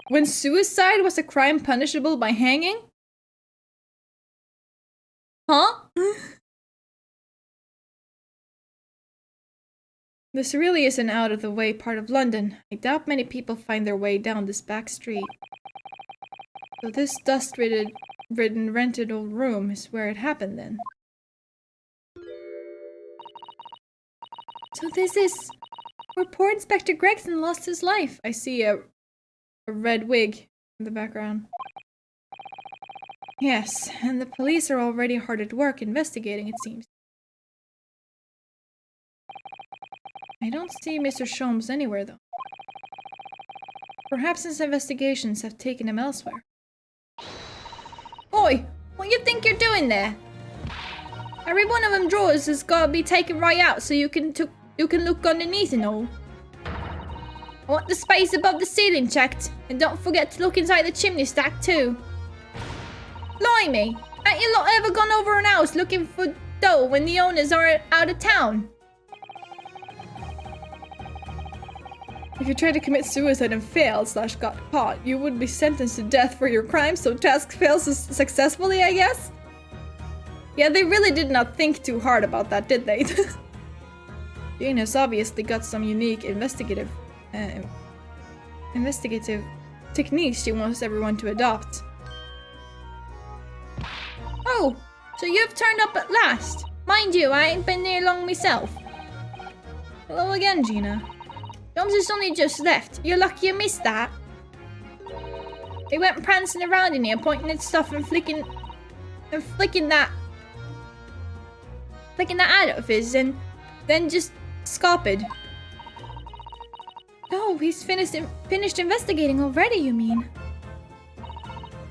[SPEAKER 1] When suicide was a crime punishable by hanging? Huh? This really is an out-of-the-way part of London. I doubt many people find their way down this back street. So this dust-ridden rented old room is where it happened then. So this is where poor Inspector Gregson lost his life. I see a red wig in the background. Yes, and the police are already hard at work investigating, it seems. I don't see Mr. Sholmes anywhere, though. Perhaps his investigations have taken him elsewhere. Oi! What you think you're doing there? Every one of them drawers has got to be taken right out so you can look underneath and all. I want the space above the ceiling checked, and don't forget to look inside the chimney stack too. Blimey! Ain't you lot ever gone over an house looking for dough when the owners are out of town? If you try to commit suicide and failed / got caught, you would be sentenced to death for your crime, so task fails successfully, I guess? Yeah, they really did not think too hard about that, did they? GINA's obviously got some unique investigative techniques she wants everyone to adopt. Oh, so you've turned up at last. Mind you, I ain't been there long myself. Hello again, GINA. Jones has only just left. You're lucky you missed that. He went prancing around in here, pointing at stuff and flicking that ad of his, and then just scarpered. Oh, he's finished investigating already, you mean?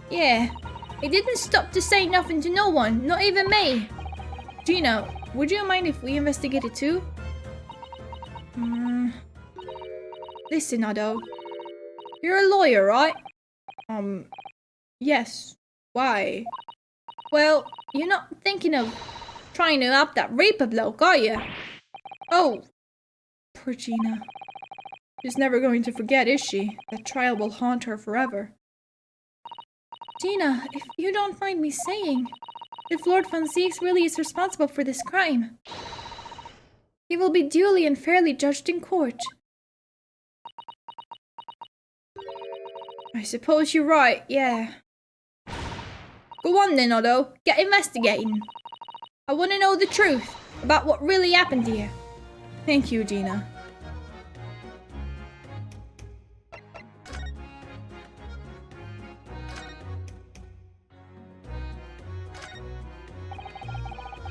[SPEAKER 1] Yeah. He didn't stop to say nothing to no one, not even me. GINA, would you mind if we investigated too? Listen, Otto. You're a lawyer, right? Yes. Why? Well, you're not thinking of trying to up that Reaper bloke, are you? Oh. Poor GINA. She's never going to forget, is she? That trial will haunt her forever. GINA, if you don't mind me saying, if Lord Van Zieks really is responsible for this crime, he will be duly and fairly judged in court. I suppose you're right, yeah. Go on then, Otto. Get investigating. I want to know the truth about what really happened here. Thank you, GINA.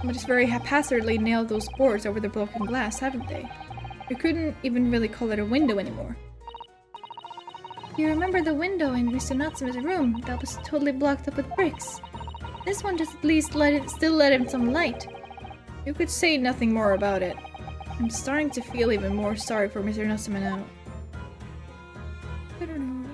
[SPEAKER 1] But it's very haphazardly nailed those boards over the broken glass, haven't they? You couldn't even really call it a window anymore. You remember the window in Mr. Natsume's room that was totally blocked up with bricks? This one just at least still let in some light. You could say nothing more about it. I'm starting to feel even more sorry for Mr. Natsume now. I don't know.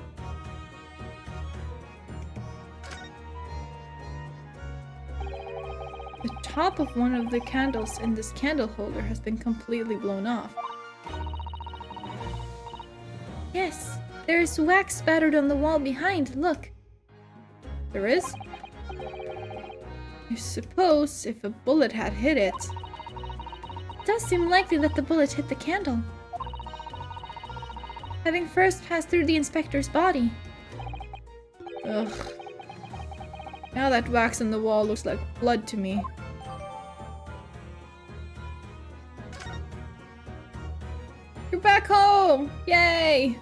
[SPEAKER 1] The top of one of the candles in this candle holder has been completely blown off. Yes, there is wax spattered on the wall behind, look. There is? I suppose if a bullet had hit it. It does seem likely that the bullet hit the candle, having first passed through the inspector's body. Ugh. Now that wax on the wall looks like blood to me. You're back home! Yay!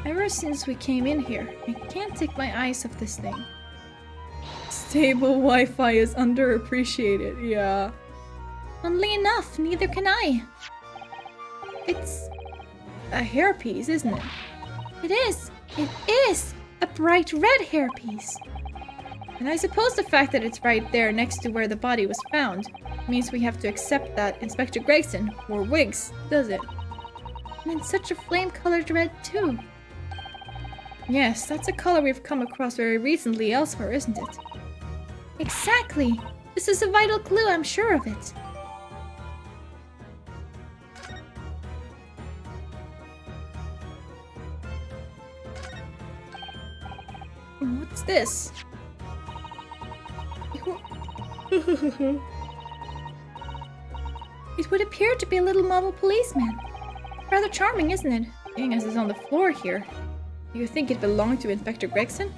[SPEAKER 1] Ever since we came in here, I can't take my eyes off this thing. Stable Wi-Fi is underappreciated, yeah.
[SPEAKER 3] Funnily enough, neither can I.
[SPEAKER 1] It's a hairpiece, isn't it?
[SPEAKER 3] It is! It is! A bright red hairpiece.
[SPEAKER 1] And I suppose the fact that it's right there next to where the body was found means we have to accept that Inspector Gregson wore wigs, does it?
[SPEAKER 3] And in such a flame-colored red, too.
[SPEAKER 1] Yes, that's a color we've come across very recently elsewhere, isn't it?
[SPEAKER 3] Exactly! This is a vital clue, I'm sure of it.
[SPEAKER 1] What's this?
[SPEAKER 3] It would appear to be a little model policeman. Rather charming, isn't it?
[SPEAKER 1] Seeing as it's on the floor here, do you think it belonged to Inspector Gregson?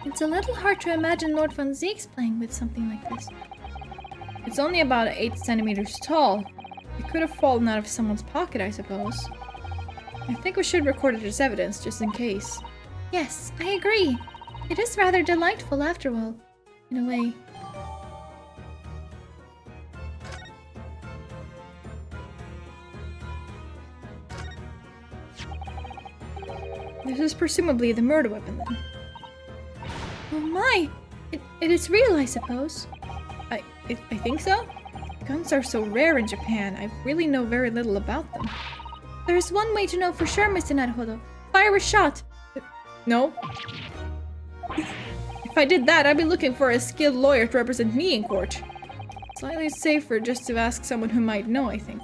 [SPEAKER 3] It's a little hard to imagine Lord Von Zieks playing with something like this.
[SPEAKER 1] It's only about 8 centimeters tall. It could have fallen out of someone's pocket, I suppose. I think we should record it as evidence, just in case.
[SPEAKER 3] Yes, I agree. It is rather delightful after all, in a way.
[SPEAKER 1] This is presumably the murder weapon, then.
[SPEAKER 3] Oh my! It is real, I suppose.
[SPEAKER 1] I think so? Guns are so rare in Japan, I really know very little about them.
[SPEAKER 3] There is one way to know for sure, Mr. Naruhodo. Fire a shot!
[SPEAKER 1] No. If I did that, I'd be looking for a skilled lawyer to represent me in court. Slightly safer just to ask someone who might know, I think.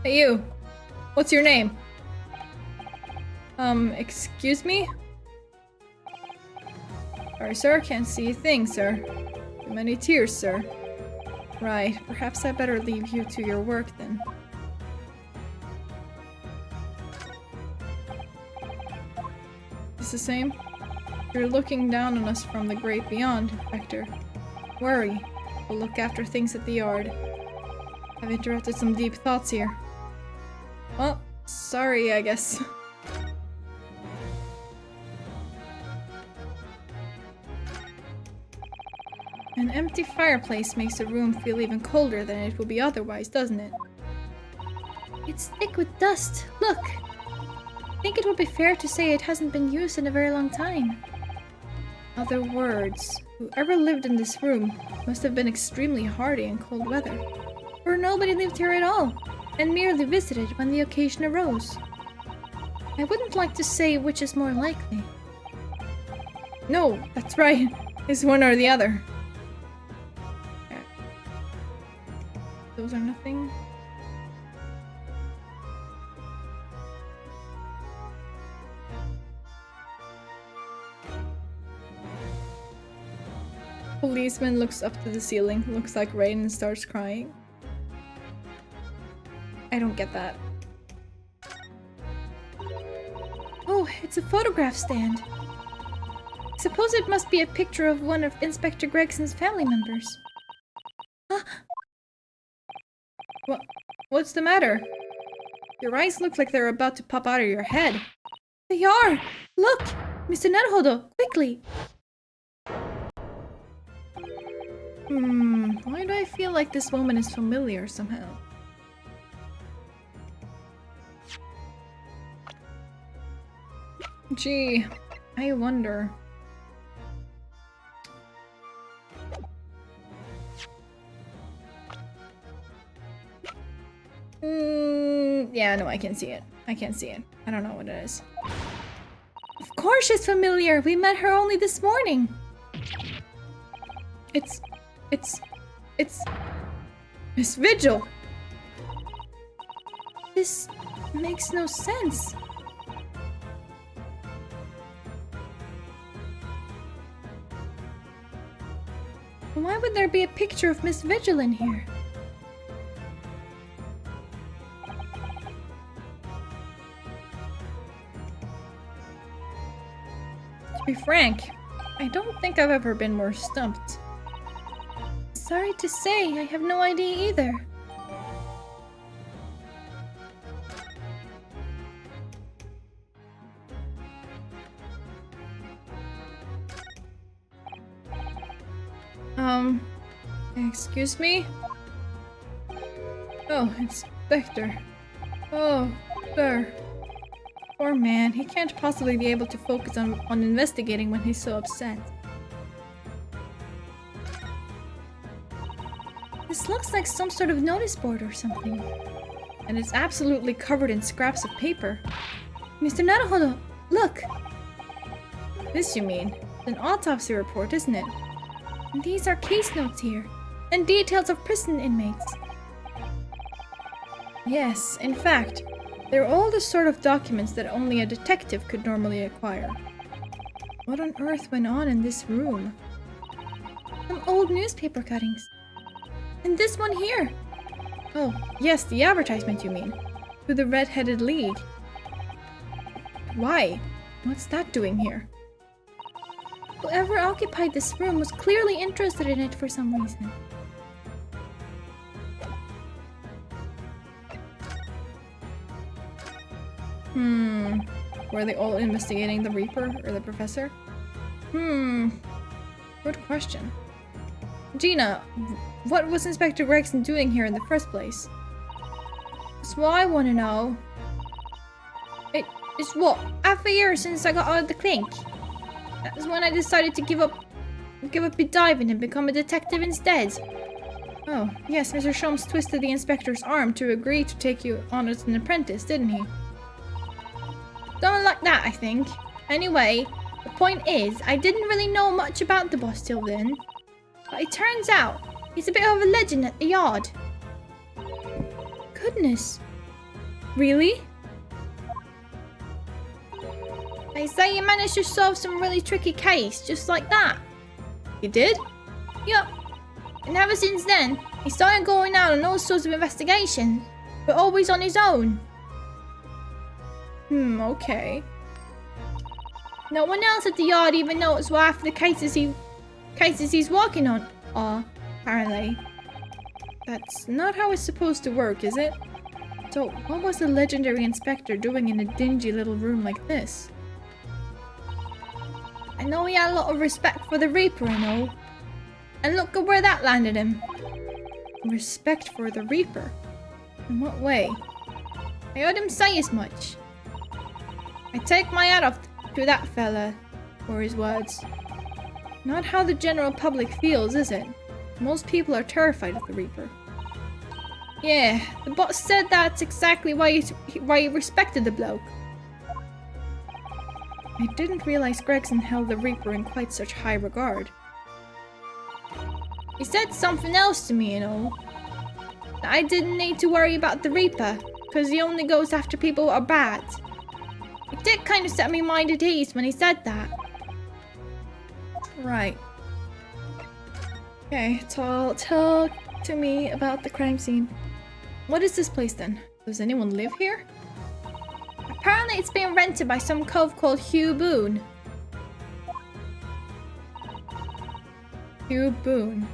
[SPEAKER 1] Hey you! What's your name? Excuse me? Sorry, sir, can't see a thing, sir. Too many tears, sir. Right, perhaps I better leave you to your work then. Is the same? You're looking down on us from the great beyond, Hector. Worry. We'll look after things at the yard. I've interrupted some deep thoughts here. Well, sorry, I guess. An empty fireplace makes a room feel even colder than it would be otherwise, doesn't it?
[SPEAKER 3] It's thick with dust. Look! I think it would be fair to say it hasn't been used in a very long time.
[SPEAKER 1] Other words, whoever lived in this room must have been extremely hardy in cold weather.
[SPEAKER 3] Or nobody lived here at all, and merely visited when the occasion arose. I wouldn't like to say which is more likely.
[SPEAKER 1] No, that's right. It's one or the other. Those are nothing. Policeman looks up to the ceiling, looks like rain, and starts crying. I don't get that.
[SPEAKER 3] Oh, it's a photograph stand. Suppose it must be a picture of one of Inspector Gregson's family members. Huh?
[SPEAKER 1] What's the matter? Your eyes look like they're about to pop out of your head.
[SPEAKER 3] They are! Look! Mr. Naruhodo, quickly!
[SPEAKER 1] Why do I feel like this woman is familiar somehow? Gee, I wonder. Yeah, no, I can see it. I can't see it. I don't know what it is.
[SPEAKER 3] Of course she's familiar! We met her only this morning!
[SPEAKER 1] It's Miss Vigil!
[SPEAKER 3] This makes no sense. why would there be a picture of Miss Vigil in here? To be frank, I don't think I've ever been more stumped. Sorry to say, I have no idea either. Excuse me? Oh, Inspector. Oh, sir. Poor man, he can't possibly be able to focus on investigating when he's so upset. This looks like some sort of notice board or something. And it's absolutely covered in scraps of paper. Mr. Naruhodo, look! This, you mean? An autopsy report, isn't it? And these are case notes here, and details of prison inmates. Yes, in fact, they're all the sort of documents that only a detective could normally acquire. What on earth went on in this room? Some old newspaper cuttings. And this one here. Oh, yes, the advertisement you mean. To the Red-Headed League. Why? What's that doing here? Whoever occupied this room was clearly interested in it for some reason. Were they all investigating the Reaper or the Professor? Good question. GINA, what was Inspector Gregson doing here in the first place? That's what I want to know. It's what? Half a year since I got out of the clink. That was when I decided to give up diving and become a detective instead. Oh, yes, Mr. Sholmes twisted the inspector's arm to agree to take you on as an apprentice, didn't he? Something like that, I think. Anyway, the point is, I didn't really know much about the boss till then. But it turns out, he's a bit of a legend at the yard. Goodness. Really? They say you managed to solve some really tricky case, just like that. You did? Yup. And ever since then, he started going out on all sorts of investigations, but always on his own. Okay. No one else at the yard even knows what half of the cases he's working on are, apparently. That's not how it's supposed to work, is it? So, what was the legendary inspector doing in a dingy little room like this? I know he had a lot of respect for the Reaper and all. And look at where that landed him. Respect for the Reaper? In what way? I heard him say as much. I take my hat off to that fella, for his words. Not how the general public feels, is it? Most people are terrified of the Reaper. Yeah, the boss said that's exactly why he respected the bloke. I didn't realize Gregson held the Reaper in quite such high regard. He said something else to me, you know. That I didn't need to worry about the Reaper, because he only goes after people who are bad. It did kind of set me mind at ease when he said that. Right. Okay, tell to me about the crime scene. What is this place then? Does anyone live here? Apparently it's being rented by some cove called Hugh Boone. Hugh Boone.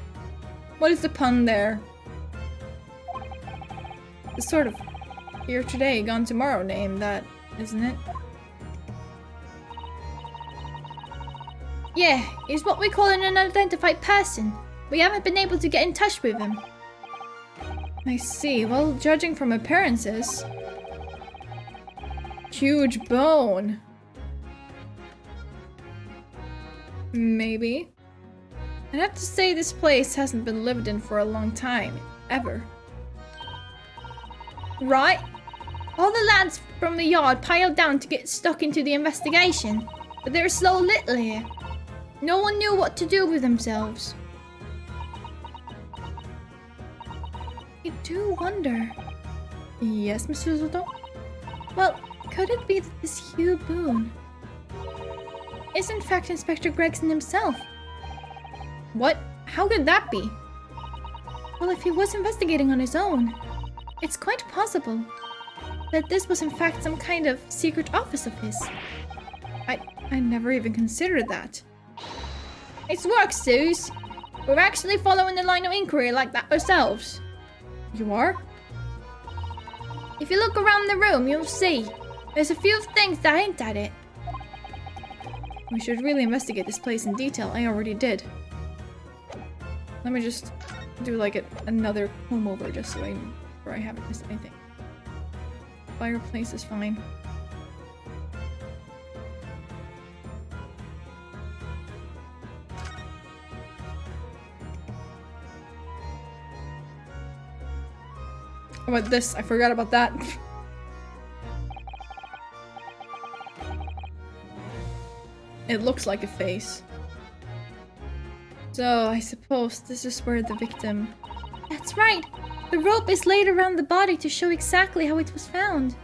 [SPEAKER 3] What is the pun there? The sort of here today, gone tomorrow name, that, isn't it? Yeah, he's what we call an unidentified person. We haven't been able to get in touch with him. I see. Well, judging from appearances... Huge bone. Maybe. I'd have to say this place hasn't been lived in for a long time. Ever. Right? All the lads from the yard piled down to get stuck into the investigation. But they're so little here. No one knew what to do with themselves. I do wonder. Yes, Mr. Zoto? Well, could it be that this Hugh Boone is in fact Inspector Gregson himself? What? How could that be? Well, if he was investigating on his own, it's quite possible that this was in fact some kind of secret office of his.
[SPEAKER 1] I never even considered that.
[SPEAKER 3] It's work, Suze. We're actually following the line of inquiry like that ourselves.
[SPEAKER 1] You are?
[SPEAKER 3] If you look around the room, you'll see. There's a few things that hint at it.
[SPEAKER 1] We should really investigate this place in detail. I already did. Let me just do like another comb over just so I haven't missed anything. Fireplace is fine. How about this? I forgot about that. It looks like a face. So, I suppose this is where the victim...
[SPEAKER 3] That's right. The rope is laid around the body to show exactly how it was found.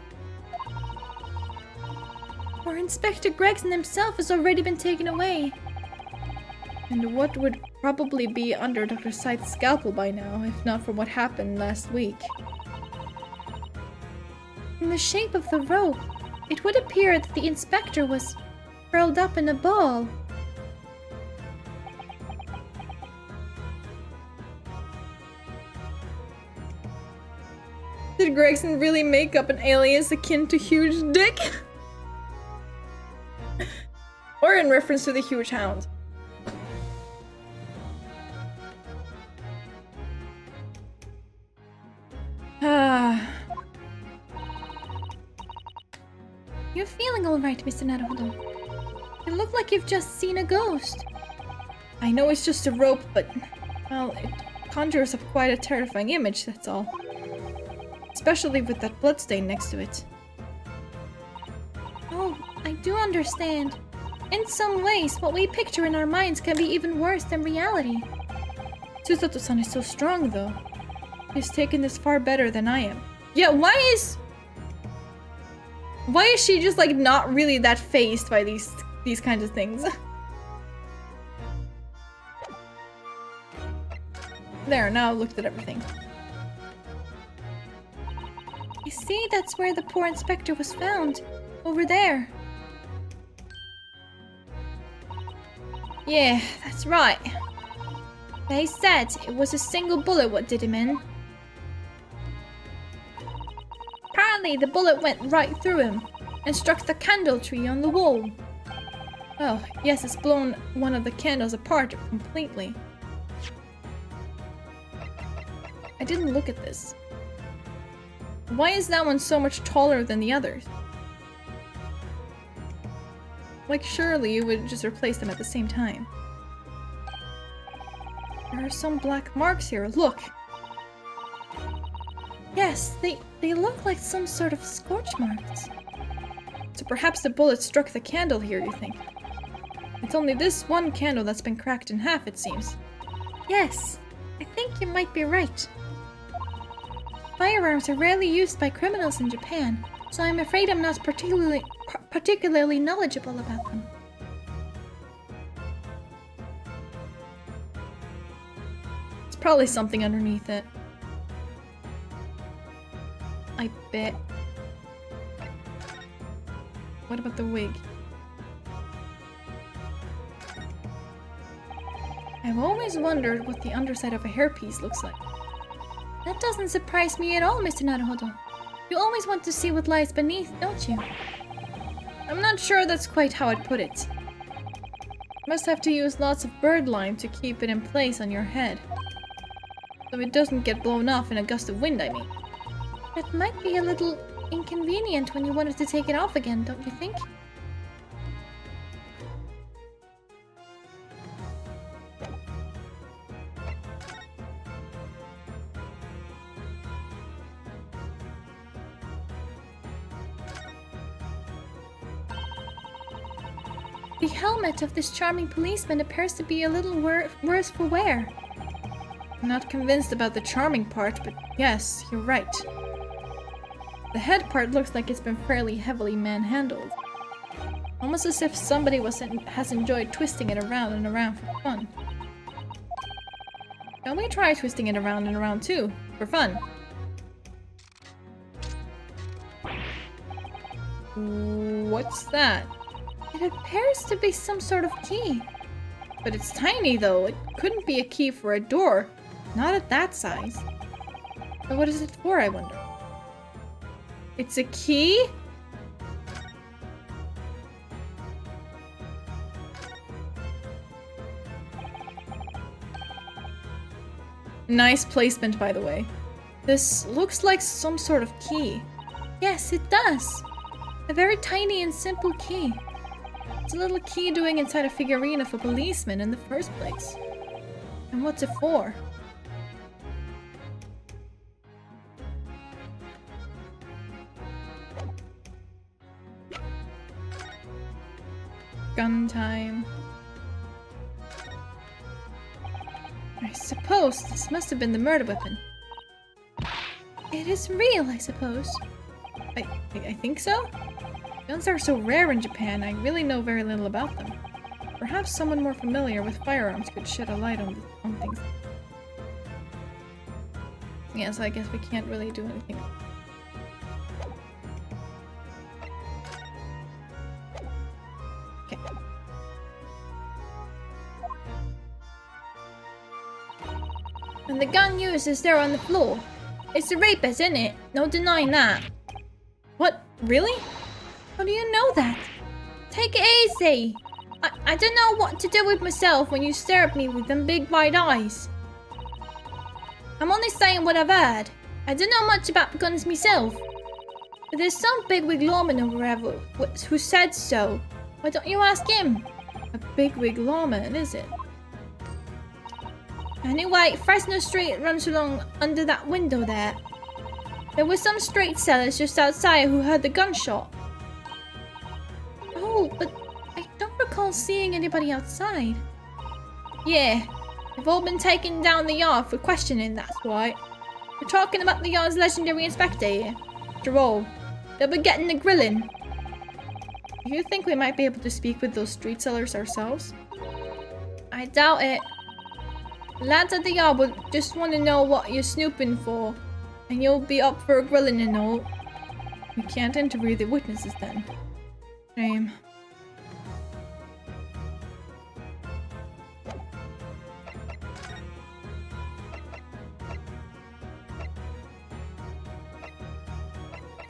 [SPEAKER 3] Or Inspector Gregson himself has already been taken away.
[SPEAKER 1] And what would probably be under Dr. Scythe's scalpel by now, if not for what happened last week?
[SPEAKER 3] From the shape of the rope, it would appear that the inspector was curled up in a ball.
[SPEAKER 1] Did Gregson really make up an alias akin to Huge Dick? Or in reference to the Huge Hound?
[SPEAKER 3] You're feeling alright, Mr. Naruhodo. You look like you've just seen a ghost.
[SPEAKER 1] I know it's just a rope, but, well, it conjures up quite a terrifying image, that's all. Especially with that bloodstain next to it.
[SPEAKER 3] Oh, I do understand. In some ways, what we picture in our minds can be even worse than reality.
[SPEAKER 1] Susato-san is so strong, though. He's taken this far better than I am. Yeah, why is she just, like, not really that fazed by these kinds of things? There, now I've looked at everything.
[SPEAKER 3] I see that's where the poor inspector was found. Over there.
[SPEAKER 1] Yeah, that's right.
[SPEAKER 3] They said it was a single bullet what did him in. Apparently the bullet went right through him and struck the candle tree on the wall.
[SPEAKER 1] Oh, yes, it's blown one of the candles apart completely. I didn't look at this. Why is that one so much taller than the others? Like, surely you would just replace them at the same time. There are some black marks here, look!
[SPEAKER 3] Yes, they look like some sort of scorch marks.
[SPEAKER 1] So perhaps the bullet struck the candle here, you think? It's only this one candle that's been cracked in half, it seems.
[SPEAKER 3] Yes, I think you might be right. Firearms are rarely used by criminals in Japan, so I'm afraid I'm not particularly knowledgeable about them.
[SPEAKER 1] It's probably something underneath it. I bet. What about the wig? I've always wondered what the underside of a hairpiece looks like.
[SPEAKER 3] That doesn't surprise me at all, Mr. Naruhodo. You always want to see what lies beneath, don't you?
[SPEAKER 1] I'm not sure that's quite how I'd put it. Must have to use lots of bird lime to keep it in place on your head. So it doesn't get blown off in a gust of wind, I mean.
[SPEAKER 3] That might be a little inconvenient when you wanted to take it off again, don't you think? The helmet of this charming policeman appears to be a little worse for wear.
[SPEAKER 1] I'm not convinced about the charming part, but yes, you're right. The head part looks like it's been fairly heavily manhandled. Almost as if somebody has enjoyed twisting it around and around for fun. Shall we try twisting it around and around too, for fun? What's that?
[SPEAKER 3] It appears to be some sort of key.
[SPEAKER 1] But it's tiny though. It couldn't be a key for a door. Not at that size. But what is it for, I wonder? It's a key? Nice placement, by the way. This looks like some sort of key.
[SPEAKER 3] Yes, it does. A very tiny and simple key.
[SPEAKER 1] It's a little key doing inside a figurine of a policeman in the first place. And what's it for? Gun time. I suppose this must have been the murder weapon.
[SPEAKER 3] It is real, I suppose.
[SPEAKER 1] I think so? Guns are so rare in Japan, I really know very little about them. Perhaps someone more familiar with firearms could shed a light on things. Yes, I guess we can't really do anything. Okay.
[SPEAKER 3] And the gun used is there on the floor. It's the rapist, isn't it? No denying that.
[SPEAKER 1] What? Really?
[SPEAKER 3] How do you know that? Take it easy. I don't know what to do with myself when you stare at me with them big wide eyes. I'm only saying what I've heard. I don't know much about guns myself. But there's some bigwig lawman or whatever who said so. Why don't you ask him?
[SPEAKER 1] A bigwig lawman, is it?
[SPEAKER 3] Anyway, Fresno Street runs along under that window there. There were some street sellers just outside who heard the gunshot.
[SPEAKER 1] Oh, but I don't recall seeing anybody outside.
[SPEAKER 3] Yeah, they've all been taken down the yard for questioning, that's why. We're talking about the yard's legendary inspector here. After all, they'll be getting the grilling.
[SPEAKER 1] Do you think we might be able to speak with those street sellers ourselves?
[SPEAKER 3] I doubt it. The lads at the yard will just want to know what you're snooping for, and you'll be up for a grilling and all.
[SPEAKER 1] We can't interview the witnesses then. Shame.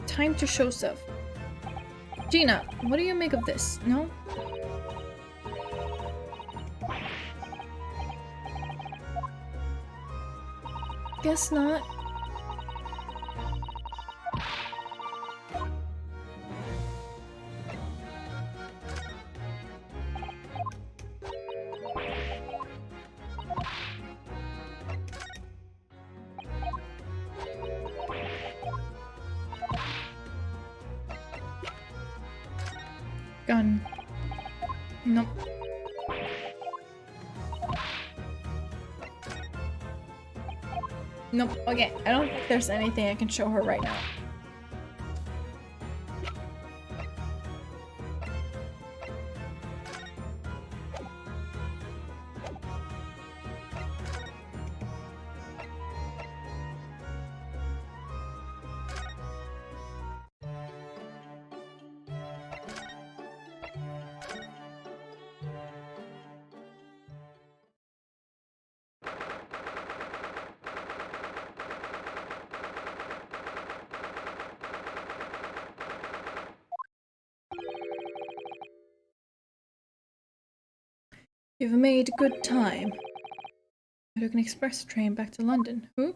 [SPEAKER 1] Time to show stuff. Gina, what do you make of this? No? Guess not. Gun. Nope. Nope. Okay, I don't think there's anything I can show her right now. You've made good time. I took an express train back to London. Who?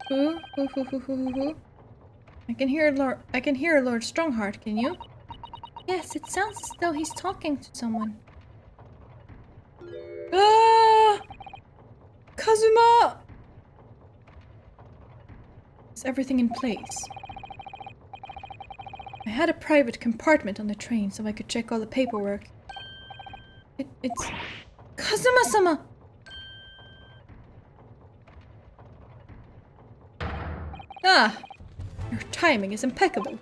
[SPEAKER 1] Who? Who? I can hear Lord Strongheart, can you?
[SPEAKER 3] Yes, it sounds as though he's talking to someone.
[SPEAKER 1] Ah! Kazuma! Is everything in place? I had a private compartment on the train so I could check all the paperwork. It's... Kazuma-sama! Ah! Your timing is impeccable.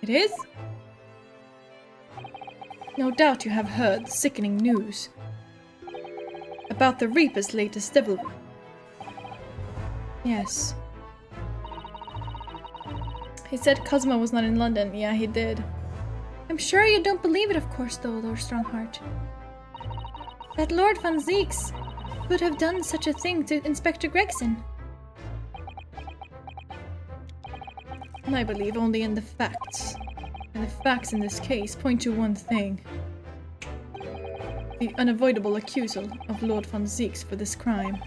[SPEAKER 1] It is? No doubt you have heard the sickening news. About the Reaper's latest devilry. Yes. He said Cosmo was not in London. Yeah, he did.
[SPEAKER 3] I'm sure you don't believe it, of course, though, Lord Strongheart. That Lord Van Zieks would have done such a thing to Inspector Gregson.
[SPEAKER 1] And I believe only in the facts. And the facts in this case point to one thing. The unavoidable accusal of Lord Van Zieks for this crime.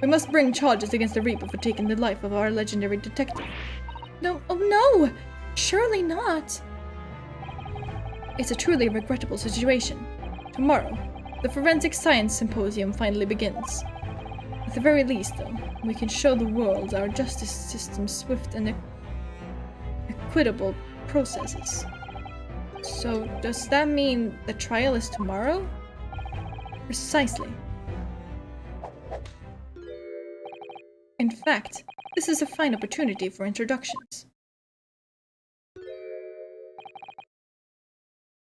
[SPEAKER 1] We must bring charges against the Reaper for taking the life of our legendary detective.
[SPEAKER 3] No, oh no! Surely not!
[SPEAKER 1] It's a truly regrettable situation. Tomorrow, the Forensic Science Symposium finally begins. At the very least, though, we can show the world our justice system's swift and equitable processes. So, does that mean the trial is tomorrow? Precisely. In fact, this is a fine opportunity for introductions.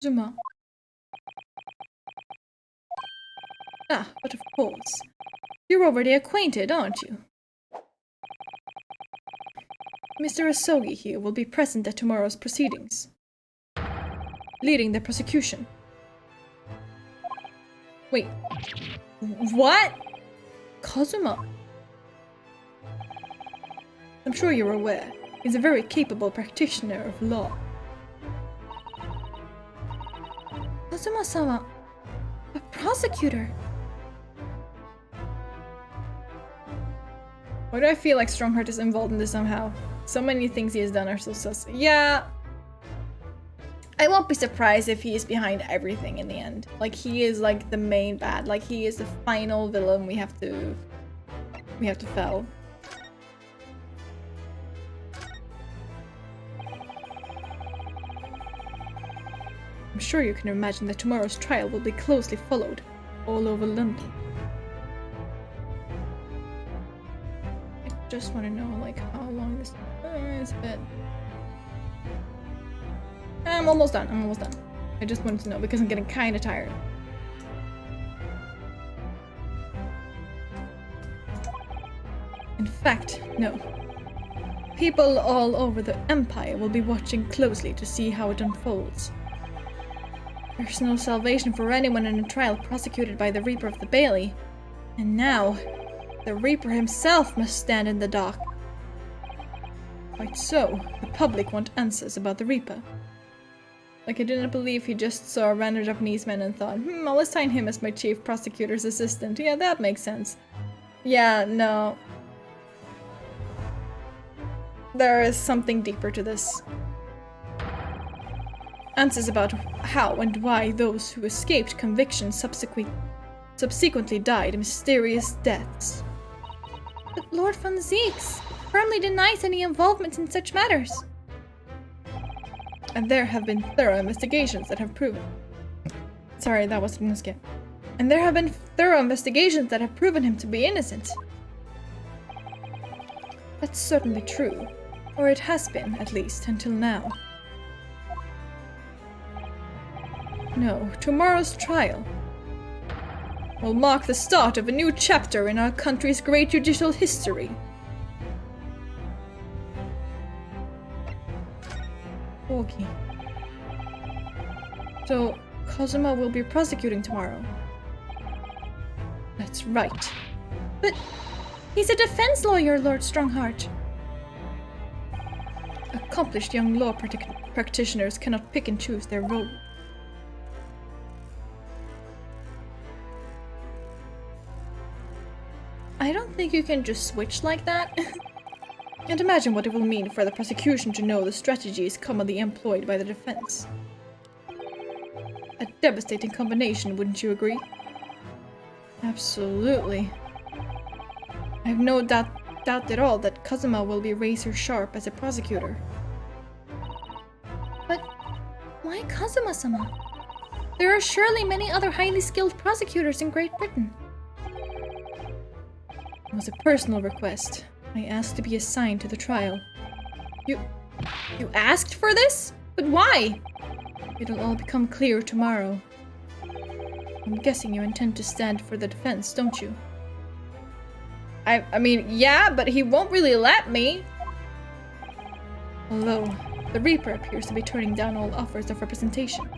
[SPEAKER 1] Zuma. Ah, but of course. You're already acquainted, aren't you? Mr. Asogi here will be present at tomorrow's proceedings, leading the prosecution. Wait, what? Kazuma? I'm sure you're aware, he's a very capable practitioner of law.
[SPEAKER 3] Kazuma-sama, a prosecutor.
[SPEAKER 1] Why do I feel like Strongheart is involved in this somehow? So many things he has done are so sus. Yeah. I won't be surprised if he is behind everything in the end. Like, he is like the main bad. Like, he is the final villain we have to fell. I'm sure you can imagine that tomorrow's trial will be closely followed all over London. I just want to know, like, how long this is. But I'm almost done. I just wanted to know because I'm getting kind of tired. In fact, no. People all over the Empire will be watching closely to see how it unfolds. There's no salvation for anyone in a trial prosecuted by the Reaper of the Bailey. And now, the Reaper himself must stand in the dock. Quite so, the public want answers about the Reaper. Like, I didn't believe he just saw a random Japanese man and thought, I'll assign him as my chief prosecutor's assistant. Yeah, that makes sense. Yeah, no. There is something deeper to this. Answers about how and why those who escaped conviction subsequently died mysterious deaths.
[SPEAKER 3] But Lord Van Zieks firmly denies any involvement in such matters.
[SPEAKER 1] And there have been thorough investigations that have proven... Sorry, that wasn't gonna skip. And there have been thorough investigations that have proven him to be innocent. That's certainly true. Or it has been, at least, until now. No, tomorrow's trial will mark the start of a new chapter in our country's great judicial history. Okay. So, Kazuma will be prosecuting tomorrow. That's right.
[SPEAKER 3] But he's a defense lawyer, Lord Strongheart.
[SPEAKER 1] Accomplished young law practitioners cannot pick and choose their role. I don't think you can just switch like that. And imagine what it will mean for the prosecution to know the strategies commonly employed by the defense. A devastating combination, wouldn't you agree? Absolutely. I have no doubt at all that Kazuma will be razor sharp as a prosecutor.
[SPEAKER 3] But why Kazuma-sama? There are surely many other highly skilled prosecutors in Great Britain.
[SPEAKER 1] It was a personal request. I asked to be assigned to the trial. You asked for this? But why? It'll all become clear tomorrow. I'm guessing you intend to stand for the defense, don't you? I mean, yeah, but he won't really let me. Although, the Reaper appears to be turning down all offers of representation.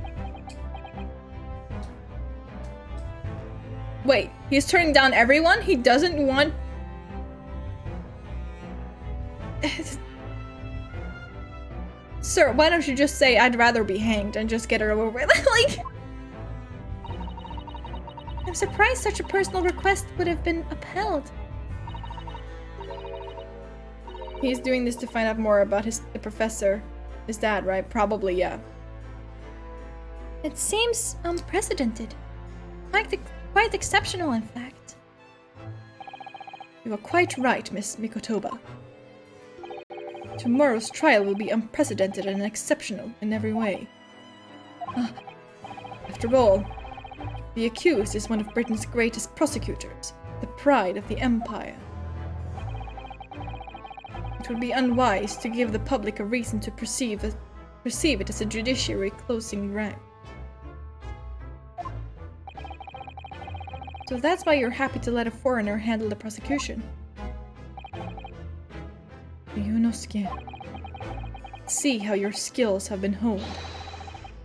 [SPEAKER 1] Wait, he's turning down everyone? He doesn't want... Sir, why don't you just say, I'd rather be hanged and just get it over with? Like...
[SPEAKER 3] I'm surprised such a personal request would have been upheld.
[SPEAKER 1] He's doing this to find out more about the professor. His dad, right? Probably, yeah.
[SPEAKER 3] It seems unprecedented. Quite exceptional, in fact.
[SPEAKER 1] You are quite right, Miss Mikotoba. Tomorrow's trial will be unprecedented and exceptional in every way. After all, the accused is one of Britain's greatest prosecutors, the pride of the Empire. It would be unwise to give the public a reason to perceive it as a judiciary closing rank. So that's why you're happy to let a foreigner handle the prosecution. Ryunosuke, see how your skills have been honed.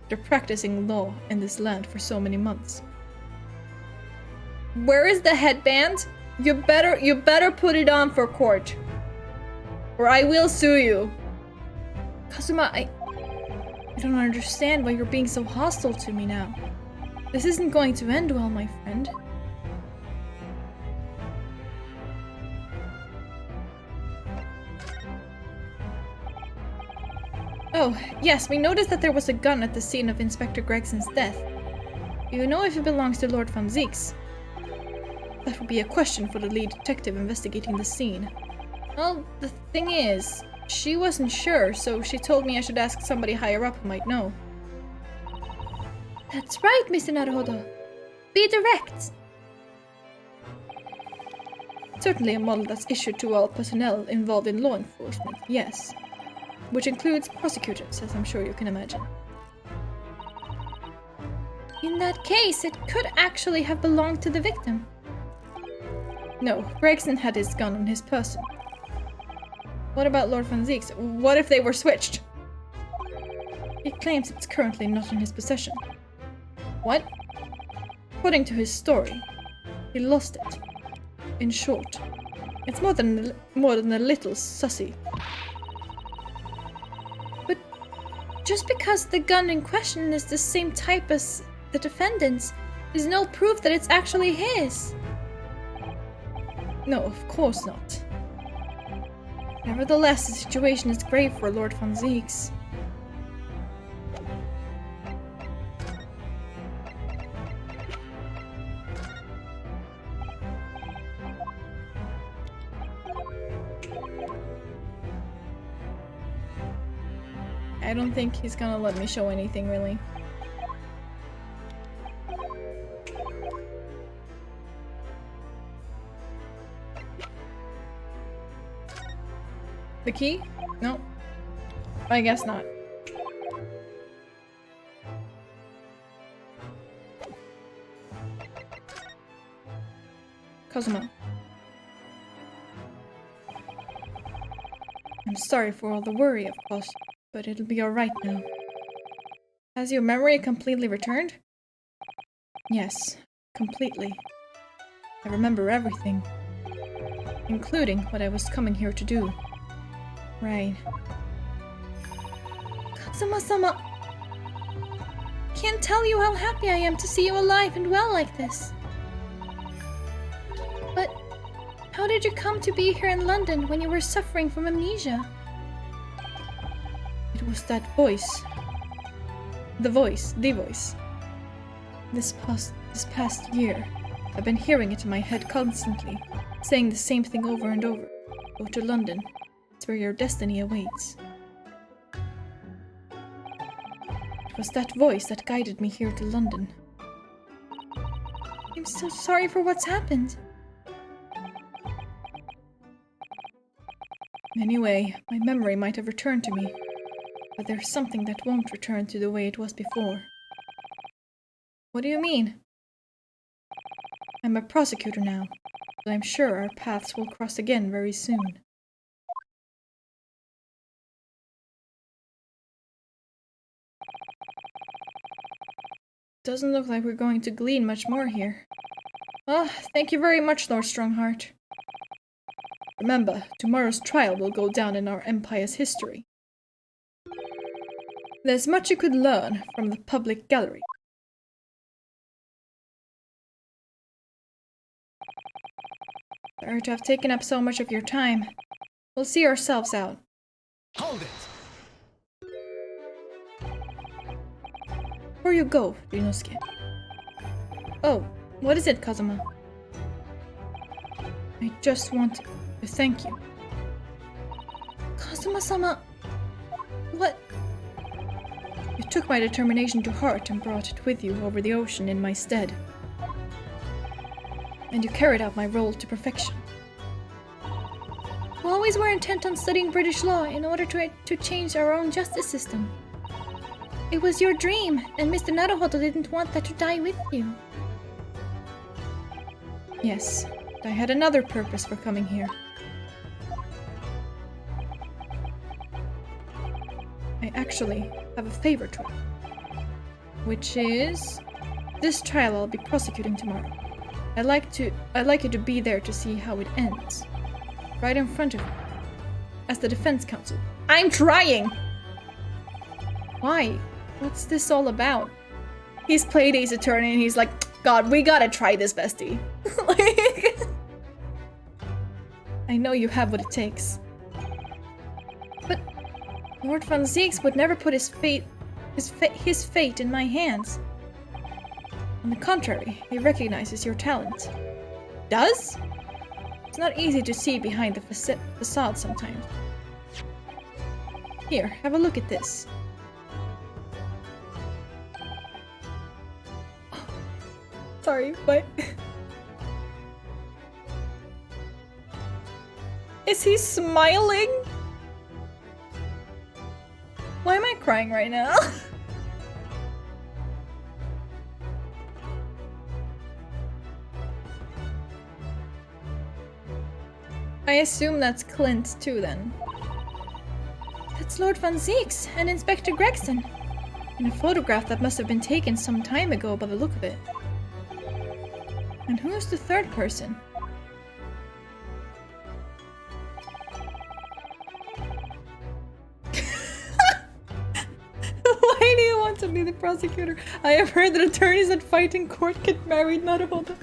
[SPEAKER 1] After practicing law in this land for so many months. Where is the headband? You better put it on for court. Or I will sue you. Kazuma, I don't understand why you're being so hostile to me now. This isn't going to end well, my friend. Oh, yes, we noticed that there was a gun at the scene of Inspector Gregson's death. Do you know if it belongs to Lord Van Zieks? That would be a question for the lead detective investigating the scene. Well, the thing is, she wasn't sure, so she told me I should ask somebody higher up who might know.
[SPEAKER 3] That's right, Mr. Naruhodo. Be direct.
[SPEAKER 1] Certainly a model that's issued to all personnel involved in law enforcement, yes. Which includes prosecutors, as I'm sure you can imagine.
[SPEAKER 3] In that case, it could actually have belonged to the victim.
[SPEAKER 1] No, Gregson had his gun on his person. What about Lord Van Zieks? What if they were switched? He claims it's currently not in his possession. What? According to his story, he lost it. In short, it's more than a little sussy.
[SPEAKER 3] But just because the gun in question is the same type as the defendant's, is no proof that it's actually his.
[SPEAKER 1] No, of course not. Nevertheless, the situation is grave for Lord Van Zieks. I don't think he's gonna let me show anything, really. The key? No. I guess not. Kazuma. I'm sorry for all the worry, of course, but it'll be alright now. Has your memory completely returned? Yes, completely. I remember everything, including what I was coming here to do. Right.
[SPEAKER 3] Kazuma-sama, can't tell you how happy I am to see you alive and well like this. But how did you come to be here in London when you were suffering from amnesia?
[SPEAKER 1] It was that voice. The voice. This past year, I've been hearing it in my head constantly, saying the same thing over and over. Go to London. It's where your destiny awaits. It was that voice that guided me here to London.
[SPEAKER 3] I'm so sorry for what's happened.
[SPEAKER 1] Anyway, my memory might have returned to me, but there's something that won't return to the way it was before. What do you mean? I'm a prosecutor now, but I'm sure our paths will cross again very soon. Doesn't look like we're going to glean much more here. Oh, thank you very much, Lord Strongheart. Remember, tomorrow's trial will go down in our empire's history. There's much you could learn from the public gallery. Sorry to have taken up so much of your time. We'll see ourselves out.
[SPEAKER 2] Hold it!
[SPEAKER 1] Before you go, Ryunosuke. Oh, what is it, Kazuma? I just want to thank you.
[SPEAKER 3] Kazuma-sama... What?
[SPEAKER 1] You took my determination to heart and brought it with you over the ocean in my stead. And you carried out my role to perfection.
[SPEAKER 3] We always were intent on studying British law in order to change our own justice system. It was your dream, and Mr. Naruhodo didn't want that to die with you.
[SPEAKER 1] Yes, but I had another purpose for coming here. I actually have a favor to you. Which is... this trial I'll be prosecuting tomorrow. I'd like you to be there to see how it ends. Right in front of you. As the defense counsel. I'm trying! Why? What's this all about? He's played Ace Attorney and he's like, God, we gotta try this, bestie. Like, I know you have what it takes. But Lord Van Zieks would never put his fate in my hands. On the contrary, he recognizes your talent. Does? It's not easy to see behind the facade sometimes. Here, have a look at this. Sorry, what? Is he smiling? Why am I crying right now? I assume that's Clint too then.
[SPEAKER 3] That's Lord Van Zieks and Inspector Gregson.
[SPEAKER 1] In a photograph that must have been taken some time ago by the look of it. And who's the third person? Why do you want to be the prosecutor? I have heard that attorneys that fight in court get married, Naruhodo.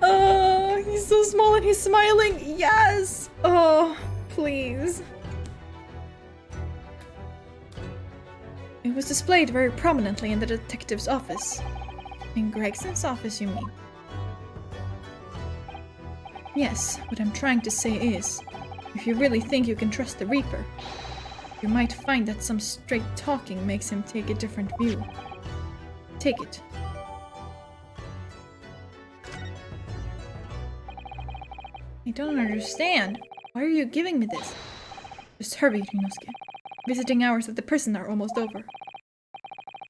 [SPEAKER 1] Oh, he's so small and he's smiling. Yes! Oh, please. It was displayed very prominently in the detective's office. In Gregson's office, you mean? Yes, what I'm trying to say is, if you really think you can trust the Reaper, you might find that some straight talking makes him take a different view. Take it. I don't understand. Why are you giving me this? Just hurry, Ryunosuke. Visiting hours at the prison are almost over.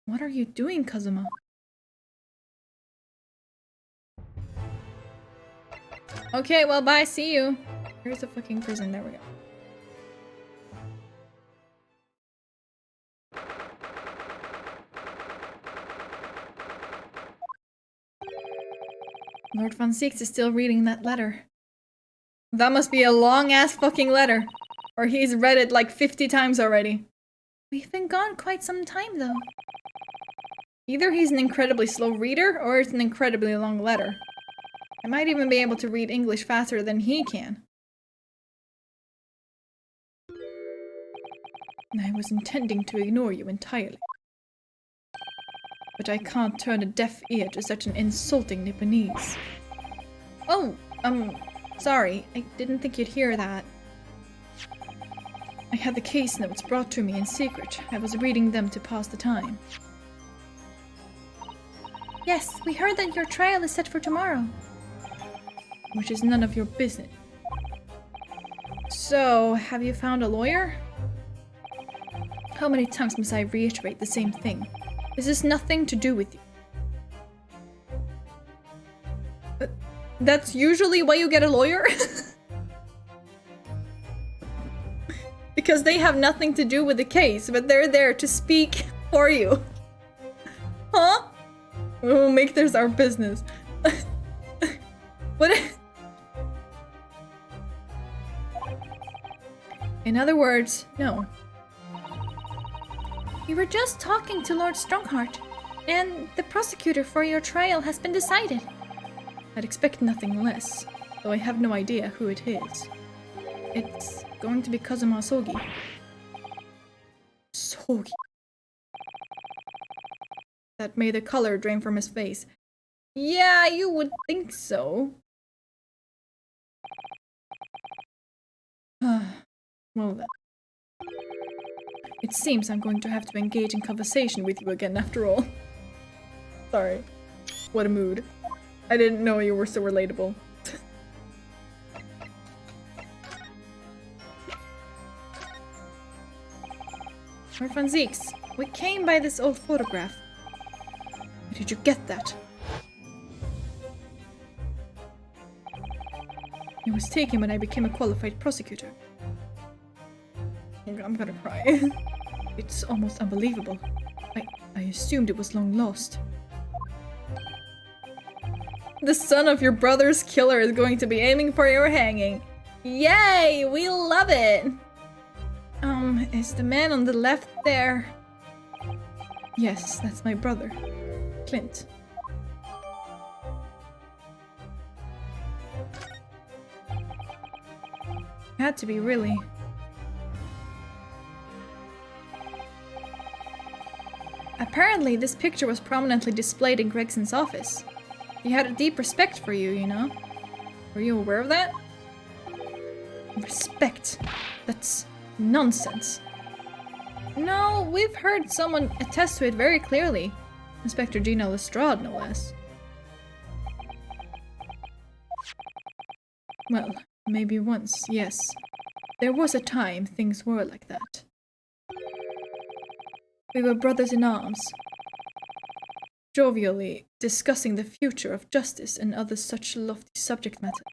[SPEAKER 1] What are you doing, Kazuma? Okay, well, bye, see you. Here's the fucking prison, there we go. Lord Van Zieks is still reading that letter. That must be a long-ass fucking letter. Or he's read it like 50 times already.
[SPEAKER 3] We've been gone quite some time, though.
[SPEAKER 1] Either he's an incredibly slow reader, or it's an incredibly long letter. I might even be able to read English faster than he can. I was intending to ignore you entirely. But I can't turn a deaf ear to such an insulting Nipponese. Oh, sorry. I didn't think you'd hear that. I had the case notes brought to me in secret. I was reading them to pass the time.
[SPEAKER 3] Yes, we heard that your trial is set for tomorrow.
[SPEAKER 1] Which is none of your business. So, have you found a lawyer? How many times must I reiterate the same thing? This has nothing to do with you. That's usually why you get a lawyer? Because they have nothing to do with the case, but they're there to speak for you. Huh? We'll make this our business. What? In other words, no.
[SPEAKER 3] We were just talking to Lord Strongheart, and the prosecutor for your trial has been decided.
[SPEAKER 1] I'd expect nothing less, though I have no idea who it is. It's going to be Kazuma Sogi. Sogi. That made the color drain from his face. Yeah, you would think so. Well then. It seems I'm going to have to engage in conversation with you again after all. Sorry. What a mood. I didn't know you were so relatable. Orphan Zeeks, we came by this old photograph. Where did you get that? It was taken when I became a qualified prosecutor. I'm gonna cry. It's almost unbelievable. I assumed it was long lost. The son of your brother's killer is going to be aiming for your hanging. Yay! We love it! Is the man on the left there? Yes, that's my brother, Clint. Had to be, really. Apparently, this picture was prominently displayed in Gregson's office. He had a deep respect for you, you know? Were you aware of that? Respect? That's nonsense. No, we've heard someone attest to it very clearly. Inspector GINA Lestrade, no less. Well, maybe once, yes. There was a time things were like that. We were brothers in arms, jovially discussing the future of justice and other such lofty subject matter.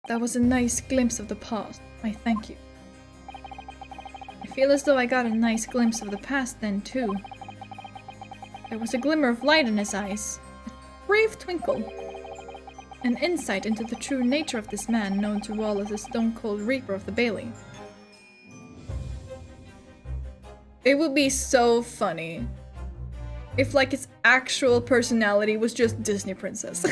[SPEAKER 1] That was a nice glimpse of the past, I thank you. I feel as though I got a nice glimpse of the past then, too. There was a glimmer of light in his eyes, a brief twinkle. An insight into the true nature of this man known to all as the stone-cold reaper of the Bailey. It would be so funny if, like, his actual personality was just Disney princess.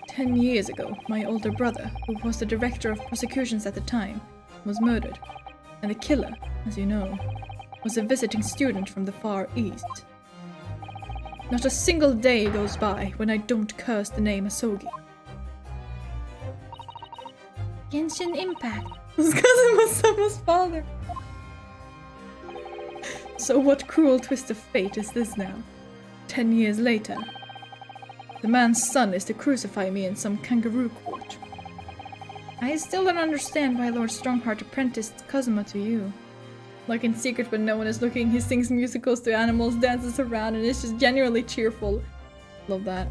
[SPEAKER 1] 10 years ago, my older brother, who was the director of prosecutions at the time, was murdered. And the killer, as you know, was a visiting student from the Far East. Not a single day goes by when I don't curse the name Asogi.
[SPEAKER 3] Genshin Impact.
[SPEAKER 1] His cousin was someone's father. So what cruel twist of fate is this now? 10 years later. The man's son is to crucify me in some kangaroo court. I still don't understand why Lord Strongheart apprenticed Kazuma to you. Like in secret when no one is looking, he sings musicals to animals, dances around, and is just genuinely cheerful. Love that.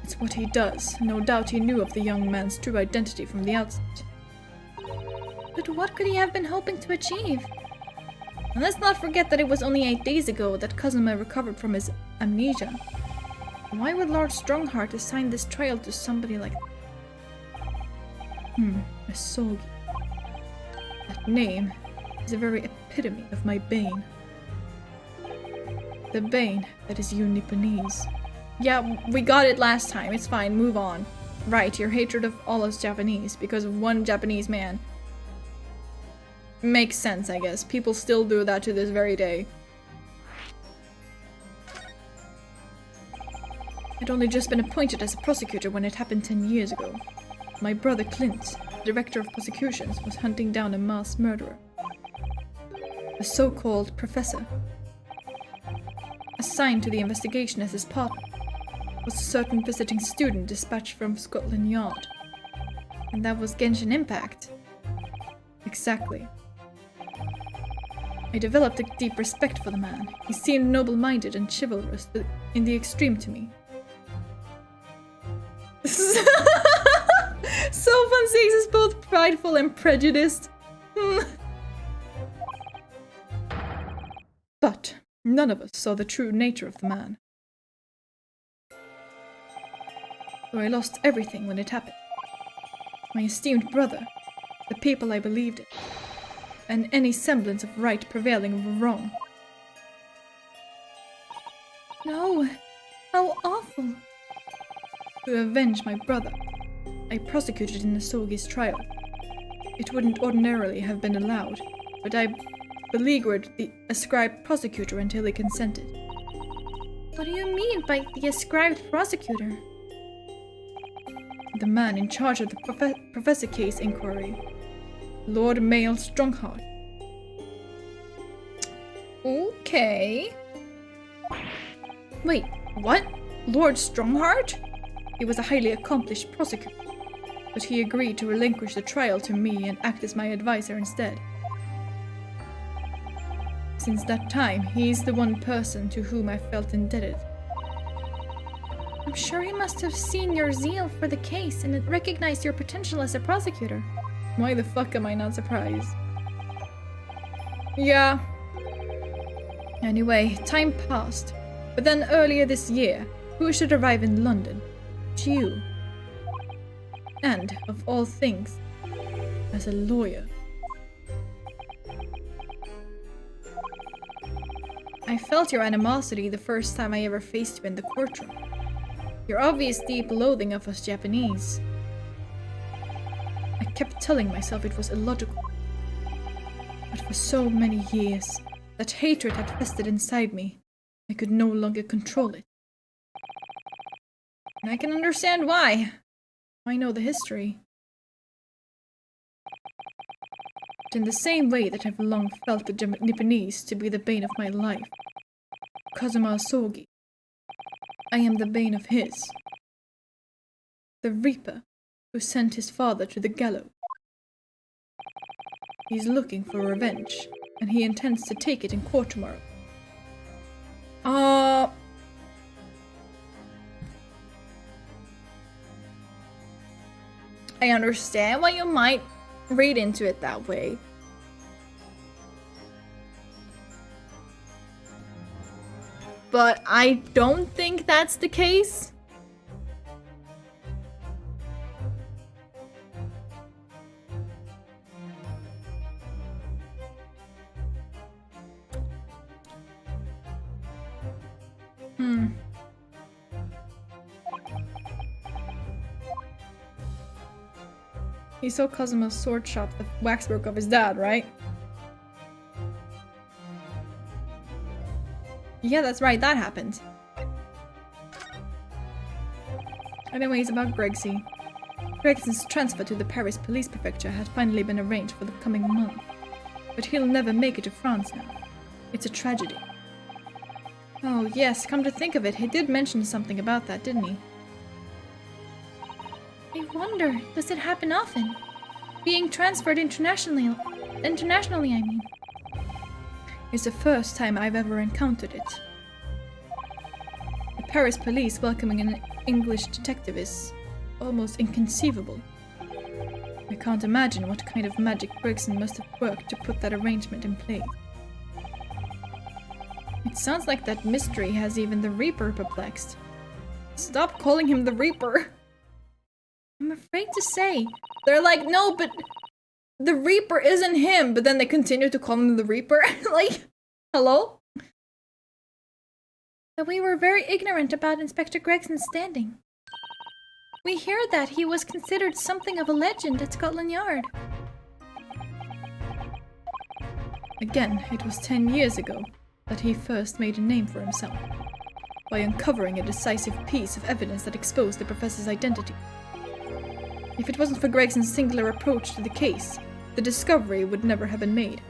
[SPEAKER 1] It's what he does. No doubt he knew of the young man's true identity from the outset.
[SPEAKER 3] But what could he have been hoping to achieve? And let's not forget that it was only 8 days ago that Kazuma recovered from his amnesia.
[SPEAKER 1] Why would Lord Strongheart assign this trial to somebody like that? Asogi. That name is a very epitome of my bane. The bane that is you Nipponese. Yeah, we got it last time, it's fine, move on. Right, your hatred of all us Japanese because of one Japanese man. Makes sense, I guess. People still do that to this very day. I'd only just been appointed as a prosecutor when it happened 10 years ago. My brother Clint, director of prosecutions, was hunting down a mass murderer. A so-called professor. Assigned to the investigation as his partner was a certain visiting student dispatched from Scotland Yard. And that was Genshin Impact. Exactly. I developed a deep respect for the man. He seemed noble-minded and chivalrous in the extreme to me. Sophon 6 is both prideful and prejudiced. But none of us saw the true nature of the man. So I lost everything when it happened. My esteemed brother, the people I believed in, and any semblance of right prevailing over wrong.
[SPEAKER 3] No, how awful.
[SPEAKER 1] To avenge my brother, I prosecuted Nasogi's trial. It wouldn't ordinarily have been allowed, but I beleaguered the ascribed prosecutor until he consented.
[SPEAKER 3] What do you mean by the ascribed prosecutor?
[SPEAKER 1] The man in charge of the Professor case inquiry. Lord Mael Strongheart. Okay. Wait, what? Lord Strongheart? He was a highly accomplished prosecutor, but he agreed to relinquish the trial to me and act as my advisor instead. Since that time, he is the one person to whom I felt indebted.
[SPEAKER 3] I'm sure he must have seen your zeal for the case and recognized your potential as a prosecutor.
[SPEAKER 1] Why the fuck am I not surprised? Yeah. Anyway, time passed. But then earlier this year, who should arrive in London? But you. And, of all things, as a lawyer. I felt your animosity the first time I ever faced you in the courtroom. Your obvious deep loathing of us Japanese. I kept telling myself it was illogical. But for so many years, that hatred had festered inside me. I could no longer control it. And I can understand why. I know the history. But in the same way that I've long felt the Nipponese to be the bane of my life, Kazuma Asogi, I am the bane of his. The Reaper who sent his father to the gallows. He's looking for revenge, and he intends to take it in court tomorrow. I understand why you might read into it that way. But I don't think that's the case. He saw Kazuma's sword shop the waxwork of his dad, right? Yeah, that's right, that happened. Anyways, about Gregsy. Gregson's transfer to the Paris police prefecture had finally been arranged for the coming month. But he'll never make it to France now. It's a tragedy. Oh yes, come to think of it, he did mention something about that, didn't he?
[SPEAKER 3] I wonder, does it happen often? Being transferred internationally, I mean.
[SPEAKER 1] It's the first time I've ever encountered it. The Paris police welcoming an English detective is almost inconceivable. I can't imagine what kind of magic Gregson must have worked to put that arrangement in place. It sounds like that mystery has even the Reaper perplexed. Stop calling him the Reaper!
[SPEAKER 3] I'm afraid to say.
[SPEAKER 1] They're like, no, but the Reaper isn't him, but then they continue to call him the Reaper. Like, hello?
[SPEAKER 3] That we were very ignorant about Inspector Gregson's standing. We hear that he was considered something of a legend at Scotland Yard.
[SPEAKER 1] Again, it was 10 years ago that he first made a name for himself, by uncovering a decisive piece of evidence that exposed the professor's identity. If it wasn't for Gregson's singular approach to the case, the discovery would never have been made.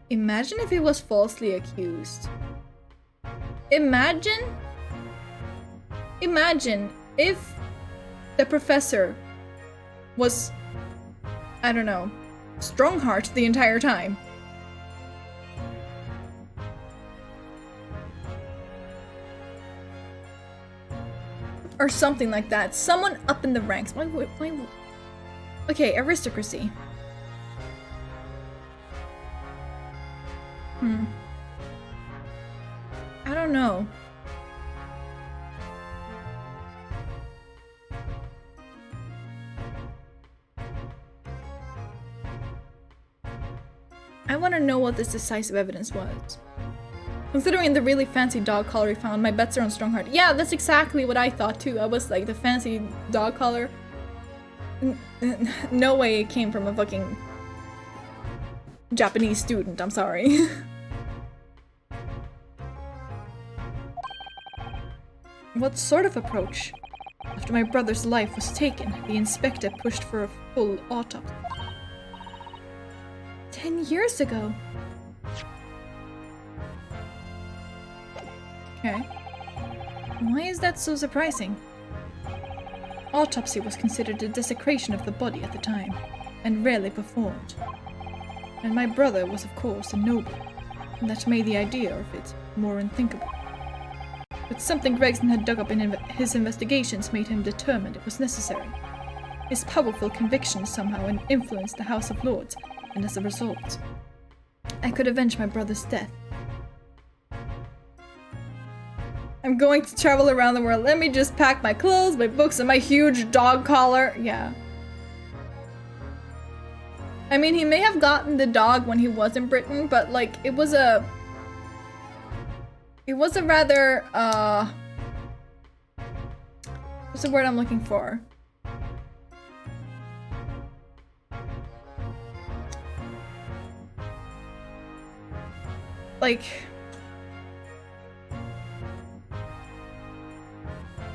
[SPEAKER 1] Imagine if he was falsely accused. Imagine if the professor was, I don't know, Strongheart the entire time. Or something like that. Someone up in the ranks. Okay, aristocracy. I don't know. I want to know what this decisive evidence was. Considering the really fancy dog collar we found, my bets are on Strongheart. Yeah, that's exactly what I thought too. I was like, the fancy dog collar. No way it came from a fucking Japanese student, I'm sorry. What sort of approach? After my brother's life was taken, the inspector pushed for a full autopsy. 10 years ago. Okay. Why is that so surprising? Autopsy was considered a desecration of the body at the time, and rarely performed. And my brother was of course a noble, and that made the idea of it more unthinkable. But something Gregson had dug up in his investigations made him determined it was necessary. His powerful convictions somehow influenced the House of Lords, and as a result, I could avenge my brother's death. I'm going to travel around the world. Let me just pack my clothes, my books, and my huge dog collar. Yeah. I mean, he may have gotten the dog when he was in Britain, but like, it was a rather, what's the word I'm looking for? Like,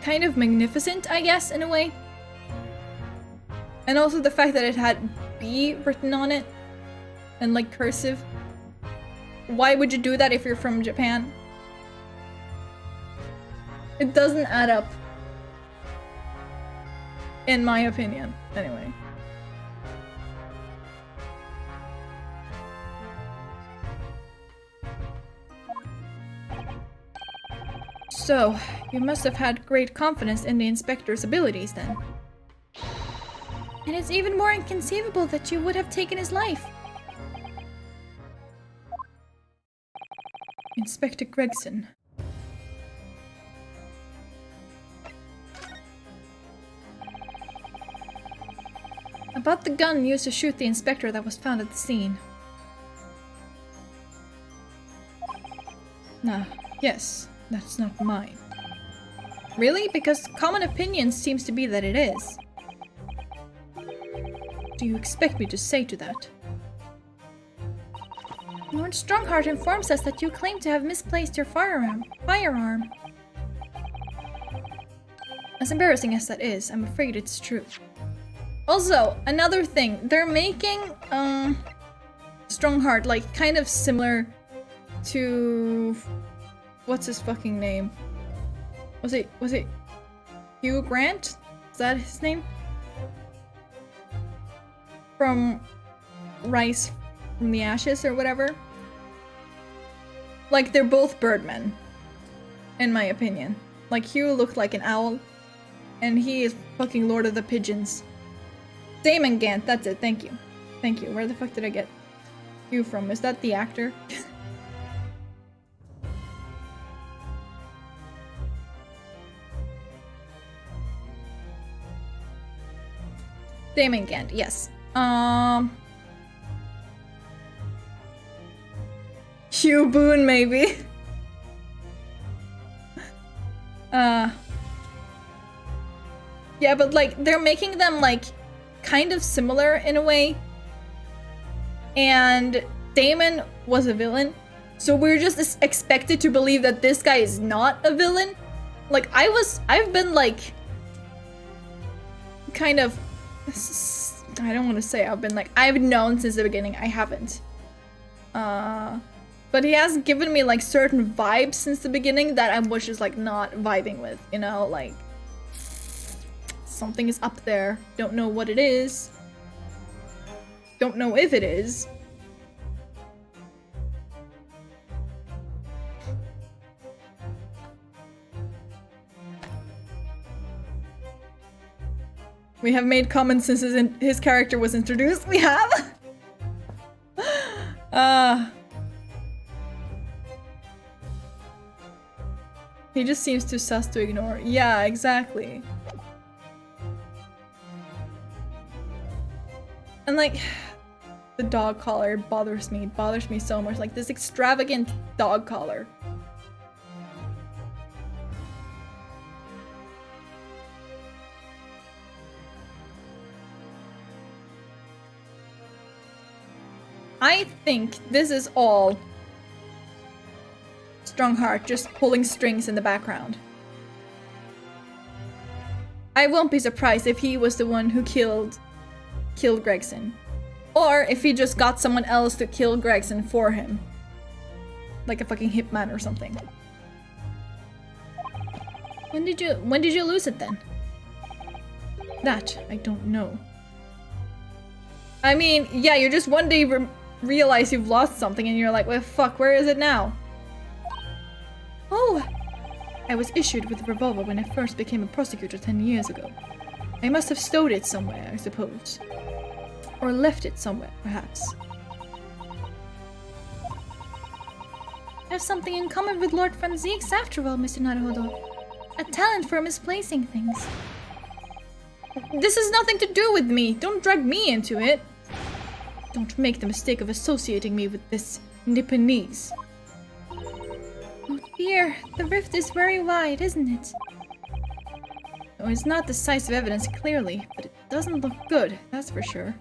[SPEAKER 1] kind of magnificent, I guess, in a way. And also the fact that it had B written on it and like cursive. Why would you do that if you're from Japan? It doesn't add up. In my opinion, anyway. So, you must have had great confidence in the inspector's abilities then.
[SPEAKER 3] And it's even more inconceivable that you would have taken his life.
[SPEAKER 1] Inspector Gregson. About the gun used to shoot the inspector that was found at the scene. Yes, that's not mine. Really? Because common opinion seems to be that it is. Do you expect me to say to that?
[SPEAKER 3] Lord Strongheart informs us that you claim to have misplaced your firearm.
[SPEAKER 1] As embarrassing as that is, I'm afraid it's true. Also, another thing, they're making Strongheart like kind of similar to what's his fucking name? Was it Hugh Grant? Is that his name? From Rise from the Ashes or whatever. Like, they're both birdmen, in my opinion. Like, Hugh looked like an owl, and he is fucking Lord of the Pigeons. Damon Gant, that's it, thank you. Thank you. Where the fuck did I get Hugh from? Is that the actor? Damon Gant, yes. Hugh Boone, maybe. Yeah, but like, they're making them like kind of similar in a way. And Damon was a villain. So we're just expected to believe that this guy is not a villain. Like, I've been like, kind of, I don't want to say I've known since the beginning. I haven't. But But he has given me like certain vibes since the beginning that I was just like not vibing with, you know, like something is up there. Don't know what it is. Don't know if it is. We have made comments since his character was introduced. We have. He just seems too sus to ignore. Yeah, exactly. And like, the dog collar bothers me so much. Like this extravagant dog collar. I think this is all Strongheart just pulling strings in the background. I won't be surprised if he was the one who killed Gregson. Or if he just got someone else to kill Gregson for him. Like a fucking hitman or something. When did you lose it then? That, I don't know. I mean, yeah, you're just one day realize you've lost something and you're like, well, fuck, where is it now? Oh! I was issued with a revolver when I first became a prosecutor 10 years ago. I must have stowed it somewhere, I suppose. Or left it somewhere, perhaps.
[SPEAKER 3] I have something in common with Lord Franziques after all, Mr. Naruhodo. A talent for misplacing things.
[SPEAKER 1] This has nothing to do with me. Don't drag me into it. Don't make the mistake of associating me with this Nipponese.
[SPEAKER 3] Oh dear, the rift is very wide, isn't it?
[SPEAKER 1] No, it's not decisive evidence, clearly, but it doesn't look good, that's for sure.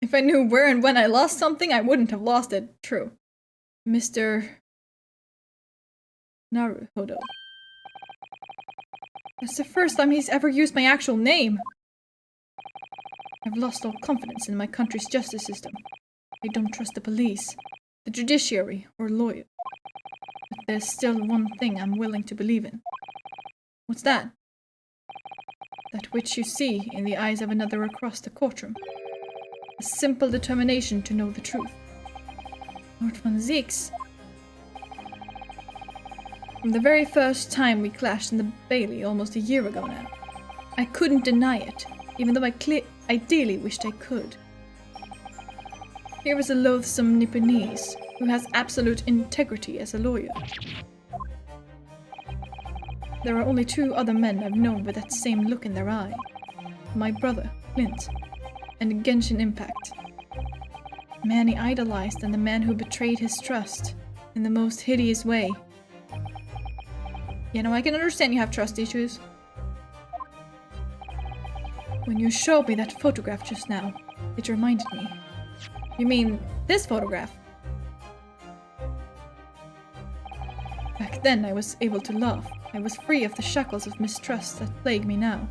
[SPEAKER 1] If I knew where and when I lost something, I wouldn't have lost it. True. Mr. Naruhodo. That's the first time he's ever used my actual name. I've lost all confidence in my country's justice system. I don't trust the police, the judiciary, or lawyers. But there's still one thing I'm willing to believe in. What's that? That which you see in the eyes of another across the courtroom. A simple determination to know the truth. Lord Franziques. From the very first time we clashed in the Bailey almost a year ago now, I couldn't deny it, even though I ideally wished I could. Here was a loathsome Nipponese who has absolute integrity as a lawyer. There are only two other men I've known with that same look in their eye. My brother, Clint, and Genshin Impact. The man he idolized and the man who betrayed his trust in the most hideous way. You know, I can understand you have trust issues. When you showed me that photograph just now, it reminded me. You mean this photograph? Back then I was able to laugh. I was free of the shackles of mistrust that plague me now.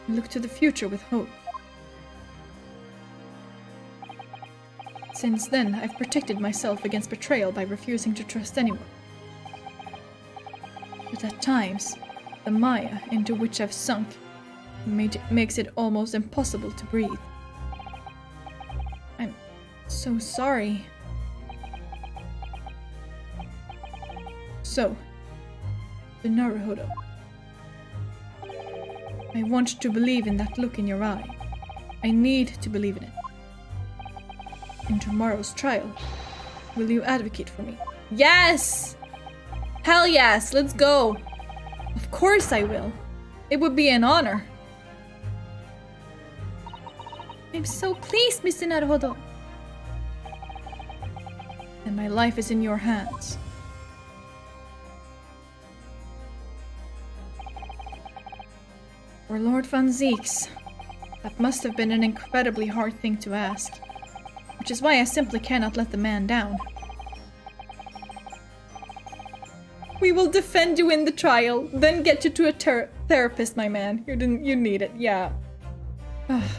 [SPEAKER 1] I look to the future with hope. Since then, I've protected myself against betrayal by refusing to trust anyone. But at times, the mire into which I've sunk makes it almost impossible to breathe. I'm so sorry. So, the Naruhodo. I want to believe in that look in your eye. I need to believe in it. In tomorrow's trial, will you advocate for me? Yes! Hell yes, let's go! Of course I will. It would be an honor.
[SPEAKER 3] I'm so pleased, Mr. Naruhodo.
[SPEAKER 1] And my life is in your hands. For Lord Franziques, that must have been an incredibly hard thing to ask. Which is why I simply cannot let the man down. We will defend you in the trial, then get you to a therapist, my man. You need it, yeah.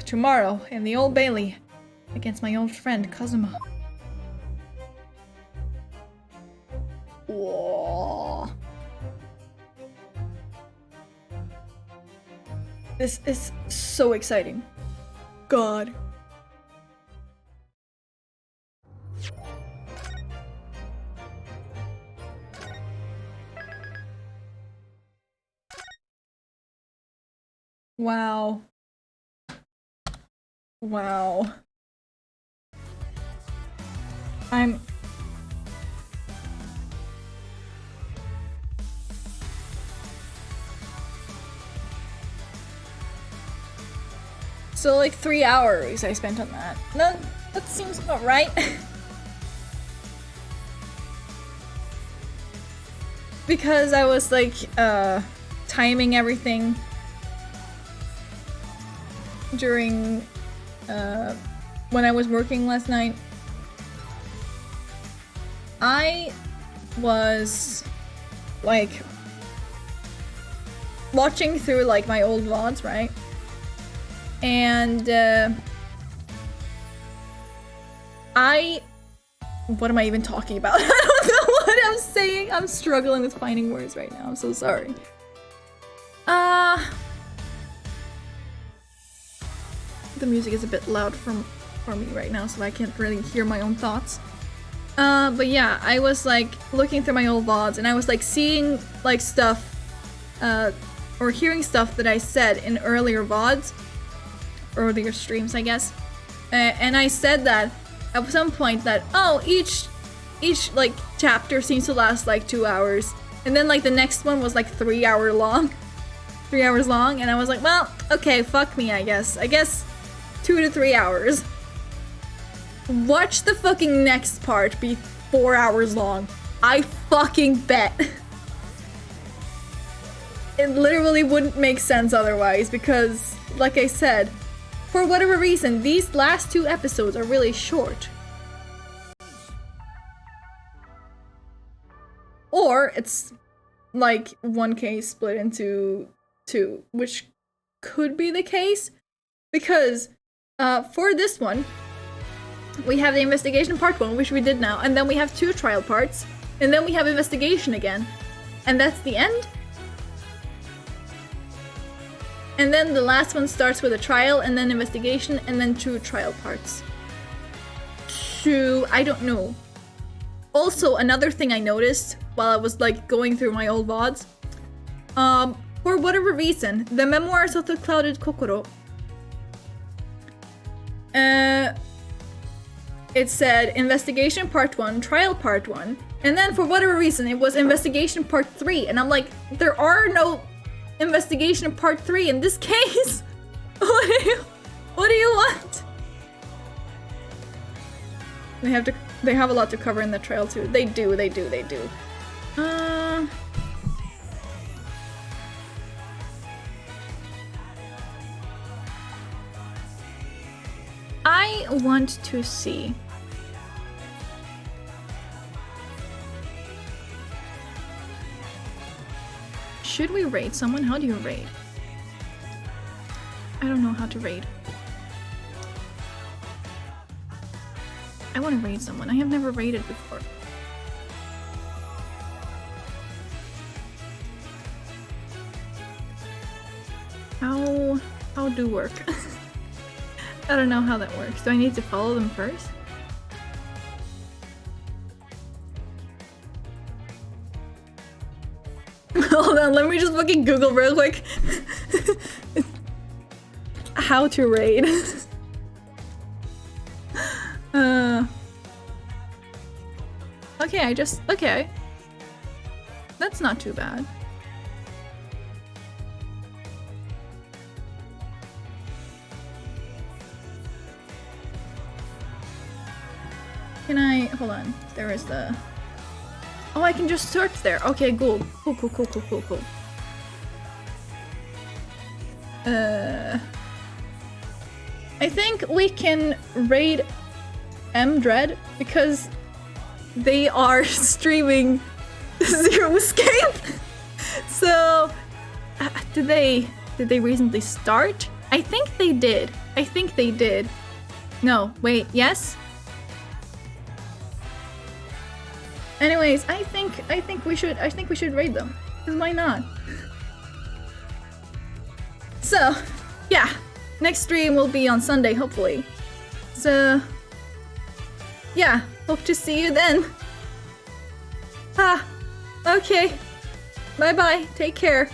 [SPEAKER 1] Tomorrow, in the Old Bailey, against my old friend, Kazuma. Whoa. This is so exciting. God. Wow. Wow. So like 3 hours I spent on that. No, that seems about right. Because I was like timing everything during when I was working last night. I was like watching through like my old VODs, right? And what am I even talking about? I don't know what I'm saying. I'm struggling with finding words right now. I'm so sorry. The music is a bit loud for me right now, so I can't really hear my own thoughts. But yeah, I was like looking through my old VODs and I was like seeing like stuff, or hearing stuff that I said in earlier VODs, earlier streams, I guess. And I said that at some point that, oh, each like chapter seems to last like 2 hours. And then like the next one was like 3 hours long. 3 hours long, and I was like, well, okay, fuck me, I guess. 2 to 3 hours. Watch the fucking next part be 4 hours long. I fucking bet. It literally wouldn't make sense otherwise, because, like I said, for whatever reason, these last 2 episodes are really short. Or it's like 1K split into 2, which could be the case, because for this one, we have the investigation part 1, which we did now, and then we have 2 trial parts, and then we have investigation again, and that's the end. And then the last one starts with a trial, and then investigation, and then 2 trial parts. I don't know. Also, another thing I noticed while I was like going through my old VODs, for whatever reason, the Memoirs of the Clouded Kokoro, it said investigation part 1, trial part 1, and then for whatever reason it was investigation part 3, and I'm like, there are no investigation part 3 in this case. What do you want? They have a lot to cover in the trial too. They do. I want to see. Should we raid someone? How do you raid? I don't know how to raid. I want to raid someone. I have never raided before. How do work? I don't know how that works. Do I need to follow them first? Hold on, let me just fucking Google real quick. How to raid. Okay, okay. That's not too bad. Can I, hold on, there is the, oh, I can just search there. Okay, cool. Cool. I think we can raid M Dread because they are streaming Zero Escape. So, did they recently start? I think they did. I think they did. No, wait, yes? Anyways, I think we should raid them. 'Cause why not? So, yeah. Next stream will be on Sunday, hopefully. So, yeah, hope to see you then. Okay. Bye-bye, take care.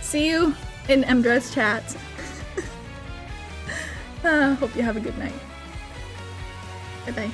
[SPEAKER 1] See you in Emdra's chat. Hope you have a good night. Bye-bye.